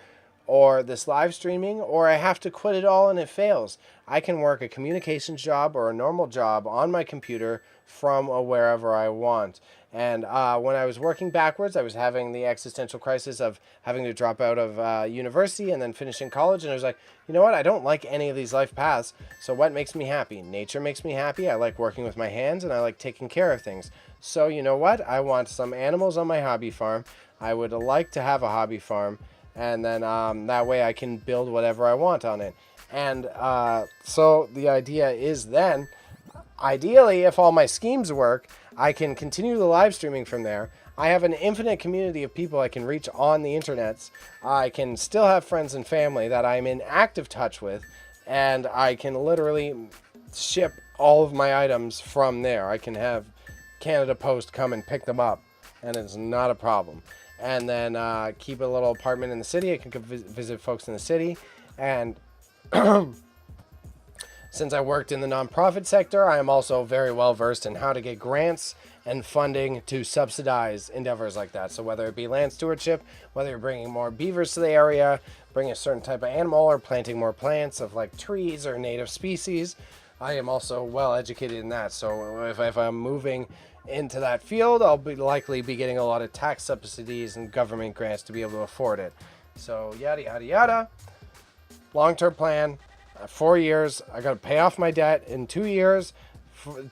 or this live streaming or I have to quit it all and it fails, I can work a communications job or a normal job on my computer from wherever I want. And when I was working backwards, I was having the existential crisis of having to drop out of university and then finishing college. And I was like, you know what? I don't like any of these life paths. So what makes me happy? Nature makes me happy. I like working with my hands and I like taking care of things. So you know what? I want some animals on my hobby farm. I would like to have a hobby farm. And then that way I can build whatever I want on it. And so the idea is then, ideally, if all my schemes work, I can continue the live streaming from there. I have an infinite community of people I can reach on the internets. I can still have friends and family that I'm in active touch with, and I can literally ship all of my items from there. I can have Canada Post come and pick them up, and it's not a problem. And then keep a little apartment in the city. I can visit folks in the city, and since I worked in the nonprofit sector, I am also very well versed in how to get grants and funding to subsidize endeavors like that. So whether it be land stewardship, whether you're bringing more beavers to the area, bringing a certain type of animal, or planting more plants of like trees or native species, I am also well educated in that. So if I'm moving into that field, I'll likely be getting a lot of tax subsidies and government grants to be able to afford it. So yada, yada, yada. Long-term plan. 4 years. I got to pay off my debt in 2 years,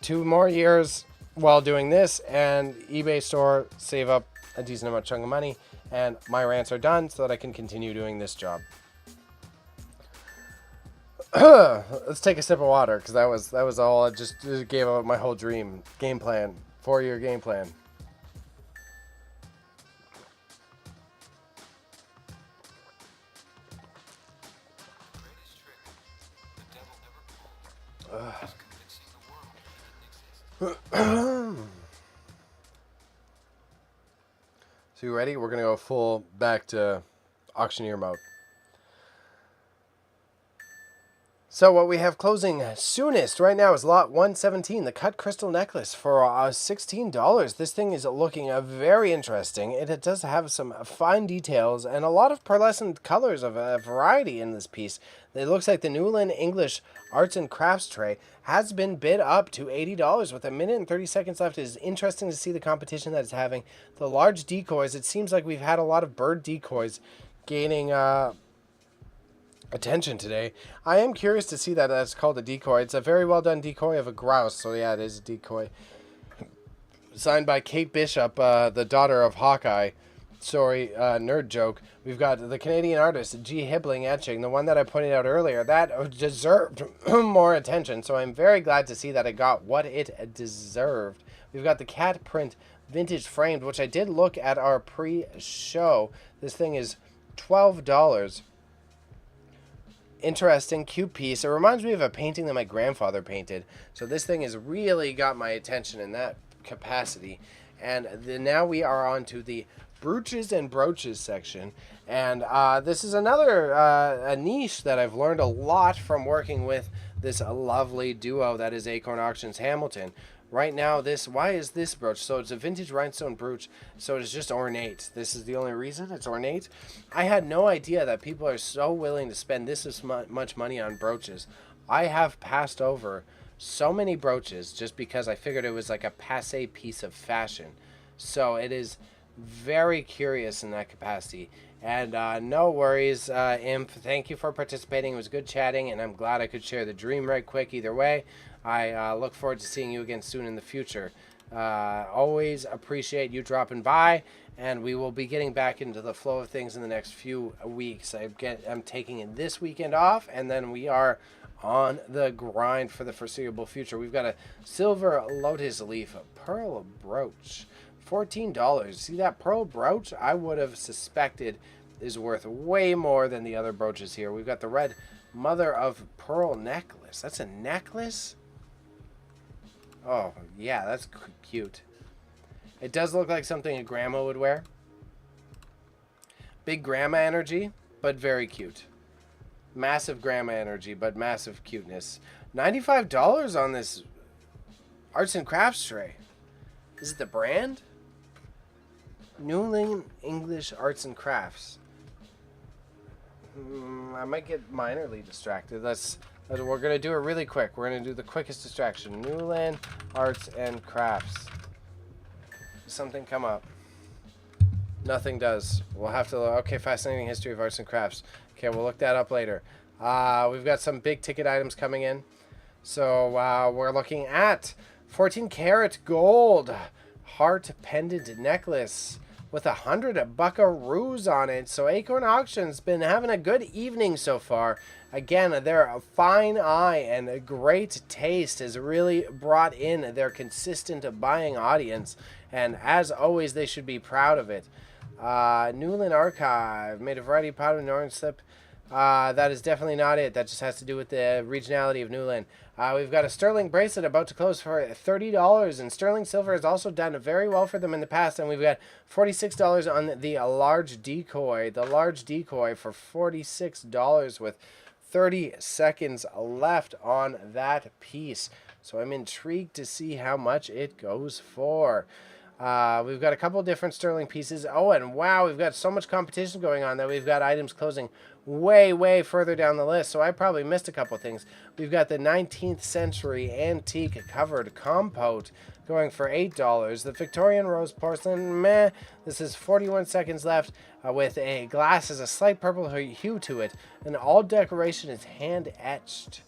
2 more years while doing this, and eBay store, save up a decent amount chunk of money, and my rants are done so that I can continue doing this job. Let's take a sip of water because that was all. I just gave out my whole game plan, 4-year game plan. So you ready? We're going to go full back to auctioneer mode. So what we have closing soonest right now is lot 117, the cut crystal necklace for $16. This thing is looking very interesting. It does have some fine details and a lot of pearlescent colors of a variety in this piece. It looks like the Newland English Arts and Crafts tray has been bid up to $80 with a minute and 30 seconds left. It is interesting to see the competition that it's having. The large decoys, it seems like we've had a lot of bird decoys gaining attention today. I am curious to see that that's called a decoy. It's a very well done decoy of a grouse, so yeah, it is a decoy. Signed by Kate Bishop, the daughter of Hawkeye. Sorry, nerd joke. We've got the Canadian artist G. Hibbling etching, the one that I pointed out earlier. That deserved more attention, so I'm very glad to see that it got what it deserved. We've got the cat print vintage framed, which I did look at our pre-show. This thing is $12. Interesting, cute piece. It reminds me of a painting that my grandfather painted. So this thing has really got my attention in that capacity. And now we are on to the brooches and brooches section. And this is another a niche that I've learned a lot from working with this lovely duo that is Acorn Auctions Hamilton. Right now, why is this brooch? So it's a vintage rhinestone brooch, so it's just ornate. This is the only reason it's ornate. I had no idea that people are so willing to spend this much money on brooches. I have passed over so many brooches just because I figured it was like a passé piece of fashion. So it is very curious in that capacity. And no worries, Imp. Thank you for participating. It was good chatting, and I'm glad I could share the dream right quick either way. I look forward to seeing you again soon in the future. Always appreciate you dropping by, and we will be getting back into the flow of things in the next few weeks. I'm taking this weekend off, and then we are on the grind for the foreseeable future. We've got a silver lotus leaf pearl brooch. $14. See that pearl brooch? I would have suspected is worth way more than the other brooches here. We've got the red mother of pearl necklace. That's a necklace? Oh, yeah, that's cute. It does look like something a grandma would wear. Big grandma energy, but very cute. Massive grandma energy, but massive cuteness. $95 on this arts and crafts tray. Is it the brand? Newland English Arts and Crafts. I might get minorly distracted. We're going to do it really quick. We're going to do the quickest distraction. Newland Arts and Crafts. Does something come up? Nothing does. We'll have to... Okay, fascinating history of arts and crafts. Okay, we'll look that up later. We've got some big ticket items coming in. So we're looking at 14 karat gold heart pendant necklace with 100 buckaroos on it. So Acorn Auctions been having a good evening so far. Again, their fine eye and great taste has really brought in their consistent buying audience. And as always, they should be proud of it. Newland Archive, made of variety powder and orange slip. That is definitely not it. That just has to do with the regionality of Newland. We've got a sterling bracelet about to close for $30, and sterling silver has also done very well for them in the past. And we've got $46 on the large decoy. The large decoy for $46 with 30 seconds left on that piece. So I'm intrigued to see how much it goes for. We've got a couple different sterling pieces. Oh, and wow, we've got so much competition going on that we've got items closing way further down the list. So I probably missed a couple things. We've got the 19th century antique covered compote going for $8. The Victorian rose porcelain, meh. This is 41 seconds left with a glass as a slight purple hue to it. And all decoration is hand etched.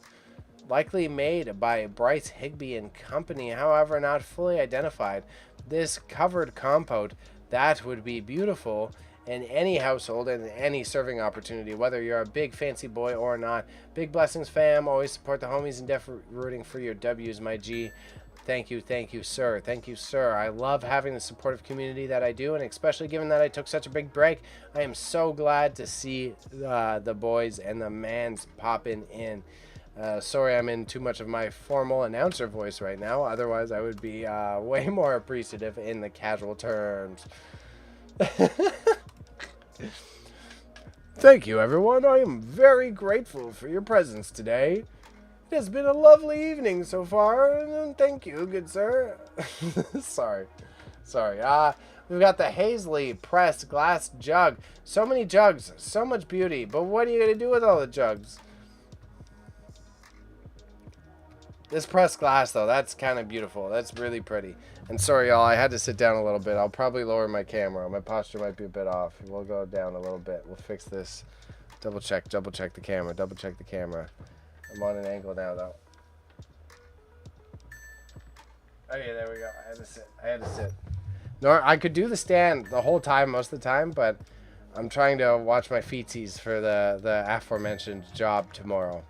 Likely made by Bryce Higby and Company, however not fully identified. This covered compote, that would be beautiful in any household and any serving opportunity, whether you're a big fancy boy or not. Big blessings, fam. Always support the homies and rooting for your W's, my G. Thank you, sir. Thank you, sir. I love having the supportive community that I do, and especially given that I took such a big break, I am so glad to see the boys and the mans popping in. Sorry I'm in too much of my formal announcer voice right now. Otherwise, I would be way more appreciative in the casual terms. Thank you, everyone. I am very grateful for your presence today. It has been a lovely evening so far, and thank you, good sir. Sorry. We've got the Hazley pressed glass jug. So many jugs, so much beauty, but what are you going to do with all the jugs? This pressed glass, though, that's kind of beautiful. That's really pretty. And sorry, y'all, I had to sit down a little bit. I'll probably lower my camera. My posture might be a bit off. We'll go down a little bit. We'll fix this. Double check the camera. Double check the camera. I'm on an angle now, though. Okay, there we go. I had to sit. No, I could do the stand the whole time, most of the time, but I'm trying to watch my feetsies for the aforementioned job tomorrow.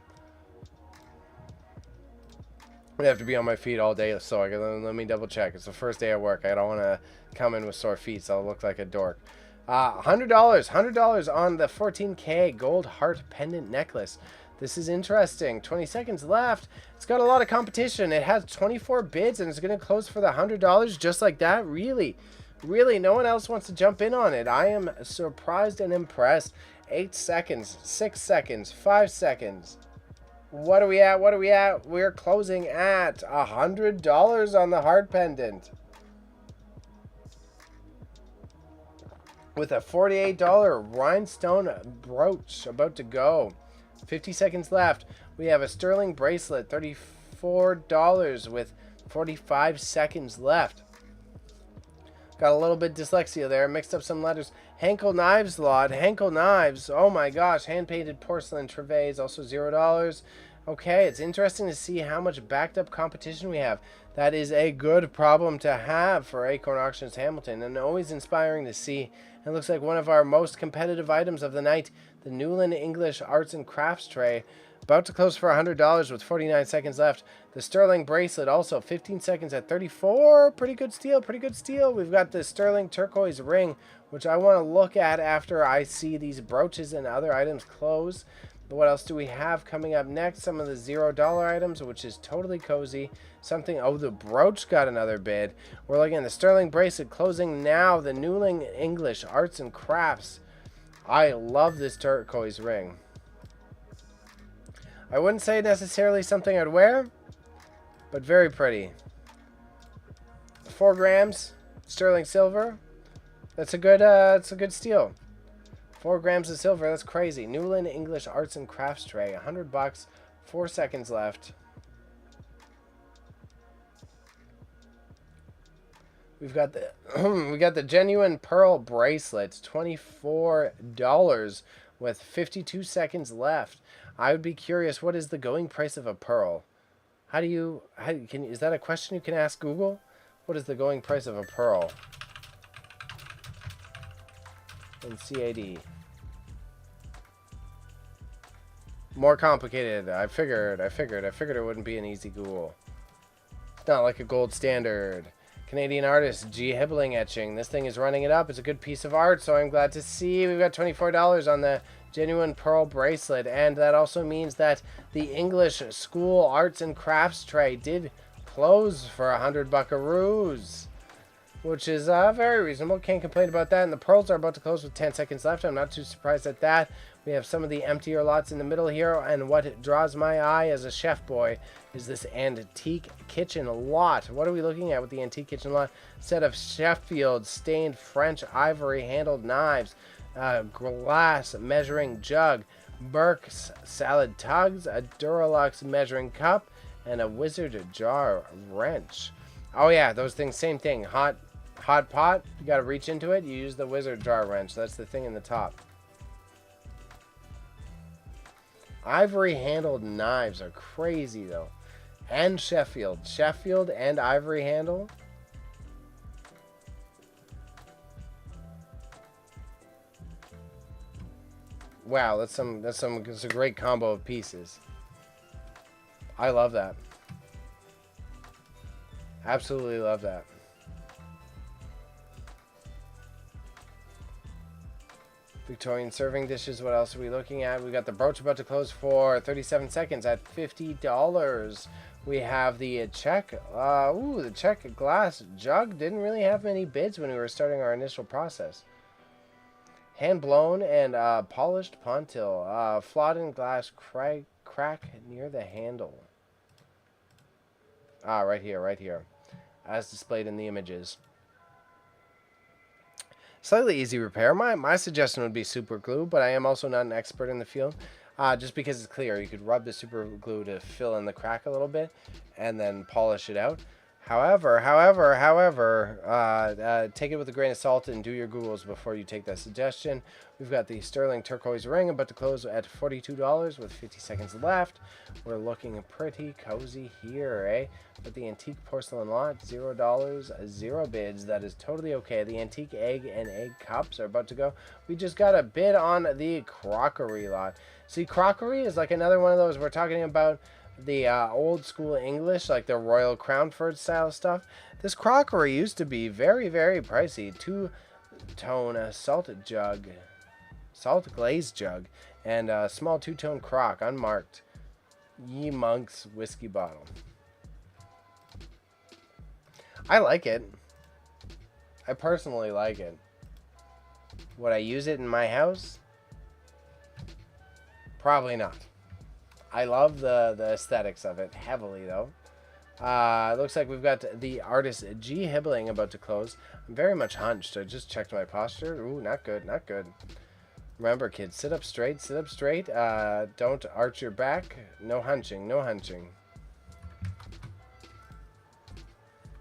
I have to be on my feet all day, so let me double check. It's the first day of work. I don't want to come in with sore feet, so I'll look like a dork. $100 on the 14K gold heart pendant necklace. This is interesting. 20 seconds left. It's got a lot of competition. It has 24 bids, and it's going to close for the $100 just like that. Really, no one else wants to jump in on it. I am surprised and impressed. 8 seconds, 6 seconds, 5 seconds. What are we at? We're closing at $100 on the heart pendant. With a $48 rhinestone brooch about to go. 50 seconds left. We have a sterling bracelet, $34 with 45 seconds left. Got a little bit dyslexia there. Mixed up some letters. Henkel knives lot. Henkel knives. Oh my gosh. Hand-painted porcelain trevets. Also $0. Okay, it's interesting to see how much backed up competition we have. That is a good problem to have for Acorn Auctions Hamilton, and always inspiring to see. It looks like one of our most competitive items of the night, the Newland English Arts and Crafts tray. About to close for $100 with 49 seconds left. The sterling bracelet also 15 seconds at 34. Pretty good steal. We've got the sterling turquoise ring, which I want to look at after I see these brooches and other items close. But what else do we have coming up next? Some of the $0 items, which is totally cozy. Oh, the brooch got another bid. We're looking at the sterling bracelet closing now. The Newland English Arts and Crafts. I love this turquoise ring. I wouldn't say necessarily something I'd wear, but very pretty. 4 grams, sterling silver. That's a good steal. 4 grams of silver, that's crazy. Newland English Arts and Crafts tray, $100, 4 seconds left. We've got the we got the genuine pearl bracelets, $24 with 52 seconds left. I would be curious, what is the going price of a pearl? Is that a question you can ask Google? What is the going price of a pearl? In CAD. More complicated. I figured it wouldn't be an easy Google. It's not like a gold standard. Canadian artist G. Hibbling etching. This thing is running it up. It's a good piece of art, so I'm glad to see we've got $24 on the genuine pearl bracelet, and that also means that the English School Arts and Crafts tray did close for $100 buckaroos, which is very reasonable. Can't complain about that. And the pearls are about to close with 10 seconds left. I'm not too surprised at that. We have some of the emptier lots in the middle here, and what draws my eye as a chef boy is this antique kitchen lot. What are we looking at with the antique kitchen lot? Set of Sheffield stained French ivory handled knives, glass measuring jug, Burke's salad tugs, a Duralux measuring cup, and a Wizard jar wrench. Oh yeah, those things, same thing. Hot pot, you got to reach into it, you use the Wizard jar wrench. That's the thing in the top. Ivory handled knives are crazy though. And Sheffield and ivory handle. Wow, that's a great combo of pieces. I love that. Absolutely love that. Victorian serving dishes. What else are we looking at? We got the brooch about to close for 37 seconds at $50. We have the Czech. The Czech glass jug didn't really have many bids when we were starting our initial process. Hand blown and polished pontil. Flawed in glass crack near the handle. Right here, right here. As displayed in the images. Slightly easy repair. My suggestion would be super glue, but I am also not an expert in the field. Just because it's clear, you could rub the super glue to fill in the crack a little bit and then polish it out. However, take it with a grain of salt and do your Googles before you take that suggestion. We've got the sterling turquoise ring about to close at $42 with 50 seconds left. We're looking pretty cozy here, eh? But the antique porcelain lot, $0, 0 bids. That is totally okay. The antique egg and egg cups are about to go. We just got a bid on the crockery lot. See, crockery is like another one of those we're talking about. The old school English, like the Royal Crownford style stuff. This crockery used to be very, very pricey. 2-tone salt glazed jug, and a small 2-tone crock, unmarked. Ye Monk's whiskey bottle. I like it. I personally like it. Would I use it in my house? Probably not. I love the aesthetics of it heavily, though. It looks like we've got the artist G. Hibbling about to close. I'm very much hunched. I just checked my posture. Ooh, not good, not good. Remember, kids, sit up straight, sit up straight. Don't arch your back. No hunching, no hunching.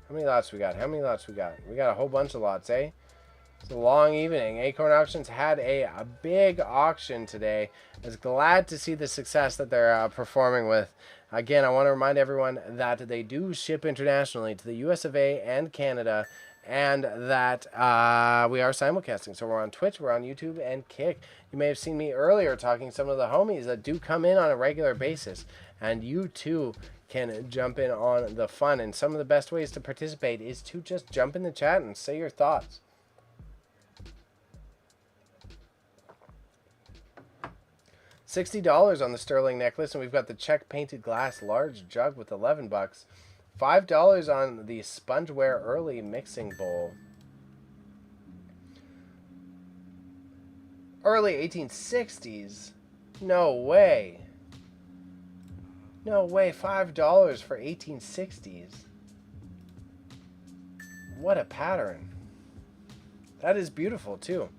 How many lots we got? How many lots we got? We got a whole bunch of lots, eh? It's a long evening. Acorn Auctions had a big auction today. I was glad to see the success that they're performing with. Again, I want to remind everyone that they do ship internationally to the US of A and Canada, and that we are simulcasting. So we're on Twitch, we're on YouTube, and Kick. You may have seen me earlier talking to some of the homies that do come in on a regular basis, and you too can jump in on the fun. And some of the best ways to participate is to just jump in the chat and say your thoughts. $60 on the sterling necklace, and we've got the check painted glass large jug with $11. $5 on the spongeware early mixing bowl. Early 1860s? No way. No way, $5 for 1860s. What a pattern. That is beautiful too.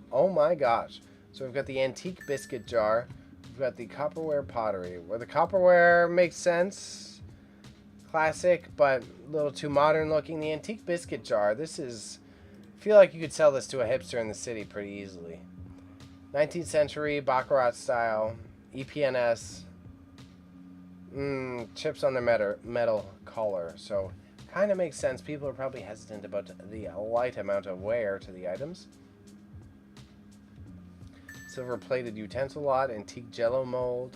Oh my gosh. So we've got the antique biscuit jar. We've got the copperware pottery. Where the copperware makes sense. Classic, but a little too modern looking. The antique biscuit jar. This is... I feel like you could sell this to a hipster in the city pretty easily. 19th century, Baccarat style. EPNS. Chips on the metal collar. So, kind of makes sense. People are probably hesitant about the light amount of wear to the items. Silver-plated utensil lot, antique jello mold,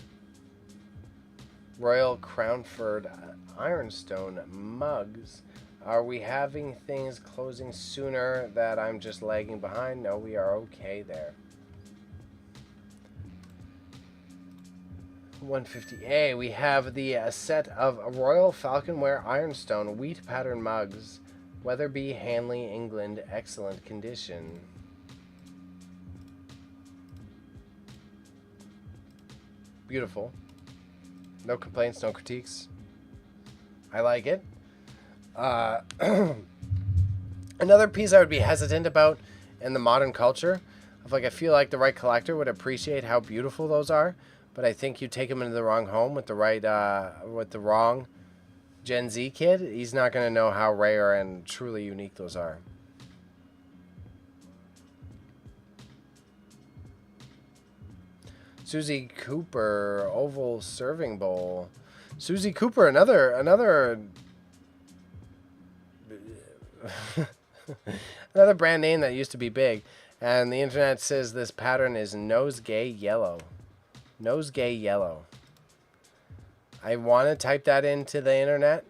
Royal Crownford ironstone mugs. Are we having things closing sooner that I'm just lagging behind? No, we are okay there. 150A, we have the set of Royal Falconware ironstone wheat pattern mugs. Weatherby, Hanley, England, excellent condition. Beautiful. No complaints, no critiques. I like it. Another piece I would be hesitant about in the modern culture, of like I feel like the right collector would appreciate how beautiful those are, but I think you take them into the wrong home with the right with the wrong Gen Z kid, he's not going to know how rare and truly unique those are. Susie Cooper oval serving bowl. Susie Cooper, another another brand name that used to be big, and the internet says this pattern is nosegay yellow. Nosegay yellow. I want to type that into the internet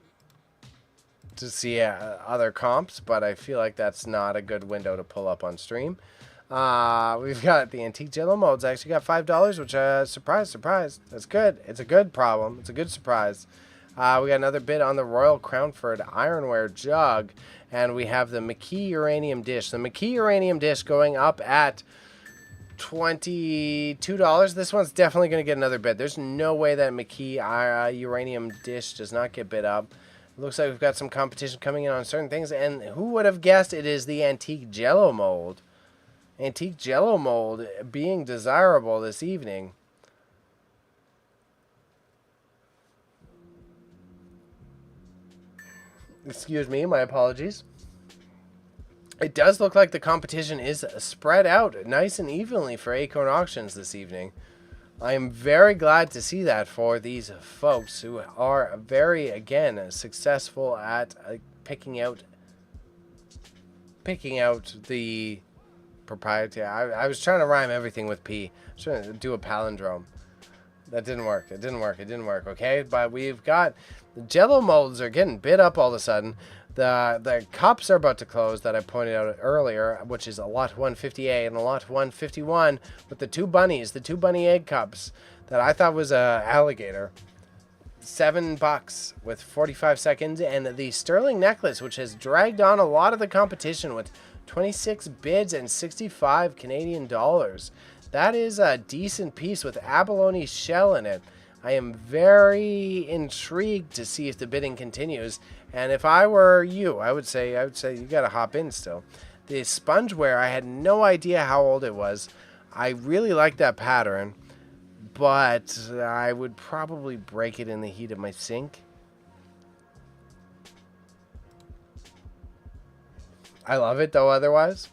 to see other comps, but I feel like that's not a good window to pull up on stream. We've got the antique jello molds. Actually got $5, which surprise. That's good. It's a good problem. It's a good surprise. We got another bid on the Royal Crownford ironware jug, and we have the McKee uranium dish. The McKee uranium dish going up at $22. This one's definitely going to get another bid. There's no way that McKee uranium dish does not get bid up. It looks like we've got some competition coming in on certain things. And who would have guessed it is the antique Jello mold? Antique Jello mold being desirable this evening. Excuse me, my apologies. It does look like the competition is spread out nice and evenly for Acorn Auctions this evening. I am very glad to see that for these folks who are very, again, successful at picking out the proprietary. I was trying to rhyme everything with P. I was trying to do a palindrome. That didn't work. It didn't work, okay? But we've got the Jello molds are getting bid up all of a sudden. The cups are about to close that I pointed out earlier, which is a lot 150A and a lot 151 with the two bunnies, the two bunny egg cups that I thought was a alligator. $7 with 45 seconds, and the sterling necklace, which has dragged on a lot of the competition with 26 bids and 65 Canadian dollars. That is a decent piece with abalone shell in it. I am very intrigued to see if the bidding continues. And if I were you, I would say you got to hop in still. The spongeware, I had no idea how old it was. I really like that pattern, but I would probably break it in the heat of my sink. I love it though otherwise.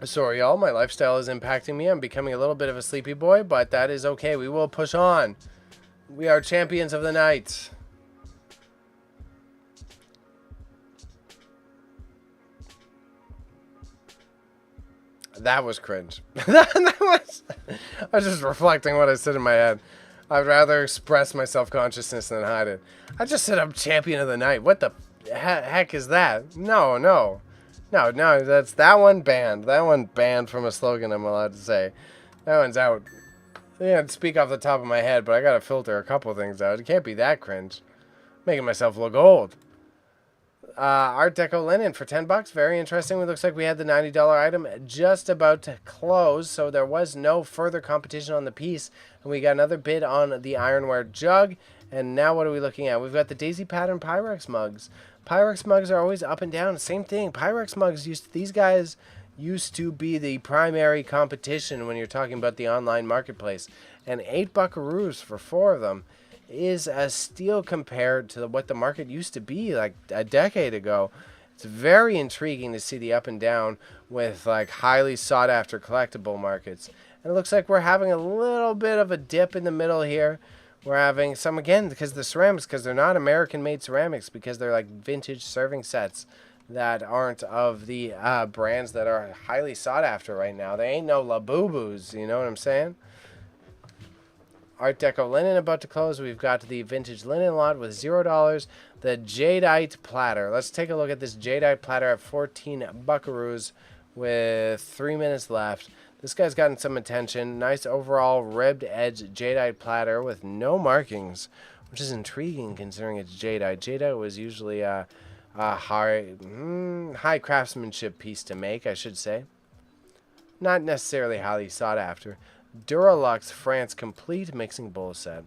Sorry, y'all, my lifestyle is impacting me. I'm becoming a little bit of a sleepy boy, but that is okay. We will push on. We are champions of the night. That was cringe. I was just reflecting what I said in my head. I'd rather express my self-consciousness than hide it. I just said I'm champion of the night. What the heck is that? No, that's that one banned. That one banned from a slogan I'm allowed to say. That one's out. I can't speak off the top of my head, but I gotta filter a couple things out. It can't be that cringe. Making myself look old. Art Deco linen for $10. Very interesting. It looks like we had the $90 item just about to close, so there was no further competition on the piece. And we got another bid on the ironware jug. And now what are we looking at? We've got the daisy pattern Pyrex mugs. Pyrex mugs are always up and down. Same thing. Pyrex mugs these guys used to be the primary competition when you're talking about the online marketplace. And $8 for 4 of them is a steal compared to what the market used to be like a decade ago. It's very intriguing to see the up and down with like highly sought after collectible markets. And it looks like we're having a little bit of a dip in the middle here. We're having some, again, because the ceramics, because they're not American-made ceramics, because they're like vintage serving sets that aren't of the brands that are highly sought after right now. They ain't no Labubus, you know what I'm saying? Art Deco linen about to close. We've got the vintage linen lot with $0. The jadeite platter. Let's take a look at this jadeite platter at 14 buckaroos with 3 minutes left. This guy's gotten some attention. Nice overall ribbed edge jadeite platter with no markings, which is intriguing considering it's jadeite. Jadeite was usually a high craftsmanship piece to make, I should say. Not necessarily highly sought after. Duralux France complete mixing bowl set.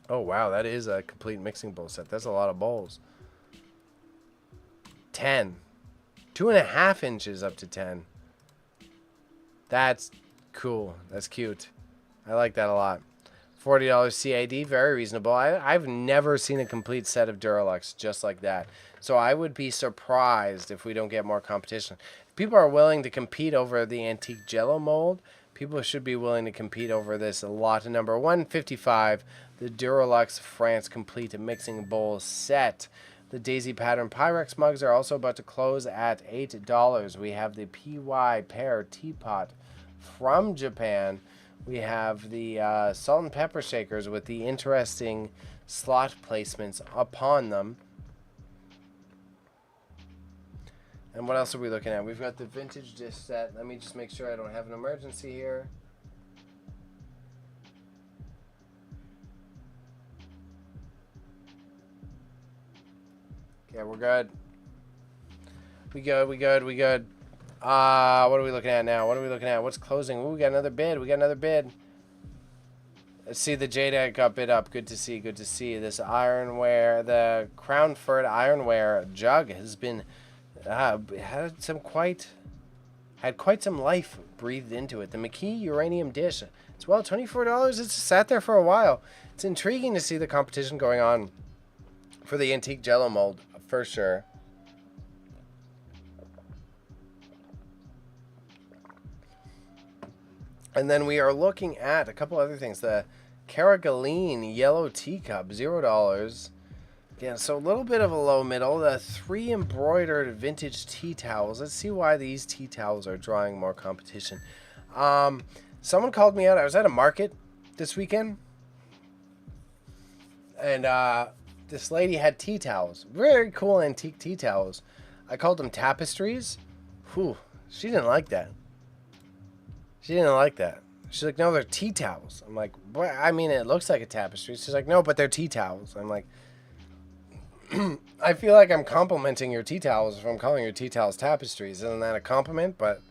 Oh wow, that is a complete mixing bowl set. That's a lot of bowls. 10. 2.5 inches up to 10. That's cool. That's cute. I like that a lot. $40 CAD, very reasonable. I've never seen a complete set of Duralux just like that. So I would be surprised if we don't get more competition. If people are willing to compete over the antique Jello mold, people should be willing to compete over this lot number 155, the Duralux France complete mixing bowl set. The daisy pattern Pyrex mugs are also about to close at $8. We have the PY pear teapot from Japan. We have the salt and pepper shakers with the interesting slot placements upon them. And what else are we looking at? We've got the vintage dish set. Let me just make sure I don't have an emergency here. Okay, we're good. We good. What are we looking at now? What are we looking at? What's closing? Ooh, we got another bid. We got another bid. Let's see, the Jada got bid up. Good to see. Good to see. This ironware, the Crownford ironware jug has been had quite some life breathed into it. The McKee uranium dish. It's well $24. It's sat there for a while. It's intriguing to see the competition going on for the antique Jello mold for sure. And then we are looking at a couple other things. The Carrigaline yellow teacup, $0. Yeah, so a little bit of a low middle. The 3 embroidered vintage tea towels. Let's see why these tea towels are drawing more competition. Someone called me out. I was at a market this weekend. And this lady had tea towels. Very cool antique tea towels. I called them tapestries. Whew, she didn't like that. She didn't like that. She's like, no, they're tea towels. I'm like, boy, I mean, it looks like a tapestry. She's like, no, but they're tea towels. I'm like, I feel like I'm complimenting your tea towels if I'm calling your tea towels tapestries. Isn't that a compliment? But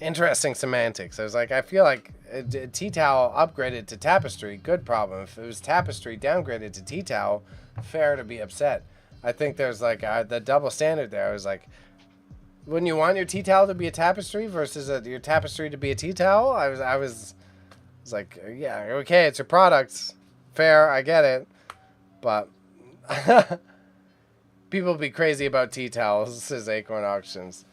interesting semantics. I was like, I feel like a tea towel upgraded to tapestry, good problem. If it was tapestry downgraded to tea towel, fair to be upset. I think there's like the double standard there. I was like, wouldn't you want your tea towel to be a tapestry versus your tapestry to be a tea towel? I was like, yeah, okay, it's your product. Fair, I get it. But people be crazy about tea towels, says Acorn Auctions.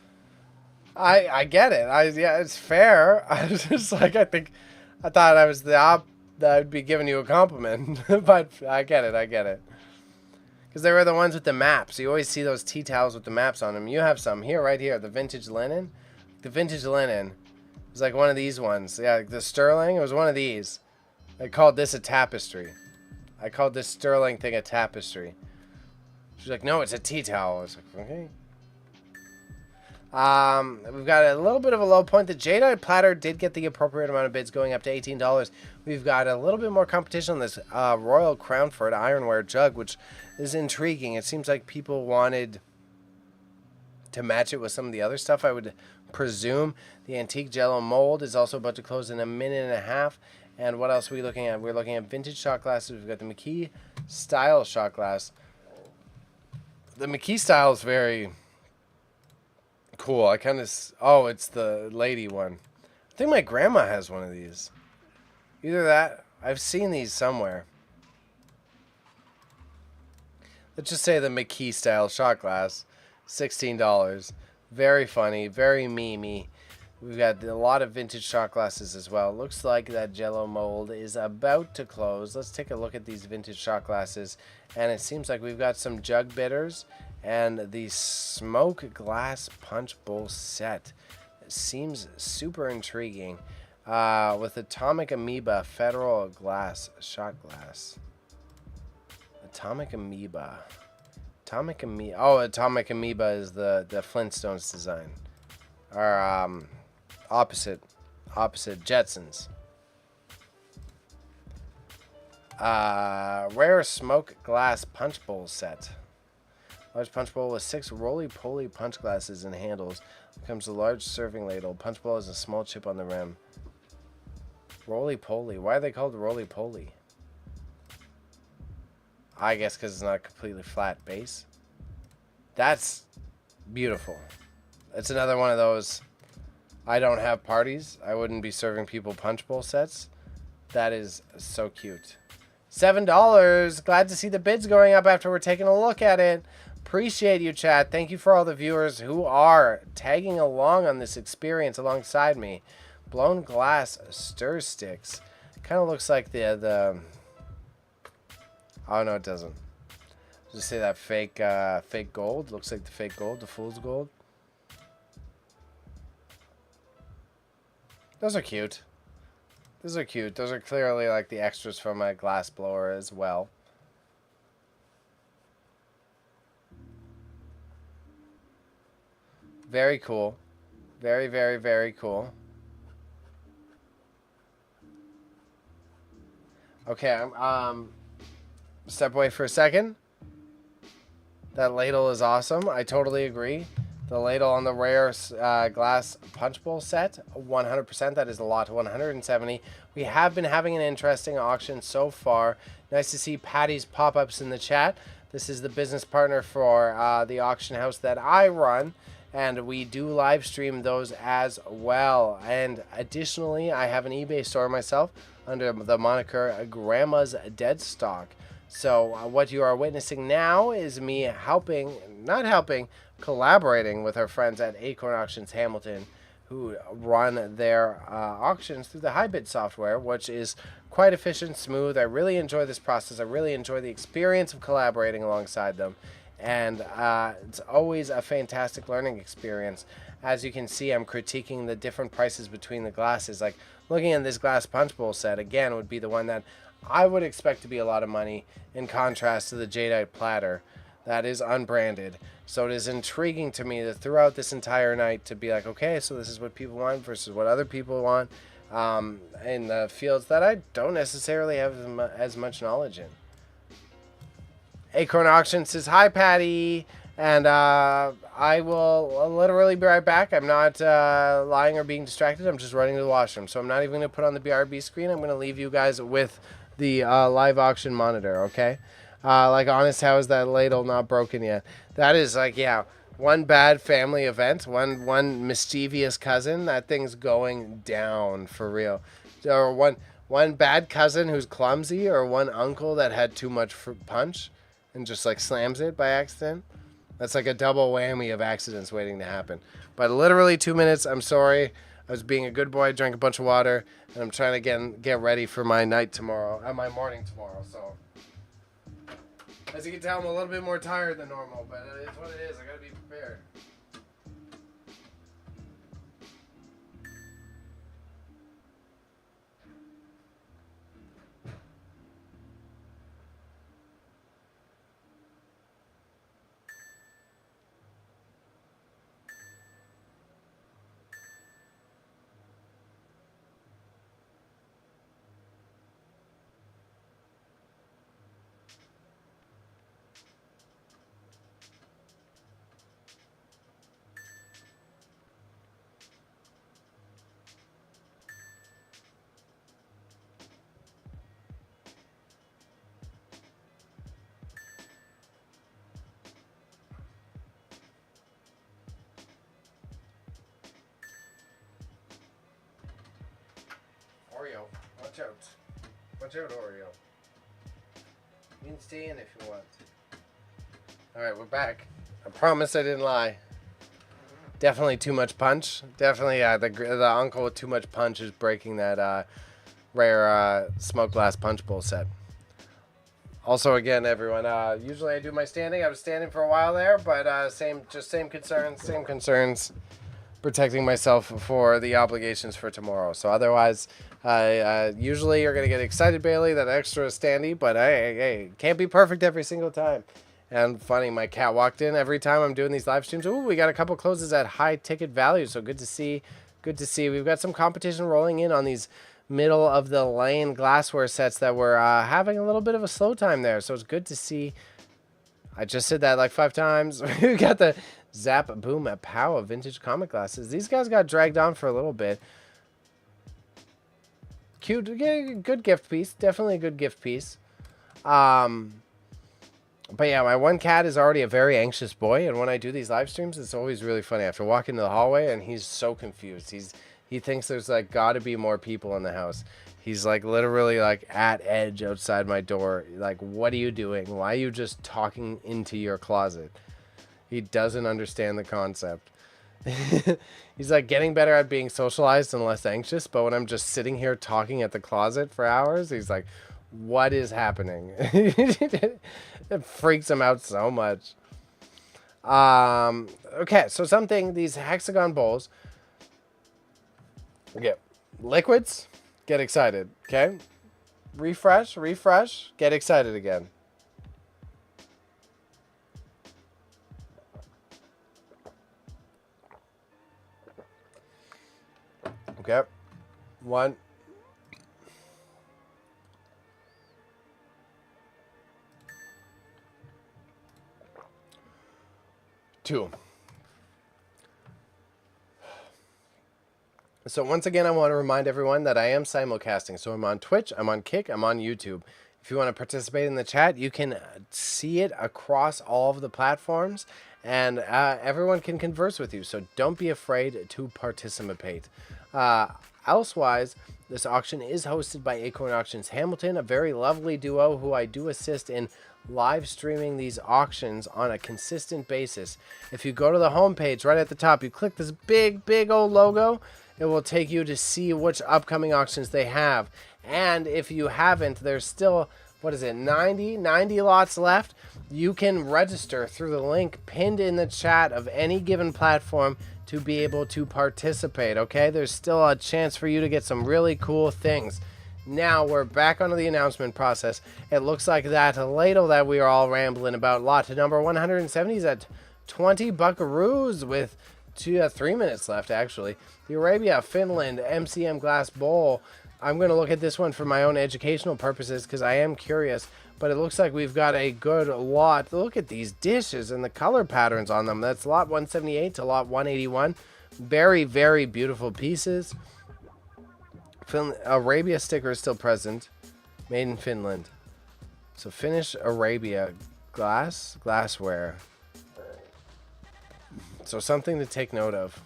I get it. Yeah, it's fair. I was just like, I thought I was that I'd be giving you a compliment. But I get it. Because they were the ones with the maps. You always see those tea towels with the maps on them. You have some here, right here. The vintage linen. The vintage linen was like one of these ones. Yeah, the sterling. It was one of these. I called this a tapestry. I called this sterling thing a tapestry. She's like, no, it's a tea towel. I was like, okay. We've got a little bit of a low point. The jadeite platter did get the appropriate amount of bids, going up to $18. We've got a little bit more competition on this Royal Crownford ironware jug, which is intriguing. It seems like people wanted to match it with some of the other stuff, I would presume. The antique Jello mold is also about to close in a minute and a half. And what else are we looking at? We're looking at vintage shot glasses. We've got the McKee style shot glass. The McKee style is very cool. Oh, it's the lady one. I think my grandma has one of these. Either that, I've seen these somewhere. Let's just say the McKee style shot glass, $16. Very funny, very memey. We've got a lot of vintage shot glasses as well. Looks like that Jello mold is about to close. Let's take a look at these vintage shot glasses. And it seems like we've got some jug bidders and the smoke glass punch bowl set. It seems super intriguing. With Atomic Amoeba Federal Glass Shot Glass. Atomic Amoeba. Oh, Atomic Amoeba is the Flintstones design. Or opposite Jetsons. Rare smoke glass punch bowl set. Large punch bowl with 6 roly-poly punch glasses and handles. Comes a large serving ladle. Punch bowl has a small chip on the rim. Roly-poly. Why are they called roly-poly? I guess because it's not a completely flat base. That's beautiful. It's another one of those, I don't have parties. I wouldn't be serving people punch bowl sets. That is so cute. $7. Glad to see the bids going up after we're taking a look at it. Appreciate you, chat. Thank you for all the viewers who are tagging along on this experience alongside me. Blown glass stir sticks. Kind of looks like the oh no, it doesn't. Just say that fake gold. Looks like the fake gold, the fool's gold. Those are cute. Those are cute. Those are clearly like the extras from my glass blower as well. Very cool. Very, very, very cool. Okay, step away for a second. That ladle is awesome. I totally agree. The ladle on the rare glass punch bowl set, 100%. That is lot 170. We have been having an interesting auction so far. Nice to see Patty's pop-ups in the chat. This is the business partner for the auction house that I run, and we do live stream those as well. And additionally, I have an eBay store myself under the moniker Grandma's Dead Stock. So what you are witnessing now is me collaborating with our friends at Acorn Auctions Hamilton, who run their auctions through the HiBid software, which is quite efficient, smooth. I really enjoy this process. I really enjoy the experience of collaborating alongside them. And it's always a fantastic learning experience. As you can see, I'm critiquing the different prices between the glasses. Like looking at this glass punch bowl set, again, would be the one that I would expect to be a lot of money in contrast to the jadeite platter that is unbranded. So it is intriguing to me that throughout this entire night to be like, okay, so this is what people want versus what other people want in the fields that I don't necessarily have as much knowledge in. Acorn Auctions says, hi, Patty. And I will literally be right back. I'm not lying or being distracted. I'm just running to the washroom. So I'm not even going to put on the BRB screen. I'm going to leave you guys with the live auction monitor, okay? Like, honest, how is that ladle not broken yet? That is, like, yeah, one bad family event, one mischievous cousin. That thing's going down for real. Or one bad cousin who's clumsy, or one uncle that had too much punch and just, like, slams it by accident. That's like a double whammy of accidents waiting to happen. But literally 2 minutes. I'm sorry. I was being a good boy, drank a bunch of water, and I'm trying to get ready for my night tomorrow, my morning tomorrow. So, as you can tell, I'm a little bit more tired than normal, but it's what it is. I gotta be prepared. Oreo, watch out. Watch out, Oreo. You can stay in if you want. Alright, we're back. I promise I didn't lie. Definitely too much punch. Definitely the uncle with too much punch is breaking that rare smoke glass punch bowl set. Also, again, everyone, usually I do my standing. I was standing for a while there, but same concerns. Protecting myself for the obligations for tomorrow. So otherwise, usually you're going to get excited, Bailey, that extra standy, but hey, can't be perfect every single time. And funny, my cat walked in every time I'm doing these live streams. Ooh, we got a couple closes at high ticket value, so good to see. Good to see. We've got some competition rolling in on these middle of the lane glassware sets that were having a little bit of a slow time there, so it's good to see. I just said that like 5 times. We got the Zap Boom Pow of vintage comic glasses. These guys got dragged on for a little bit. Cute, good gift piece. Definitely a good gift piece. But yeah, my one cat is already a very anxious boy, and when I do these live streams, it's always really funny. I have to walk into the hallway, and he's so confused. He thinks there's like got to be more people in the house. He's like literally like at edge outside my door. Like, what are you doing? Why are you just talking into your closet? He doesn't understand the concept. He's like getting better at being socialized and less anxious, but when I'm just sitting here talking at the closet for hours, he's like, what is happening? It freaks him out so much. Okay, so these hexagon bowls. Okay, liquids, get excited, okay? Refresh, get excited again. Okay, 1. 2. So once again, I want to remind everyone that I am simulcasting. So I'm on Twitch, I'm on Kick, I'm on YouTube. If you want to participate in the chat, you can see it across all of the platforms, and everyone can converse with you. So don't be afraid to participate. Elsewise, this auction is hosted by Acorn Auctions Hamilton, a very lovely duo who I do assist in live streaming these auctions on a consistent basis. If you go to the homepage right at the top, you click this big old logo, it will take you to see which upcoming auctions they have. And if you haven't, there's still, 90 lots left. You can register through the link pinned in the chat of any given platform to be able to participate, okay? There's still a chance for you to get some really cool things. Now we're back onto the announcement process. It looks like that ladle that we are all rambling about, lot number 170, is at 20 buckaroos with 3 minutes left, actually. The Arabia, Finland, MCM glass bowl. I'm going to look at this one for my own educational purposes because I am curious. But it looks like we've got a good lot. Look at these dishes and the color patterns on them. That's lot 178 to lot 181. Very, very beautiful pieces. Arabia sticker is still present. Made in Finland. So Finnish Arabia glassware. So something to take note of.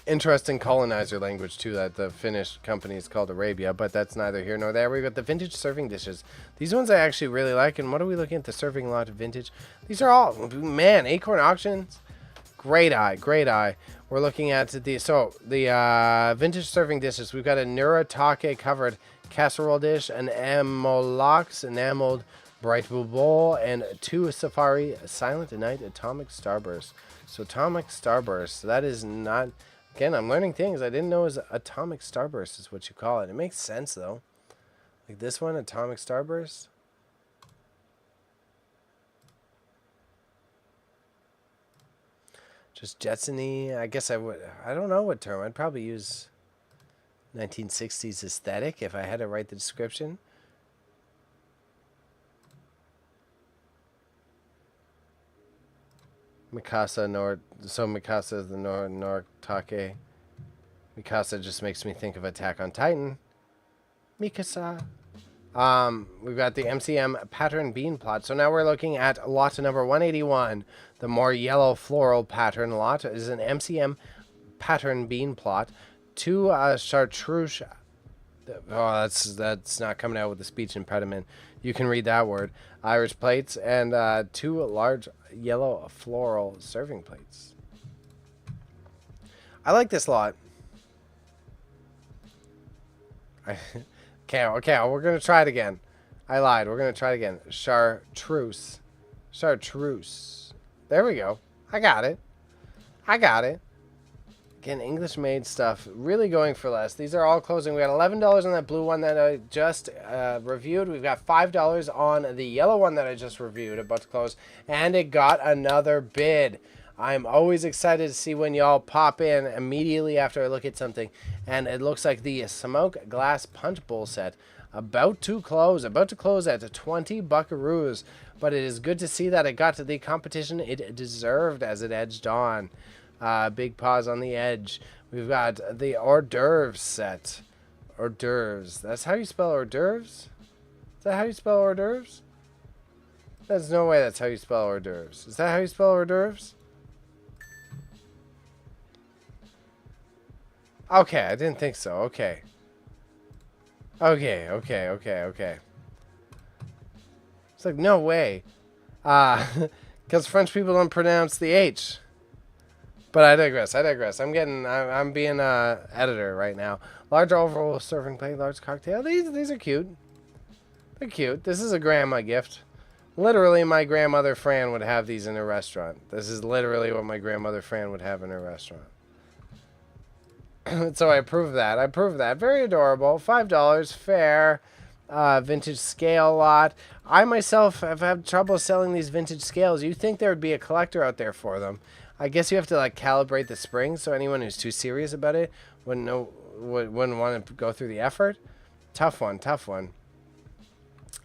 Interesting colonizer language too, that the Finnish company is called Arabia, but that's neither here nor there. We've got the vintage serving dishes. These ones I actually really like. And what are we looking at? The serving lot of vintage. These are all, man, Acorn Auctions. Great eye, great eye. We're looking at the vintage serving dishes. We've got a Nuratake covered casserole dish, an Amolox enameled bright blue bowl, and 2 Safari Silent Night Atomic Starburst. So Atomic Starburst, that is not, again, I'm learning things I didn't know was Atomic Starburst is what you call it. It makes sense though. Like this one, Atomic Starburst. Just Jetsony, I guess I don't know what term. I'd probably use 1960s aesthetic if I had to write the description. Mikasa Mikasa is the Noritake. Mikasa just makes me think of Attack on Titan. Mikasa. We've got the MCM pattern bean plot. So now we're looking at lot number 181. The more yellow floral pattern lot is an MCM pattern bean plot. 2 chartreuse. Oh, that's not coming out with a speech impediment. You can read that word. Irish plates and 2 large yellow floral serving plates. I like this lot. Okay, we're going to try it again. I lied. We're going to try it again. Chartreuse. Chartreuse. There we go. I got it. Again, English-made stuff. Really going for less. These are all closing. We got $11 on that blue one that I just reviewed. We've got $5 on the yellow one that I just reviewed. About to close. And it got another bid. I'm always excited to see when y'all pop in immediately after I look at something. And it looks like the Smoke Glass Punch Bowl set about to close at 20 buckaroos. But it is good to see that it got to the competition it deserved as it edged on. Big pause on the edge. We've got the hors d'oeuvres set. Hors d'oeuvres. That's how you spell hors d'oeuvres? Is that how you spell hors d'oeuvres? There's no way that's how you spell hors d'oeuvres. Is that how you spell hors d'oeuvres? Okay, I didn't think so. Okay. It's like, no way. Because French people don't pronounce the H. But I digress. I'm being editor right now. Large oval serving plate, large cocktail. These are cute. They're cute. This is a grandma gift. Literally, my grandmother Fran would have these in her restaurant. This is literally what my grandmother Fran would have in her restaurant. So I approve that. Very adorable. $5. Fair. Vintage scale lot. I myself have had trouble selling these vintage scales. You'd think there would be a collector out there for them. I guess you have to like calibrate the springs, so anyone who's too serious about it wouldn't want to go through the effort. Tough one.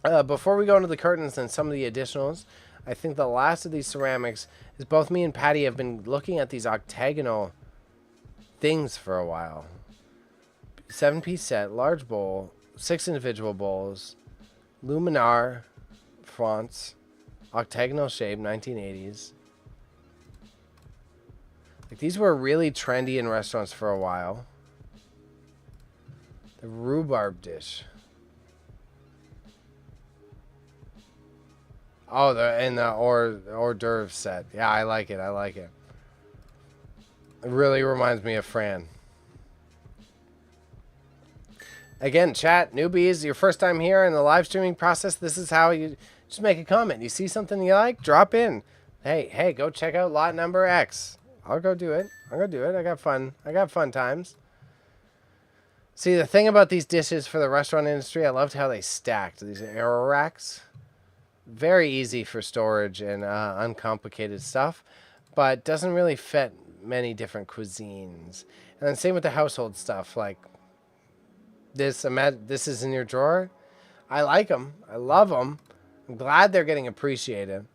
Before we go into the curtains and some of the additionals, I think the last of these ceramics is both me and Patty have been looking at these octagonal things for a while. 7-piece set, large bowl, 6 individual bowls, luminar fonts, octagonal shape, 1980s. Like, these were really trendy in restaurants for a while. The rhubarb dish. Oh, the hors d'oeuvre set. Yeah, I like it. I like it. It really reminds me of Fran. Again, chat, newbies, your first time here in the live streaming process, this is how you just make a comment. You see something you like, drop in. Hey, go check out lot number X. I'll go do it. I got fun times. See, the thing about these dishes for the restaurant industry, I loved how they stacked. These arrow racks. Very easy for storage and uncomplicated stuff, but doesn't really fit many different cuisines. And then same with the household stuff, like this is in your drawer. I like them. I love them. I'm glad they're getting appreciated.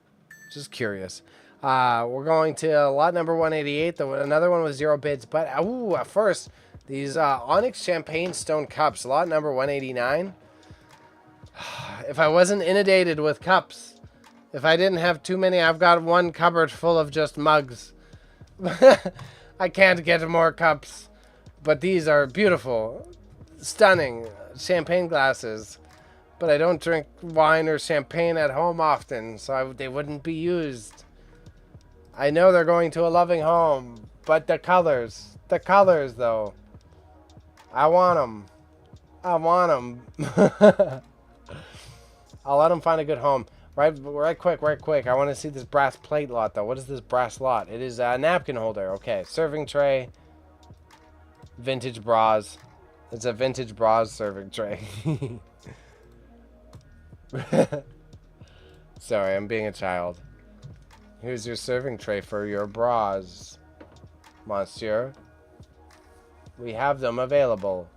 Just curious. We're going to lot number 188. Another one with 0 bids, but at first, these Onyx Champagne Stone Cups, lot number 189. If I wasn't inundated with cups, if I didn't have too many, I've got one cupboard full of just mugs. I can't get more cups, but these are beautiful, stunning champagne glasses. But I don't drink wine or champagne at home often, so they wouldn't be used. I know they're going to a loving home, but the colors though. I want them. I'll let them find a good home. Right quick. I want to see this brass plate lot, though. What is this brass lot? It is a napkin holder. Okay, serving tray. Vintage bras. It's a vintage bras serving tray. Sorry, I'm being a child. Here's your serving tray for your bras, monsieur. We have them available.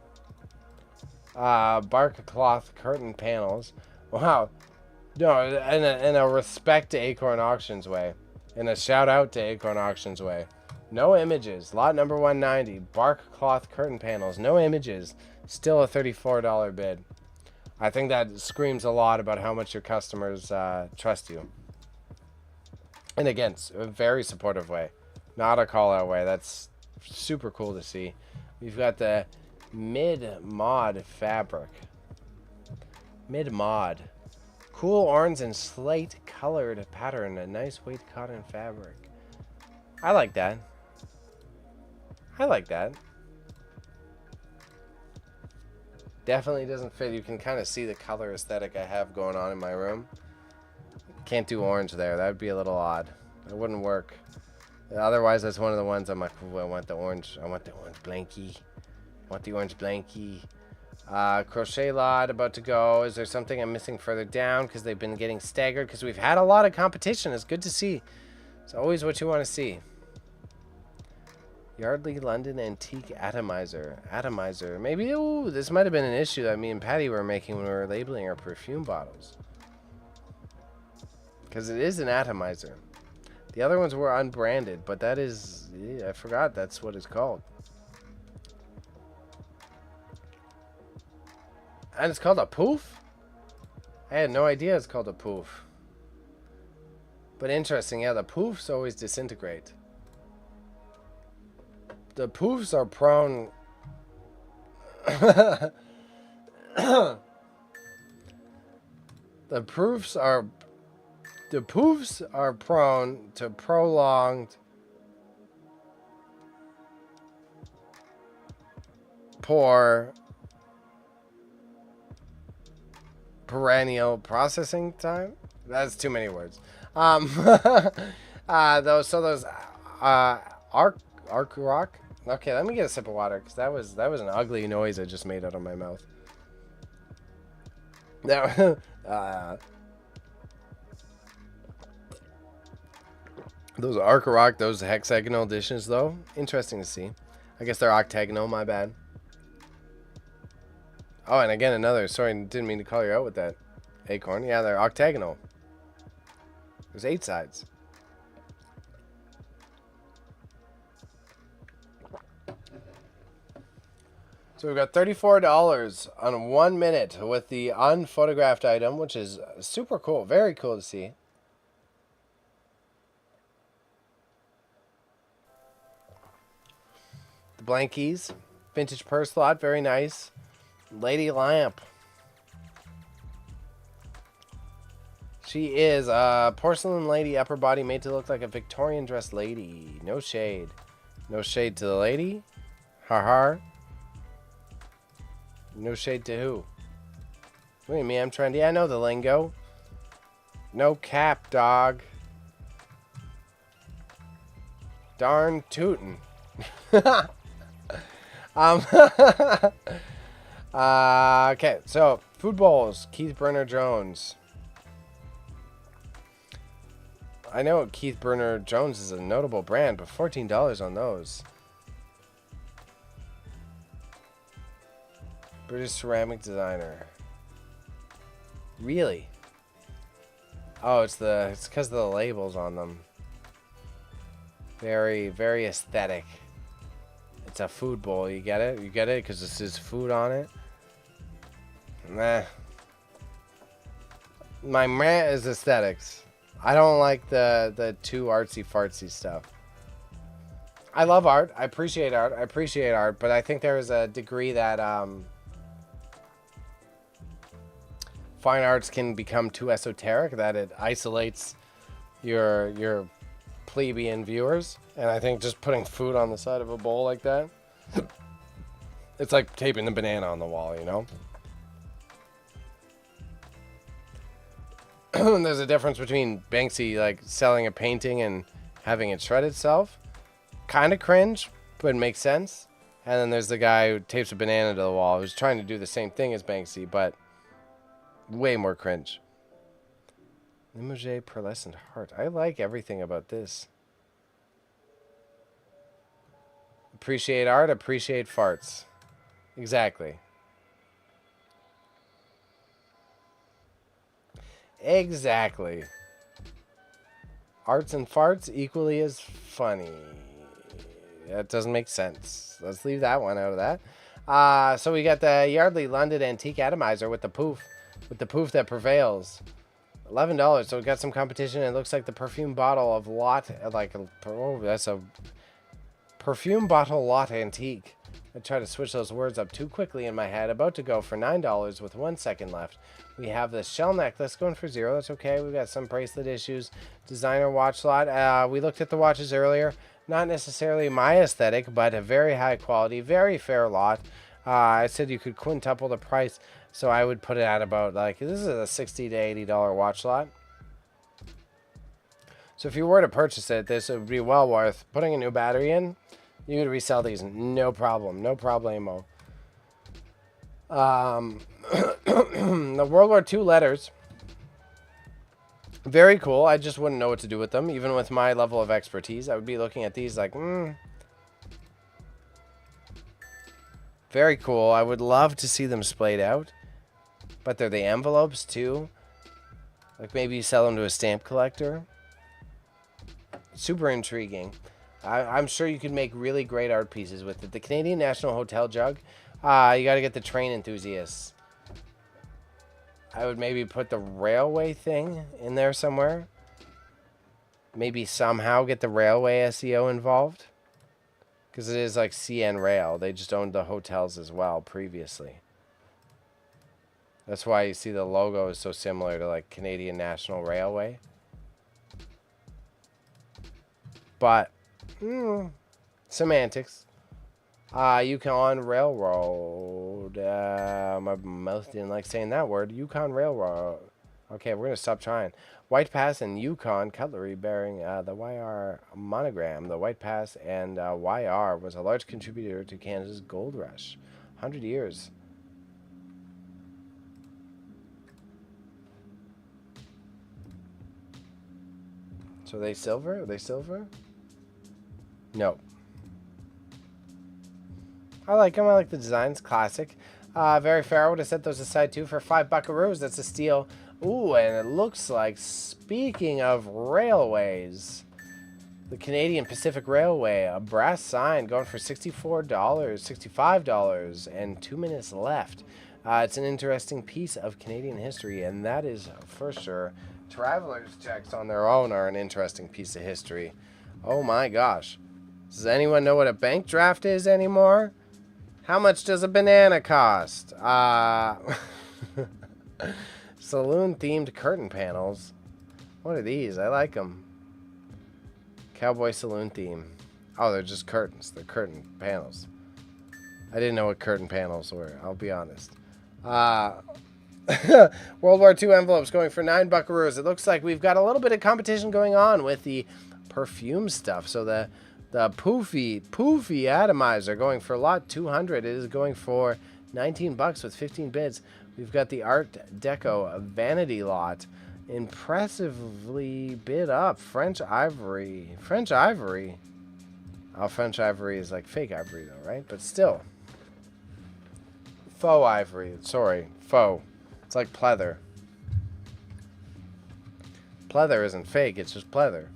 Bark cloth curtain panels. Wow. No, and a respect to Acorn Auctions way. And a shout out to Acorn Auctions way. No images. Lot number 190. Bark cloth curtain panels. No images. Still a $34 bid. I think that screams a lot about how much your customers trust you. And again, a very supportive way. Not a call out way. That's super cool to see. We've got the mid-mod fabric. Mid-mod. Cool orange and slate colored pattern. A nice weight cotton fabric. I like that. Definitely doesn't fit. You can kind of see the color aesthetic I have going on in my room. Can't do orange there. That would be a little odd. It wouldn't work. Otherwise, that's one of the ones I'm like, I want the orange blankie. Crochet lot about to go. Is there something I'm missing further down? Because they've been getting staggered. Because we've had a lot of competition. It's good to see. It's always what you want to see. Yardley London Antique Atomizer. Maybe, ooh, this might have been an issue that me and Patty were making when we were labeling our perfume bottles. Because it is an atomizer. The other ones were unbranded, but that is, I forgot that's what it's called. And it's called a poof? I had no idea it's called a poof. But interesting, yeah, the poofs always disintegrate. The poofs are prone... The poofs are prone to prolonged poor perennial processing time. That's too many words. Those arc rock. Okay, let me get a sip of water because that was an ugly noise I just made out of my mouth. Now, those arc rock, those hexagonal dishes though, interesting to see. I guess they're octagonal. My bad. Oh, and again, another. Sorry, didn't mean to call you out with that, Acorn. Yeah, they're octagonal. There's 8 sides. So we've got $34 on 1 minute with the unphotographed item, which is super cool. Very cool to see. The blankies. Vintage purse slot. Very nice. Lady lamp. She is a porcelain lady, upper body made to look like a Victorian dressed lady. No shade. No shade to the lady. Har har. No shade to who? What do you mean? I'm trying to... Yeah, I know the lingo. No cap, dog. Darn tootin'. Okay, so food bowls. Keith Brenner Jones. I know Keith Brenner Jones is a notable brand, but $14 on those. British ceramic designer. Really? Oh, it's because of the labels on them. Very, very aesthetic. It's a food bowl. You get it? You get it? Because this is food on it? Nah. My meh is aesthetics. I don't like the too artsy-fartsy stuff. I love art. I appreciate art. I appreciate art. But I think there is a degree that... fine arts can become too esoteric, that it isolates your plebeian viewers. And I think just putting food on the side of a bowl like that, it's like taping the banana on the wall, you know? There's a difference between Banksy like selling a painting and having it shred itself. Kind of cringe, but it makes sense. And then there's the guy who tapes a banana to the wall who's trying to do the same thing as Banksy, but way more cringe. Limoges pearlescent heart. I like everything about this. Appreciate art, appreciate farts. Exactly. Exactly. Arts and farts equally as funny. That doesn't make sense. Let's leave that one out of that. So we got the Yardley London Antique Atomizer with the poof. With the poof that prevails. $11. So we got some competition. It looks like the perfume bottle of lot. Oh, that's a perfume bottle lot antique. I tried to switch those words up too quickly in my head. About to go for $9 with 1 second left. We have the shell necklace going for $0. That's okay. We've got some bracelet issues. Designer watch slot. We looked at the watches earlier. Not necessarily my aesthetic, but a very high quality, very fair lot. I said you could quintuple the price, so I would put it at about, like, this is a $60 to $80 watch lot. So if you were to purchase it, this would be well worth putting a new battery in. You could resell these, no problem, no problemo. The World War II letters. Very cool. I just wouldn't know what to do with them. Even with my level of expertise, I would be looking at these like, Very cool. I would love to see them splayed out. But they're the envelopes too. Like maybe you sell them to a stamp collector. Super intriguing. I'm sure you could make really great art pieces with it. The Canadian National Hotel jug. You got to get the train enthusiasts. I would maybe put the railway thing in there somewhere. Maybe somehow get the railway SEO involved. Because it is like CN Rail. They just owned the hotels as well previously. That's why you see the logo is so similar to like Canadian National Railway. But, semantics. Yukon Railroad. My mouth didn't like saying that word. Yukon Railroad. Okay, we're going to stop trying. White Pass and Yukon cutlery bearing the YR monogram. The White Pass and YR was a large contributor to Canada's gold rush. 100 years. So are they silver? Are they silver? No. I like them. I like the designs. Classic. Very fair. I would have set those aside too for 5 buckaroos. That's a steal. Ooh, and it looks like, speaking of railways, the Canadian Pacific Railway, a brass sign going for $64, $65, and 2 minutes left. It's an interesting piece of Canadian history, and that is for sure. Traveler's checks on their own are an interesting piece of history. Oh my gosh. Does anyone know what a bank draft is anymore? How much does a banana cost? Saloon-themed curtain panels. What are these? I like them. Cowboy saloon theme. Oh, they're just curtains. They're curtain panels. I didn't know what curtain panels were. I'll be honest. World War II envelopes going for 9 buckaroos. It looks like we've got a little bit of competition going on with the perfume stuff. So the poofy atomizer going for lot 200. It is going for 19 bucks with 15 bids. We've got the Art Deco vanity lot. Impressively bid up. French ivory. French ivory. Oh, French ivory is like fake ivory though, right? But still. Faux ivory. Sorry. Faux. It's like pleather. Pleather isn't fake. It's just pleather.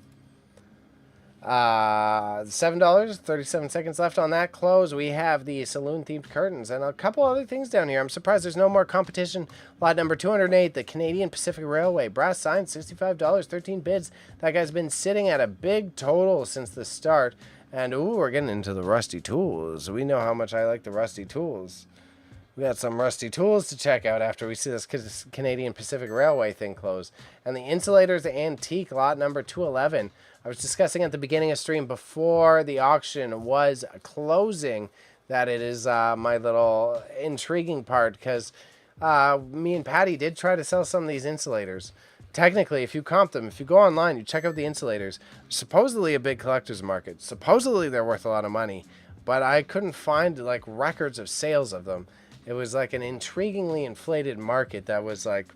$7, 37 seconds left on that close. We have the saloon-themed curtains and a couple other things down here. I'm surprised there's no more competition. Lot number 208, the Canadian Pacific Railway. Brass sign, $65, 13 bids. That guy's been sitting at a big total since the start. And, ooh, we're getting into the rusty tools. We know how much I like the rusty tools. We got some rusty tools to check out after we see this Canadian Pacific Railway thing close. And the insulators antique, lot number 211. I was discussing at the beginning of stream before the auction was closing that it is my little intriguing part because me and Patty did try to sell some of these insulators. Technically, if you comp them, if you go online, you check out the insulators, supposedly a big collector's market. Supposedly they're worth a lot of money, but I couldn't find like records of sales of them. It was like an intriguingly inflated market that was like,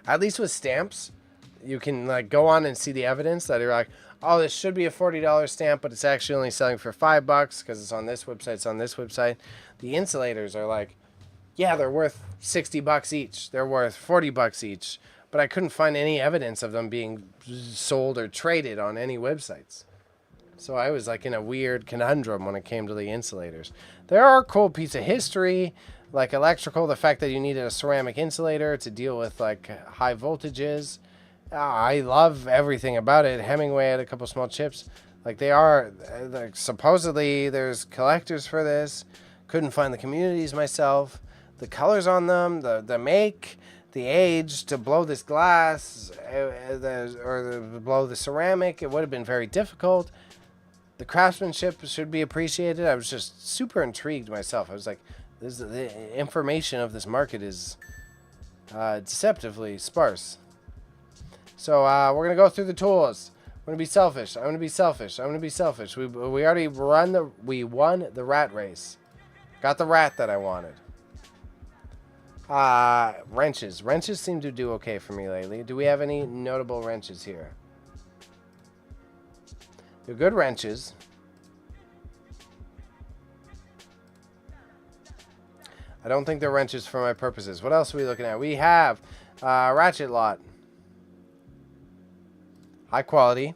at least with stamps, you can like go on and see the evidence that you're like, oh, this should be a $40 stamp, but it's actually only selling for $5 because it's on this website, it's on this website. The insulators are like, yeah, they're worth $60 each. They're worth $40 each, but I couldn't find any evidence of them being sold or traded on any websites. So I was like in a weird conundrum when it came to the insulators. There are a cool piece of history, like electrical, the fact that you needed a ceramic insulator to deal with like high voltages. I love everything about it. Hemingway had a couple small chips. Like they are, like, supposedly there's collectors for this. Couldn't find the communities myself. The colors on them, the make, the age to blow this glass, or blow the ceramic, it would have been very difficult. The craftsmanship should be appreciated. I was just super intrigued myself. I was like, the information of this market is deceptively sparse. So we're going to go through the tools. I'm going to be selfish. I'm going to be selfish. I'm going to be selfish. We already won the rat race. Got the rat that I wanted. Wrenches. Wrenches seem to do okay for me lately. Do we have any notable wrenches here? They're good wrenches. I don't think they're wrenches for my purposes. What else are we looking at? We have ratchet lot. High quality.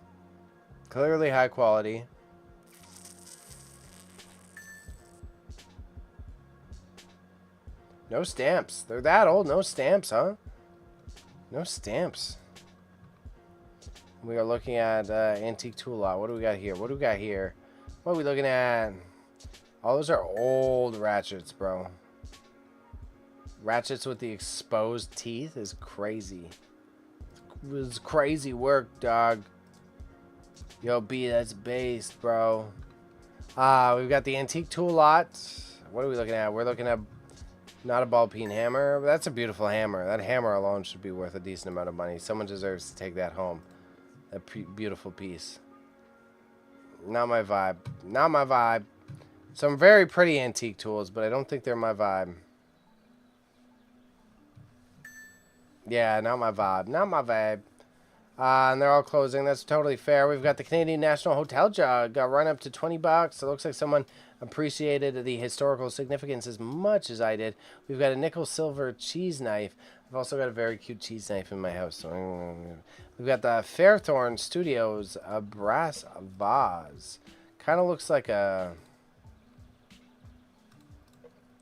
Clearly high quality. No stamps. They're that old. No stamps, huh? No stamps. We are looking at antique tool lot. What do we got here? What do we got here? What are we looking at? Oh, those are old ratchets, bro. Ratchets with the exposed teeth is crazy. It's crazy work, dog. Yo, B, that's based, bro. We've got the antique tool lot. What are we looking at? We're looking at not a ball peen hammer. But that's a beautiful hammer. That hammer alone should be worth a decent amount of money. Someone deserves to take that home. That beautiful piece. Not my vibe. Not my vibe. Some very pretty antique tools, but I don't think they're my vibe. Yeah, not my vibe. Not my vibe. And they're all closing. That's totally fair. We've got the Canadian National Hotel jug, run up to $20. It looks like someone appreciated the historical significance as much as I did. We've got a nickel silver cheese knife. I've also got a very cute cheese knife in my house. So we've got the Fairthorn Studios brass vase. Kind of looks like a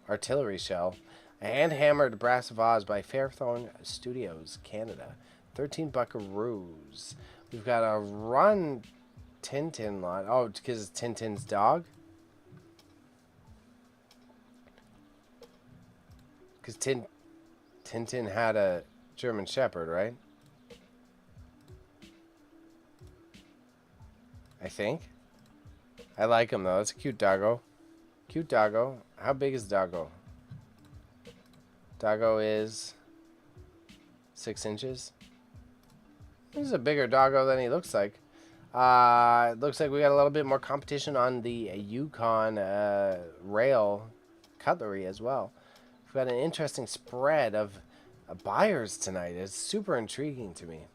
artillery shell. A hand-hammered brass vase by Fairthorn Studios, Canada. 13 buckaroos. We've got a Run Tintin lot. Oh, because it's Tintin's dog? Because Tintin had a German Shepherd, right? I think. I like him, though. That's a cute doggo. Cute doggo. How big is doggo? Doggo is 6 inches. He's a bigger doggo than he looks like. It looks like we got a little bit more competition on the Yukon rail cutlery as well. We've got an interesting spread of buyers tonight. It's super intriguing to me.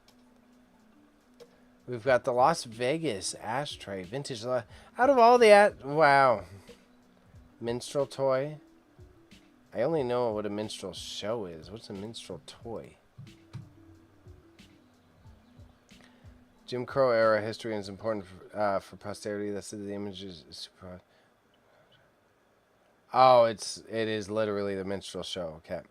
We've got the Las Vegas ashtray vintage. Out of all the wow, minstrel toy. I only know what a minstrel show is. What's a minstrel toy? Jim Crow era history is important for posterity. That's the image is super. Oh, it is literally the minstrel show. Okay.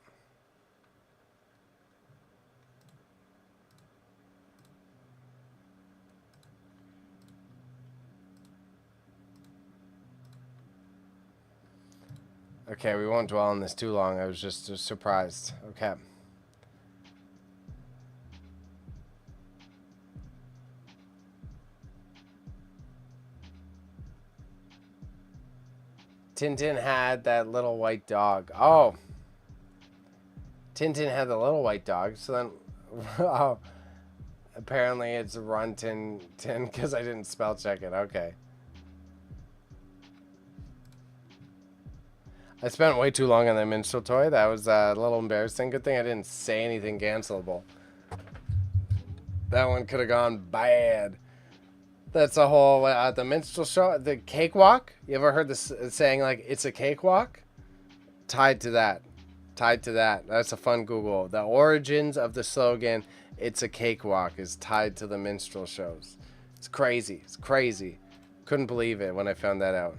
Okay, we won't dwell on this too long. I was just surprised. Okay. Tintin had that little white dog. Oh. Tintin had the little white dog. So then, oh, apparently it's Run Tin because I didn't spell check it. Okay. I spent way too long on that minstrel toy. That was a little embarrassing. Good thing I didn't say anything cancelable. That one could have gone bad. That's a whole, the minstrel show, the cakewalk. You ever heard this saying, like, it's a cakewalk? Tied to that. Tied to that. That's a fun Google. The origins of the slogan, it's a cakewalk, is tied to the minstrel shows. It's crazy. It's crazy. Couldn't believe it when I found that out.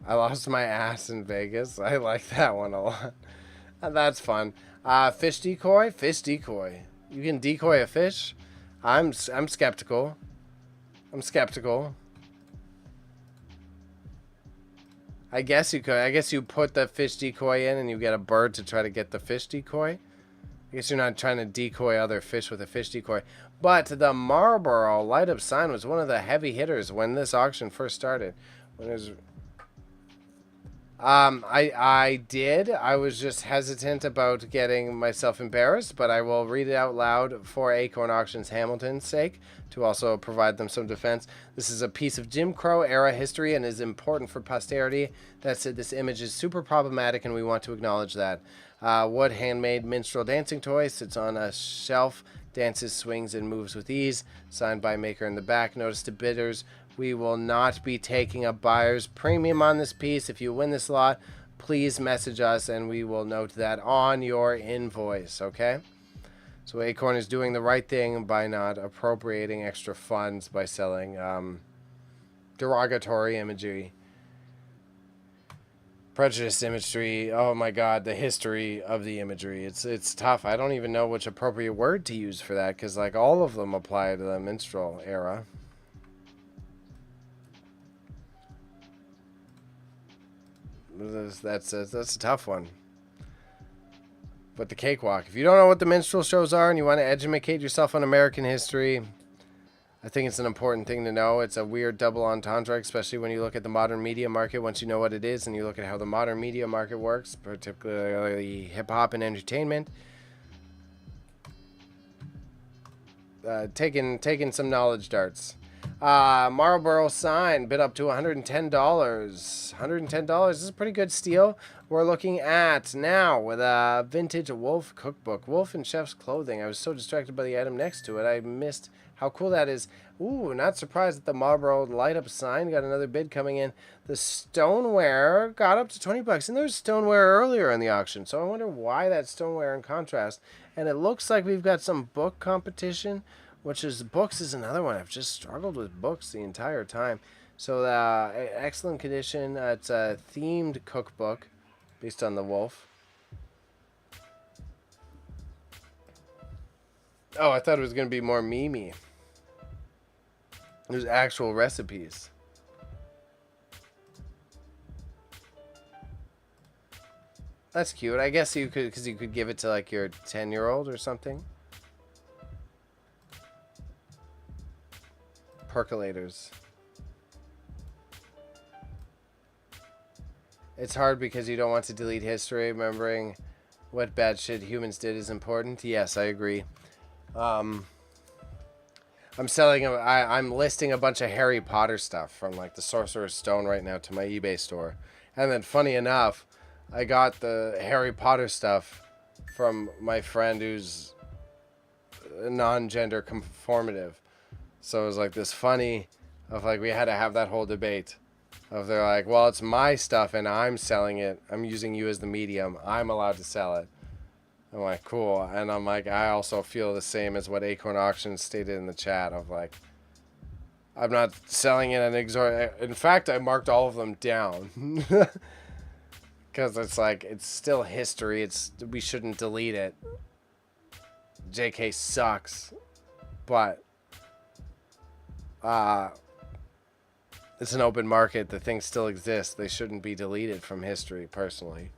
I lost my ass in Vegas. I like that one a lot. That's fun. Fish decoy? Fish decoy. You can decoy a fish? I'm skeptical. I'm skeptical. I guess you could. I guess you put the fish decoy in and you get a bird to try to get the fish decoy. I guess you're not trying to decoy other fish with a fish decoy. But the Marlboro light-up sign was one of the heavy hitters when this auction first started. When it was... I did. I was just hesitant about getting myself embarrassed, but I will read it out loud for Acorn Auctions Hamilton's sake to also provide them some defense. This is a piece of Jim Crow era history and is important for posterity. That said, this image is super problematic and we want to acknowledge that. Wood handmade minstrel dancing toy sits on a shelf, dances, swings, and moves with ease. Signed by maker in the back. Notice to bidders. We will not be taking a buyer's premium on this piece. If you win this lot, please message us and we will note that on your invoice, okay? So Acorn is doing the right thing by not appropriating extra funds by selling derogatory imagery. Prejudiced imagery. Oh my god, the history of the imagery. It's tough. I don't even know which appropriate word to use for that because like all of them apply to the minstrel era. That's a tough one. But the cakewalk. If you don't know what the minstrel shows are and you want to educate yourself on American history, I think it's an important thing to know. It's a weird double entendre, especially when you look at the modern media market. Once you know what it is and you look at how the modern media market works, particularly hip-hop and entertainment, taking some knowledge darts. Marlboro sign bid up to $110. $110. This is a pretty good steal. we're looking at now with a vintage wolf cookbook. Wolf in chef's clothing. I was so distracted by the item next to it, I missed how cool that is. Ooh, not surprised that the Marlboro light up sign got another bid coming in. The stoneware got up to 20 bucks, and there was stoneware earlier in the auction, so I wonder why that stoneware in contrast. And it looks like we've got some book competition, which is books is another one. I've just struggled with books the entire time. So excellent condition. It's a themed cookbook based on the wolf. Oh, I thought it was going to be more memey. There's actual recipes. That's cute. I guess you could, because you could give it to like your 10-year-old or something. Percolators. It's hard because you don't want to delete history. Remembering what bad shit humans did is important. Yes, I agree. I'm listing a bunch of Harry Potter stuff from like the Sorcerer's Stone right now to my eBay store. And then funny enough, I got the Harry Potter stuff from my friend who's non-gender conformative. So it was like this funny of like we had to have that whole debate of they're like, well, it's my stuff and I'm selling it. I'm using you as the medium. I'm allowed to sell it. I'm like, cool. And I'm like, I also feel the same as what Acorn Auctions stated in the chat of like, I'm not selling it an exorbitant. In fact, I marked all of them down. Because it's like, it's still history. We shouldn't delete it. JK sucks. But, it's an open market. The things still exist. They shouldn't be deleted from history, personally.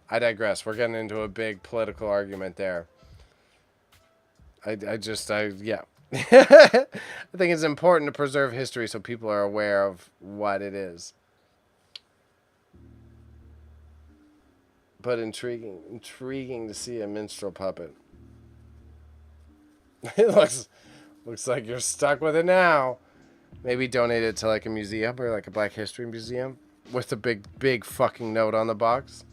I digress. We're getting into a big political argument there. Yeah. I think it's important to preserve history so people are aware of what it is. But intriguing to see a minstrel puppet. It looks like you're stuck with it now. Maybe donate it to like a museum or like a Black History museum with a big fucking note on the box.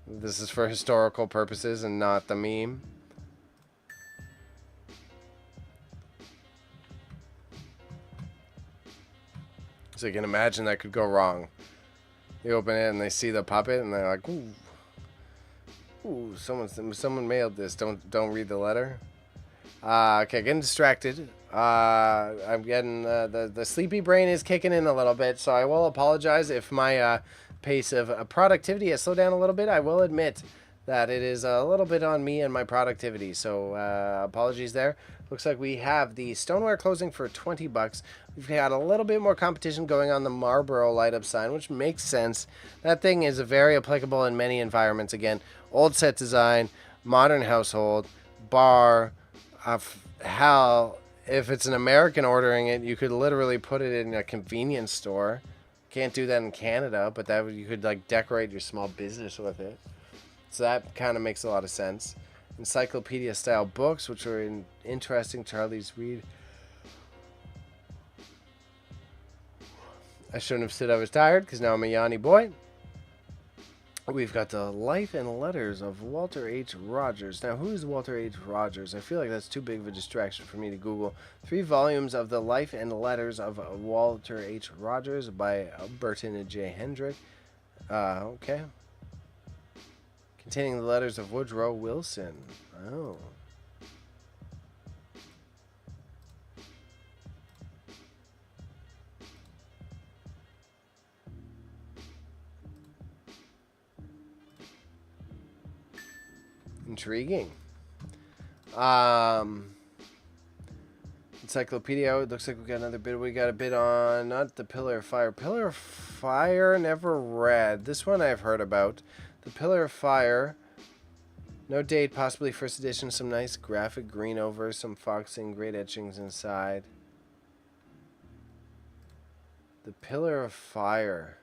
This is for historical purposes and not the meme. So you can imagine that could go wrong. They open it and they see the puppet and they're like, ooh, someone mailed this. Don't read the letter. Okay, getting distracted. I'm getting the sleepy brain is kicking in a little bit, so I will apologize if my pace of productivity has slowed down a little bit. I will admit that it is a little bit on me and my productivity, so apologies there. Looks like we have the stoneware closing for 20 bucks. We've got a little bit more competition going on the Marlboro light up sign, which makes sense. That thing is very applicable in many environments. Again, old set design, modern household, bar, hell, if it's an American ordering it, you could literally put it in a convenience store. Can't do that in Canada, but you could like decorate your small business with it. So that kind of makes a lot of sense. Encyclopedia style books, which are interesting. Charlie's read. I shouldn't have said I was tired because now I'm a yawny boy. We've got the Life and Letters of Walter H. Rogers. Now, who is Walter H. Rogers? I feel like that's too big of a distraction for me to Google. 3 volumes of the Life and Letters of Walter H. Rogers by Burton and J. Hendrick. Okay. Containing the letters of Woodrow Wilson. Oh. Intriguing. Encyclopedia. It looks like we got another bid. We got a bid on not the Pillar of Fire. Pillar of Fire, never read. This one I've heard about. The Pillar of Fire. No date, possibly first edition. Some nice graphic green over, some foxing, great etchings inside. The Pillar of Fire.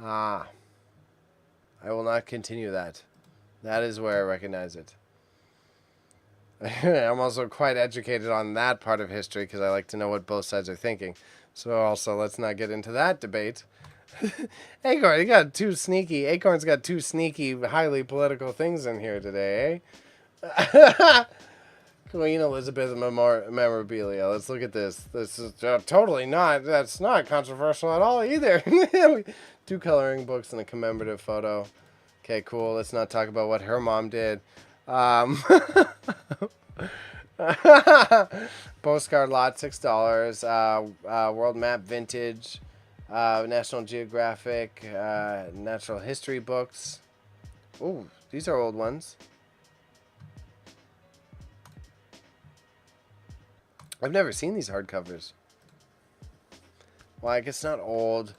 Ah. I will not continue that. That is where I recognize it. I'm also quite educated on that part of history because I like to know what both sides are thinking. So also, let's not get into that debate. Acorn, Acorn's got two sneaky, highly political things in here today, eh? Queen Elizabeth memorabilia. Let's look at this. This is that's not controversial at all either. Two coloring books and a commemorative photo. Okay, cool. Let's not talk about what her mom did. Postcard lot, $6. World map vintage. National Geographic. Natural history books. Ooh, these are old ones. I've never seen these hardcovers. Well, I guess not old.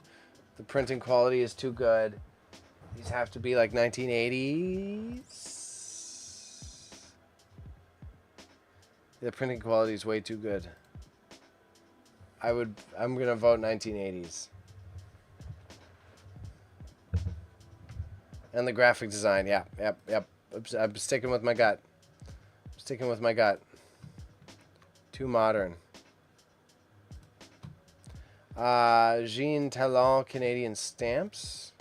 The printing quality is too good. These have to be like 1980s. The printing quality is way too good. I'm gonna vote 1980s. And the graphic design, yep. I'm sticking with my gut. Too modern. Jean Talon Canadian stamps.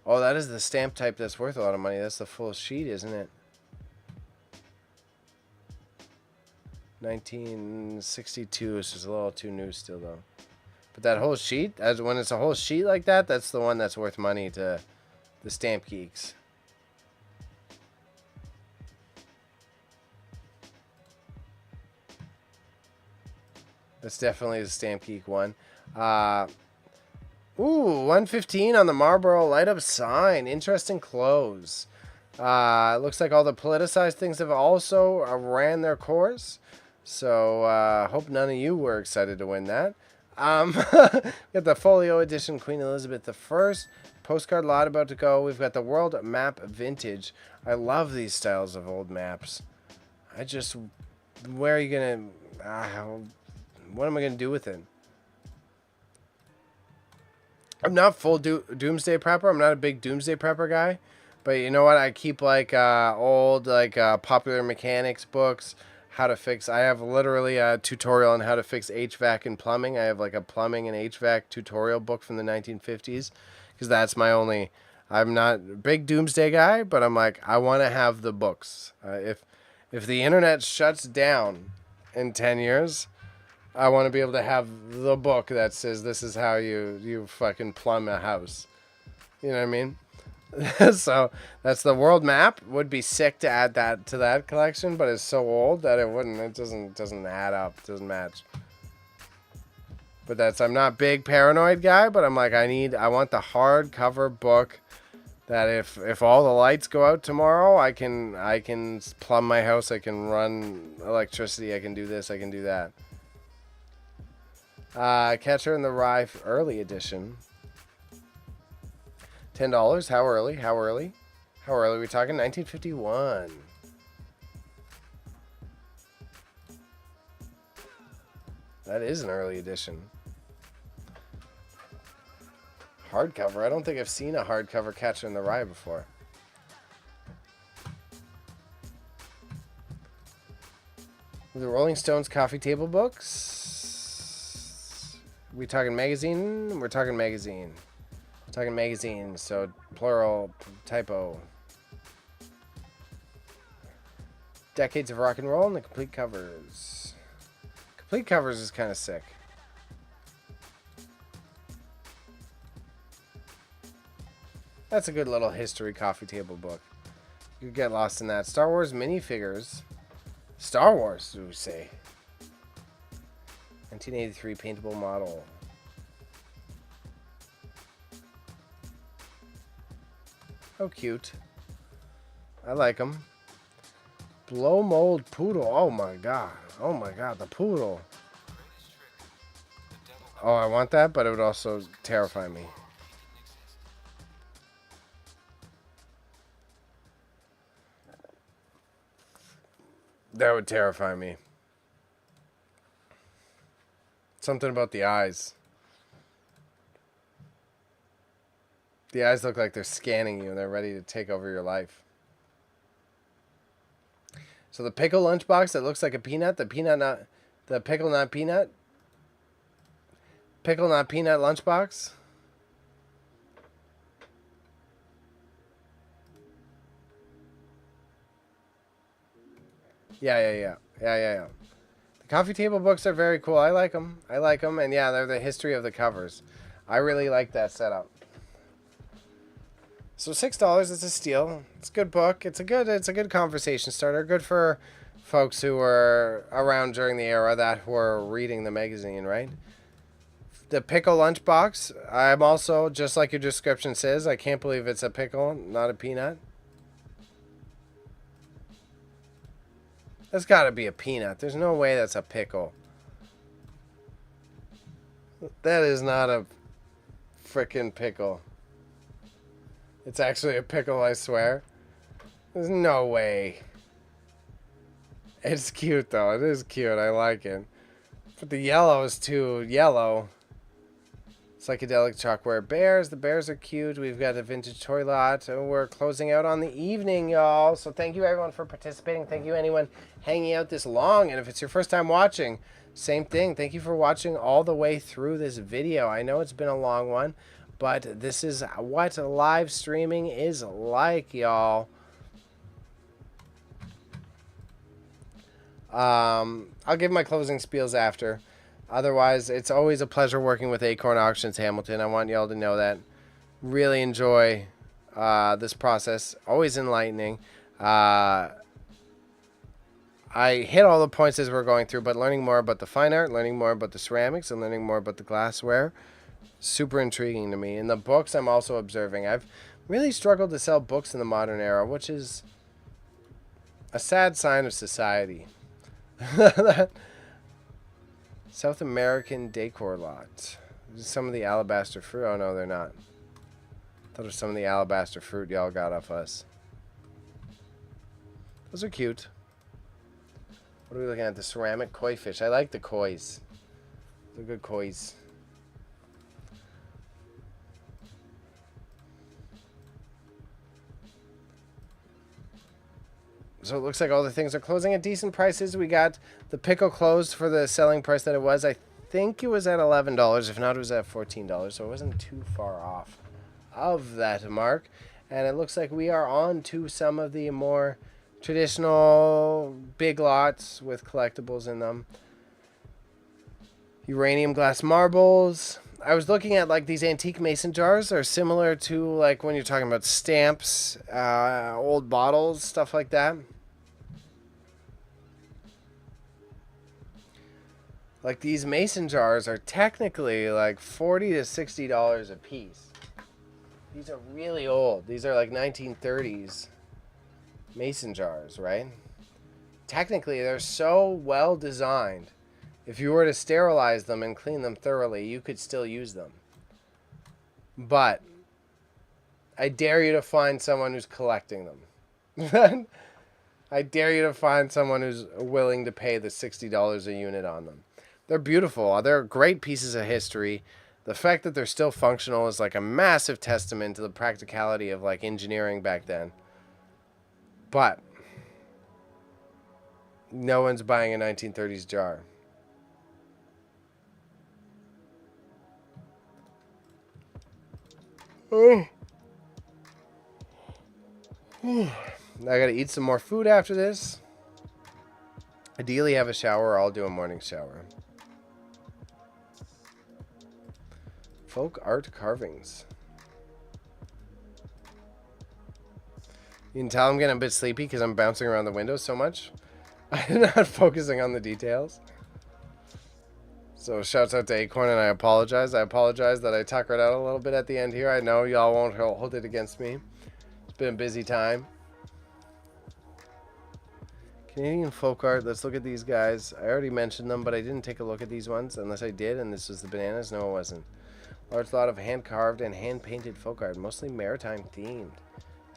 Oh, that is the stamp type that's worth a lot of money. That's the full sheet, isn't it? 1962 is just a little too new still, though. But that whole sheet, when it's a whole sheet like that, that's the one that's worth money to the stamp geeks. That's definitely the Stamp Geek one. Ooh, 115 on the Marlboro light up sign. Interesting close. Looks like all the politicized things have also ran their course. So hope none of you were excited to win that. Got the folio edition Queen Elizabeth I. Postcard lot about to go. We've got the World Map Vintage. I love these styles of old maps. Where are you going to... what am I going to do with it? I'm not full Doomsday Prepper. I'm not a big Doomsday Prepper guy. But you know what? I keep like old popular mechanics books. How to fix... I have literally a tutorial on how to fix HVAC and plumbing. I have like a plumbing and HVAC tutorial book from the 1950s. Because that's my only... I'm not a big Doomsday guy, but I'm like, I want to have the books. If the internet shuts down in 10 years... I want to be able to have the book that says this is how you fucking plumb a house. You know what I mean? So that's the world map. Would be sick to add that to that collection, but it's so old that it wouldn't. It doesn't add up. It doesn't match. But I'm not a big paranoid guy, but I'm like I want the hardcover book that if all the lights go out tomorrow, I can plumb my house. I can run electricity. I can do this. I can do that. Catcher in the Rye early edition. $10. How early? How early are we talking? 1951. That is an early edition. Hardcover. I don't think I've seen a hardcover Catcher in the Rye before. The Rolling Stones coffee table books. We talking magazine? We're talking magazine. We're talking magazine, so plural, typo. Decades of Rock and Roll and the complete covers. Complete covers is kind of sick. That's a good little history coffee table book. You get lost in that. Star Wars minifigures. Star Wars, do we say? 1983 paintable model. Oh, cute. I like them. Blow mold poodle. Oh my god. Oh my god, the poodle. Oh, I want that, but it would also terrify me. That would terrify me. Something about the eyes. The eyes look like they're scanning you and they're ready to take over your life. So the pickle lunchbox that looks like a peanut, the pickle not peanut, pickle not peanut lunchbox. Yeah. The coffee table books are very cool. I like them. And yeah, they're the history of the covers. I really like that setup. So $6 is a steal. It's a good book. It's a good conversation starter. Good for folks who were around during the era that were reading the magazine, right? The pickle lunchbox. I'm also, just like your description says, I can't believe it's a pickle, not a peanut. That's got to be a peanut. There's no way that's a pickle. That is not a frickin' pickle. It's actually a pickle, I swear. There's no way. It's cute, though. It is cute. I like it. But the yellow is too yellow. Psychedelic chalkware bears. The bears are cute. We've got a vintage toy lot. And we're closing out on the evening, y'all. So thank you, everyone, for participating. Thank you, anyone hanging out this long. And if it's your first time watching, same thing. Thank you for watching all the way through this video. I know it's been a long one, but this is what live streaming is like, y'all. I'll give my closing spiels after. Otherwise, it's always a pleasure working with Acorn Auctions Hamilton. I want y'all to know that. Really enjoy this process. Always enlightening. I hit all the points as we're going through, but learning more about the fine art, learning more about the ceramics, and learning more about the glassware, super intriguing to me. In the books, I'm also observing. I've really struggled to sell books in the modern era, which is a sad sign of society. South American decor lot. Some of the alabaster fruit. Oh, no, they're not. I thought it was some of the alabaster fruit y'all got off us. Those are cute. What are we looking at? The ceramic koi fish. I like the kois. They're good kois. So it looks like all the things are closing at decent prices. We got the pickle closed for the selling price that it was. I think it was at $11. If not, it was at $14. So it wasn't too far off of that mark. And it looks like we are on to some of the more traditional big lots with collectibles in them. Uranium glass marbles. I was looking at like these antique mason jars are similar to like when you're talking about stamps, old bottles, stuff like that. Like these mason jars are technically like $40 to $60 a piece. These are really old. These are like 1930s mason jars, right? Technically, they're so well designed. If you were to sterilize them and clean them thoroughly, you could still use them. But I dare you to find someone who's collecting them. I dare you to find someone who's willing to pay the $60 a unit on them. They're beautiful. They're great pieces of history. The fact that they're still functional is like a massive testament to the practicality of like engineering back then. But no one's buying a 1930s jar. Oh. I gotta eat some more food after this. Ideally have a shower, or I'll do a morning shower. Folk art carvings. You can tell I'm getting a bit sleepy because I'm bouncing around the window so much. I'm not focusing on the details. So shouts out to Acorn, and I apologize. I apologize that I tuckered out a little bit at the end here. I know y'all won't hold it against me. It's been a busy time. Canadian folk art. Let's look at these guys. I already mentioned them, but I didn't take a look at these ones unless I did, and this was the bananas. No, it wasn't. Large lot of hand-carved and hand-painted folk art, mostly maritime themed.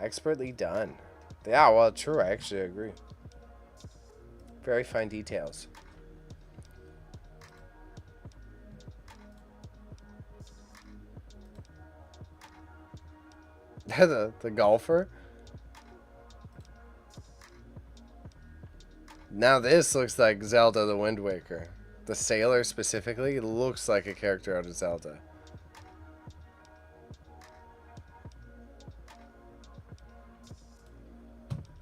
Expertly done. Yeah, well, true. I actually agree. Very fine details. the golfer. Now this looks like Zelda the Wind Waker. The sailor specifically looks like a character out of Zelda.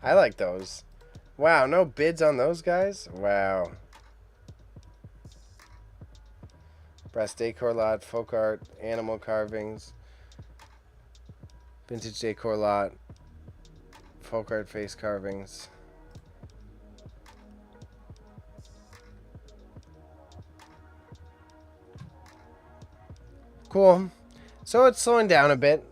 I like those. Wow, no bids on those guys? Wow. Brass decor lot, folk art, animal carvings. Vintage decor lot, folk art face carvings. Cool. So it's slowing down a bit.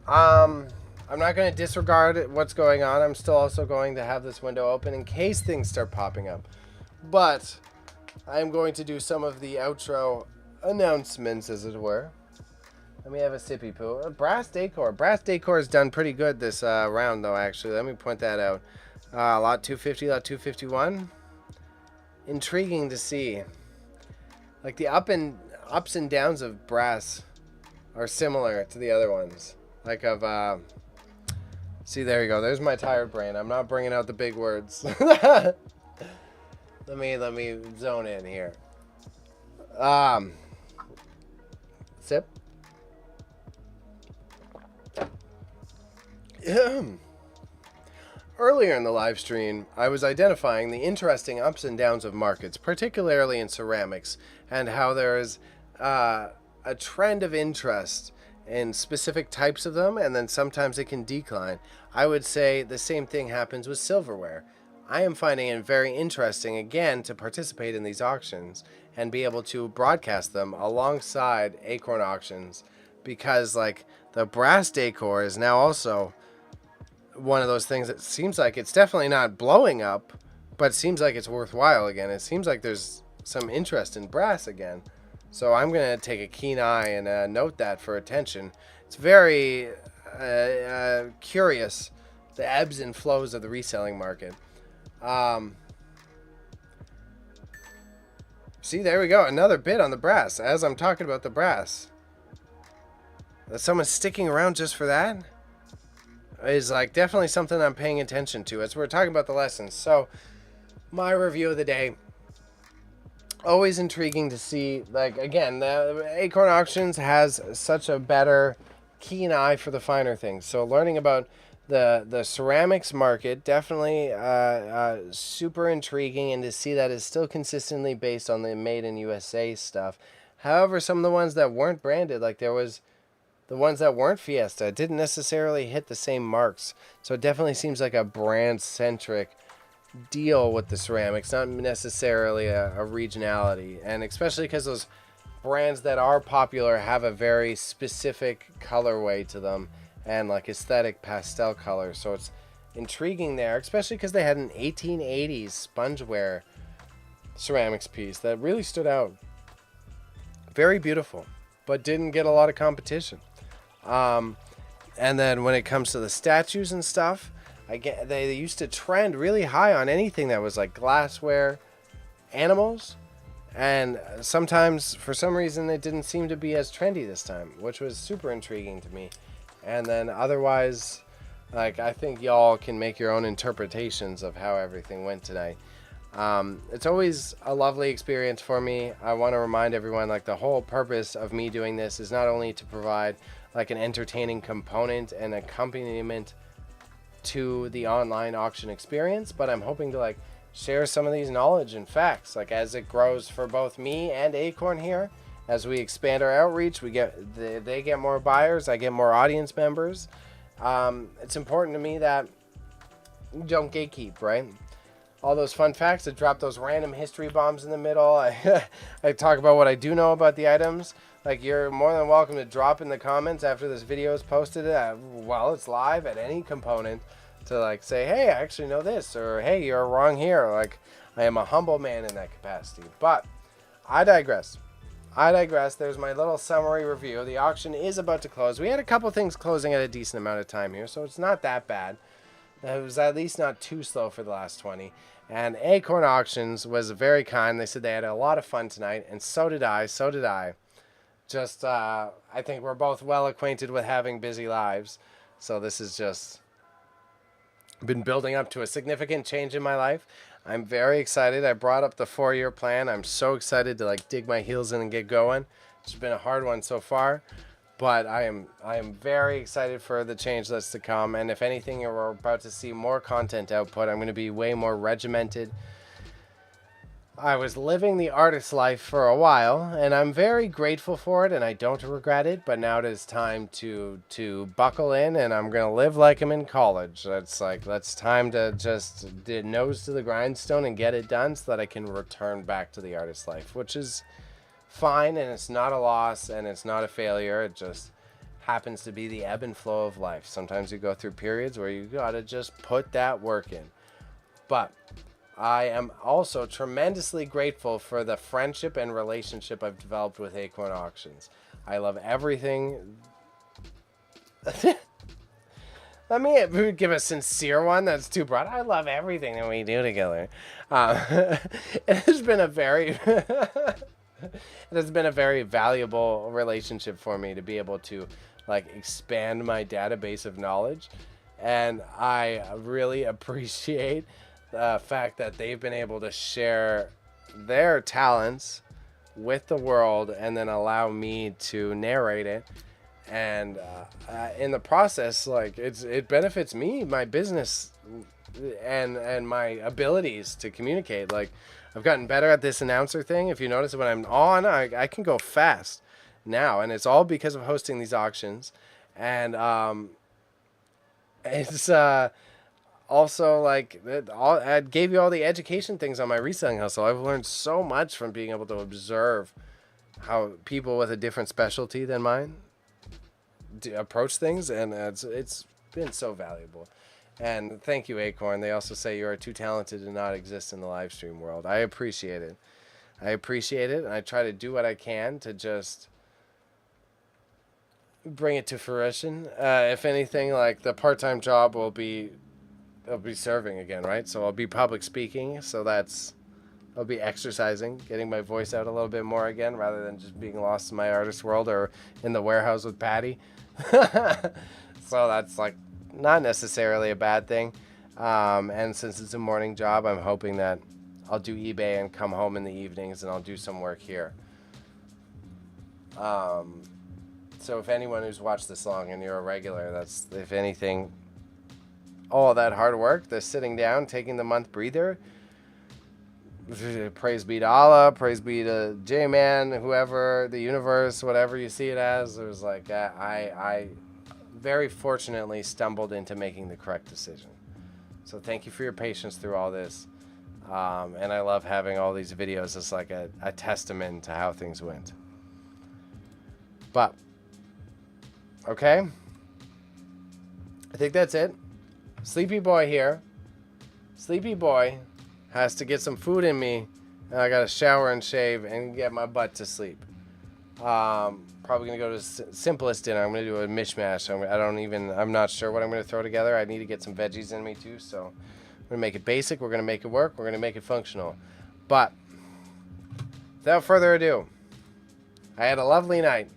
I'm not going to disregard what's going on. I'm still also going to have this window open in case things start popping up. But I'm going to do some of the outro announcements, as it were. Let me have a sippy poo. Brass decor. Brass decor has done pretty good this round, though, actually. Let me point that out. Lot 250, lot 251. Intriguing to see. Like, the ups and downs of brass are similar to the other ones. Like, see, there you go. There's my tired brain. I'm not bringing out the big words. Let me zone in here. Sip. Earlier in the live stream, I was identifying the interesting ups and downs of markets, particularly in ceramics, and how there is a trend of interest in specific types of them, and then sometimes it can decline. I would say the same thing happens with silverware. I am finding it very interesting, again, to participate in these auctions and be able to broadcast them alongside Acorn Auctions, because, like, the brass decor is now also one of those things that seems like it's definitely not blowing up, but seems like it's worthwhile again. It seems like there's some interest in brass again. So I'm going to take a keen eye and note that for attention. It's very curious, the ebbs and flows of the reselling market. See, there we go. Another bid on the brass. As I'm talking about the brass. That someone's sticking around just for that is like definitely something I'm paying attention to as we're talking about the lessons. So my review of the day, always intriguing to see, like, again, the Acorn Auctions has such a better keen eye for the finer things. So learning about the ceramics market, definitely super intriguing, and to see that is still consistently based on the made in USA stuff. However, some of the ones that weren't branded, like there was the ones that weren't Fiesta, didn't necessarily hit the same marks. So it definitely seems like a brand-centric deal with the ceramics, not necessarily a regionality. And especially because those brands that are popular have a very specific colorway to them and like aesthetic pastel color. So it's intriguing there, especially because they had an 1880s spongeware ceramics piece that really stood out. Very beautiful, but didn't get a lot of competition. And then when it comes to the statues and stuff, they used to trend really high on anything that was like glassware, animals, and sometimes for some reason it didn't seem to be as trendy this time, which was super intriguing to me. And then otherwise, like, I think y'all can make your own interpretations of how everything went tonight. It's always a lovely experience for me. I want to remind everyone, like, the whole purpose of me doing this is not only to provide like an entertaining component and accompaniment to the online auction experience, but I'm hoping to like share some of these knowledge and facts, like as it grows for both me and Acorn here. As we expand our outreach, they get more buyers, I get more audience members. It's important to me that you don't gatekeep, right? All those fun facts, I drop those random history bombs in the middle. I talk about what I do know about the items. Like, you're more than welcome to drop in the comments after this video is posted while it's live at any component to like say, hey, I actually know this, or hey, you're wrong here. Like, I am a humble man in that capacity. But I digress. There's my little summary review. The auction is about to close. We had a couple things closing at a decent amount of time here, so it's not that bad. It was at least not too slow for the last 20. And Acorn Auctions was very kind. They said they had a lot of fun tonight, and so did I. Just, I think we're both well acquainted with having busy lives. So this has just been building up to a significant change in my life. I'm very excited. I brought up the 4-year plan. I'm so excited to like dig my heels in and get going. It's been a hard one so far, but I am very excited for the change that's to come. And if anything, we're about to see more content output. I'm going to be way more regimented. I was living the artist life for a while, and I'm very grateful for it, and I don't regret it. But now it is time to buckle in, and I'm gonna live like I'm in college. That's time to just nose to the grindstone and get it done, so that I can return back to the artist life, which is fine, and it's not a loss, and it's not a failure. It just happens to be the ebb and flow of life. Sometimes you go through periods where you gotta just put that work in, but I am also tremendously grateful for the friendship and relationship I've developed with Acorn Auctions. I love everything. Let me give a sincere one. That's too broad. I love everything that we do together. It has been a very, it has been a very valuable relationship for me to be able to like expand my database of knowledge, and I really appreciate the fact that they've been able to share their talents with the world and then allow me to narrate it. And in the process, like it benefits me, my business, and my abilities to communicate. Like I've gotten better at this announcer thing. If you notice, when I'm on, I can go fast now, and it's all because of hosting these auctions. And it's also, like, I gave you all the education things on my reselling hustle. I've learned so much from being able to observe how people with a different specialty than mine approach things, and it's been so valuable. And thank you, Acorn. They also say you are too talented to not exist in the live stream world. I appreciate it. And I try to do what I can to just bring it to fruition. If anything, like the part-time job I'll be serving again, right? So I'll be public speaking. So I'll be exercising, getting my voice out a little bit more again, rather than just being lost in my artist world or in the warehouse with Patty. So that's like not necessarily a bad thing. And since it's a morning job, I'm hoping that I'll do eBay and come home in the evenings, and I'll do some work here. So if anyone who's watched this long and you're a regular, that's, if anything, all that hard work, the sitting down, taking the month breather, praise be to Allah, praise be to J-Man, whoever, the universe, whatever you see it as. It was like, I very fortunately stumbled into making the correct decision. So thank you for your patience through all this. And I love having all these videos as like a testament to how things went. But, okay. I think that's it. Sleepy boy here. Sleepy boy has to get some food in me, and I gotta shower and shave and get my butt to sleep. Probably gonna go to the simplest dinner. I'm gonna do a mishmash. I'm not sure what I'm gonna throw together. I need to get some veggies in me too, so I'm gonna make it basic. We're gonna make it work. We're gonna make it functional. But without further ado, I had a lovely night.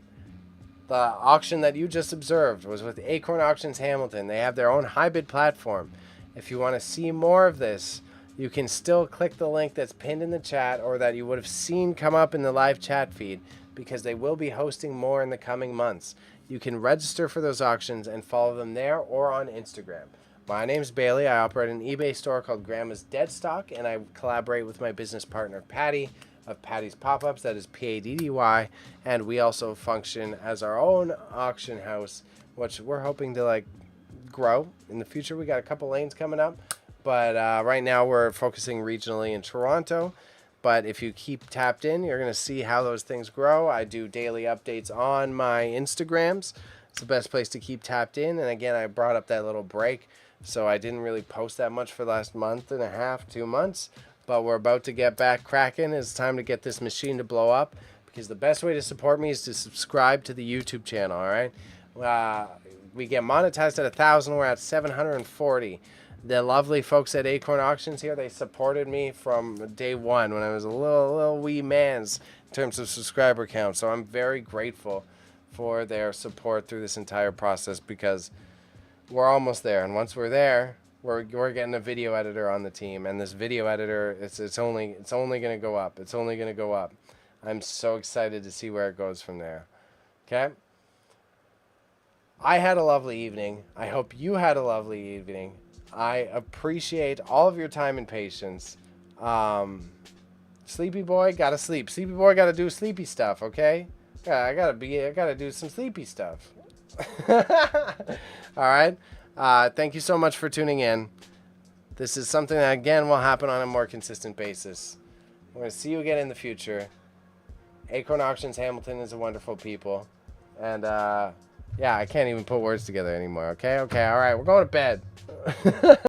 The auction that you just observed was with Acorn Auctions Hamilton. They have their own hybrid platform. If you want to see more of this, you can still click the link that's pinned in the chat, or that you would have seen come up in the live chat feed, because they will be hosting more in the coming months. You can register for those auctions and follow them there or on Instagram. My name's Bailey. I operate an eBay store called Grandma's Deadstock, and I collaborate with my business partner Patty of Patty's Pop-Ups. That is Paddy, and we also function as our own auction house, which we're hoping to like grow in the future. We got a couple lanes coming up, but right now we're focusing regionally in Toronto. But if you keep tapped in, you're gonna see how those things grow. I do daily updates on my Instagrams. It's the best place to keep tapped in. And again, I brought up that little break, so I didn't really post that much for the last month and a half, 2 months. But we're about to get back cracking. It's time to get this machine to blow up, because the best way to support me is to subscribe to the YouTube channel, all right? We get monetized at 1,000. We're at 740. The lovely folks at Acorn Auctions here, they supported me from day one when I was a little wee man's in terms of subscriber count. So I'm very grateful for their support through this entire process, because we're almost there. And once we're there, we're getting a video editor on the team, and this video editor, it's only gonna go up. It's only gonna go up. I'm so excited to see where it goes from there. Okay. I had a lovely evening. I hope you had a lovely evening. I appreciate all of your time and patience. Sleepy boy, gotta sleep. Sleepy boy, gotta do sleepy stuff. Okay. I gotta do some sleepy stuff. All right. Thank you so much for tuning in. This is something that, again, will happen on a more consistent basis. We're going to see you again in the future. Acorn Auctions Hamilton is a wonderful people. And, yeah, I can't even put words together anymore, okay? Okay, all right, we're going to bed.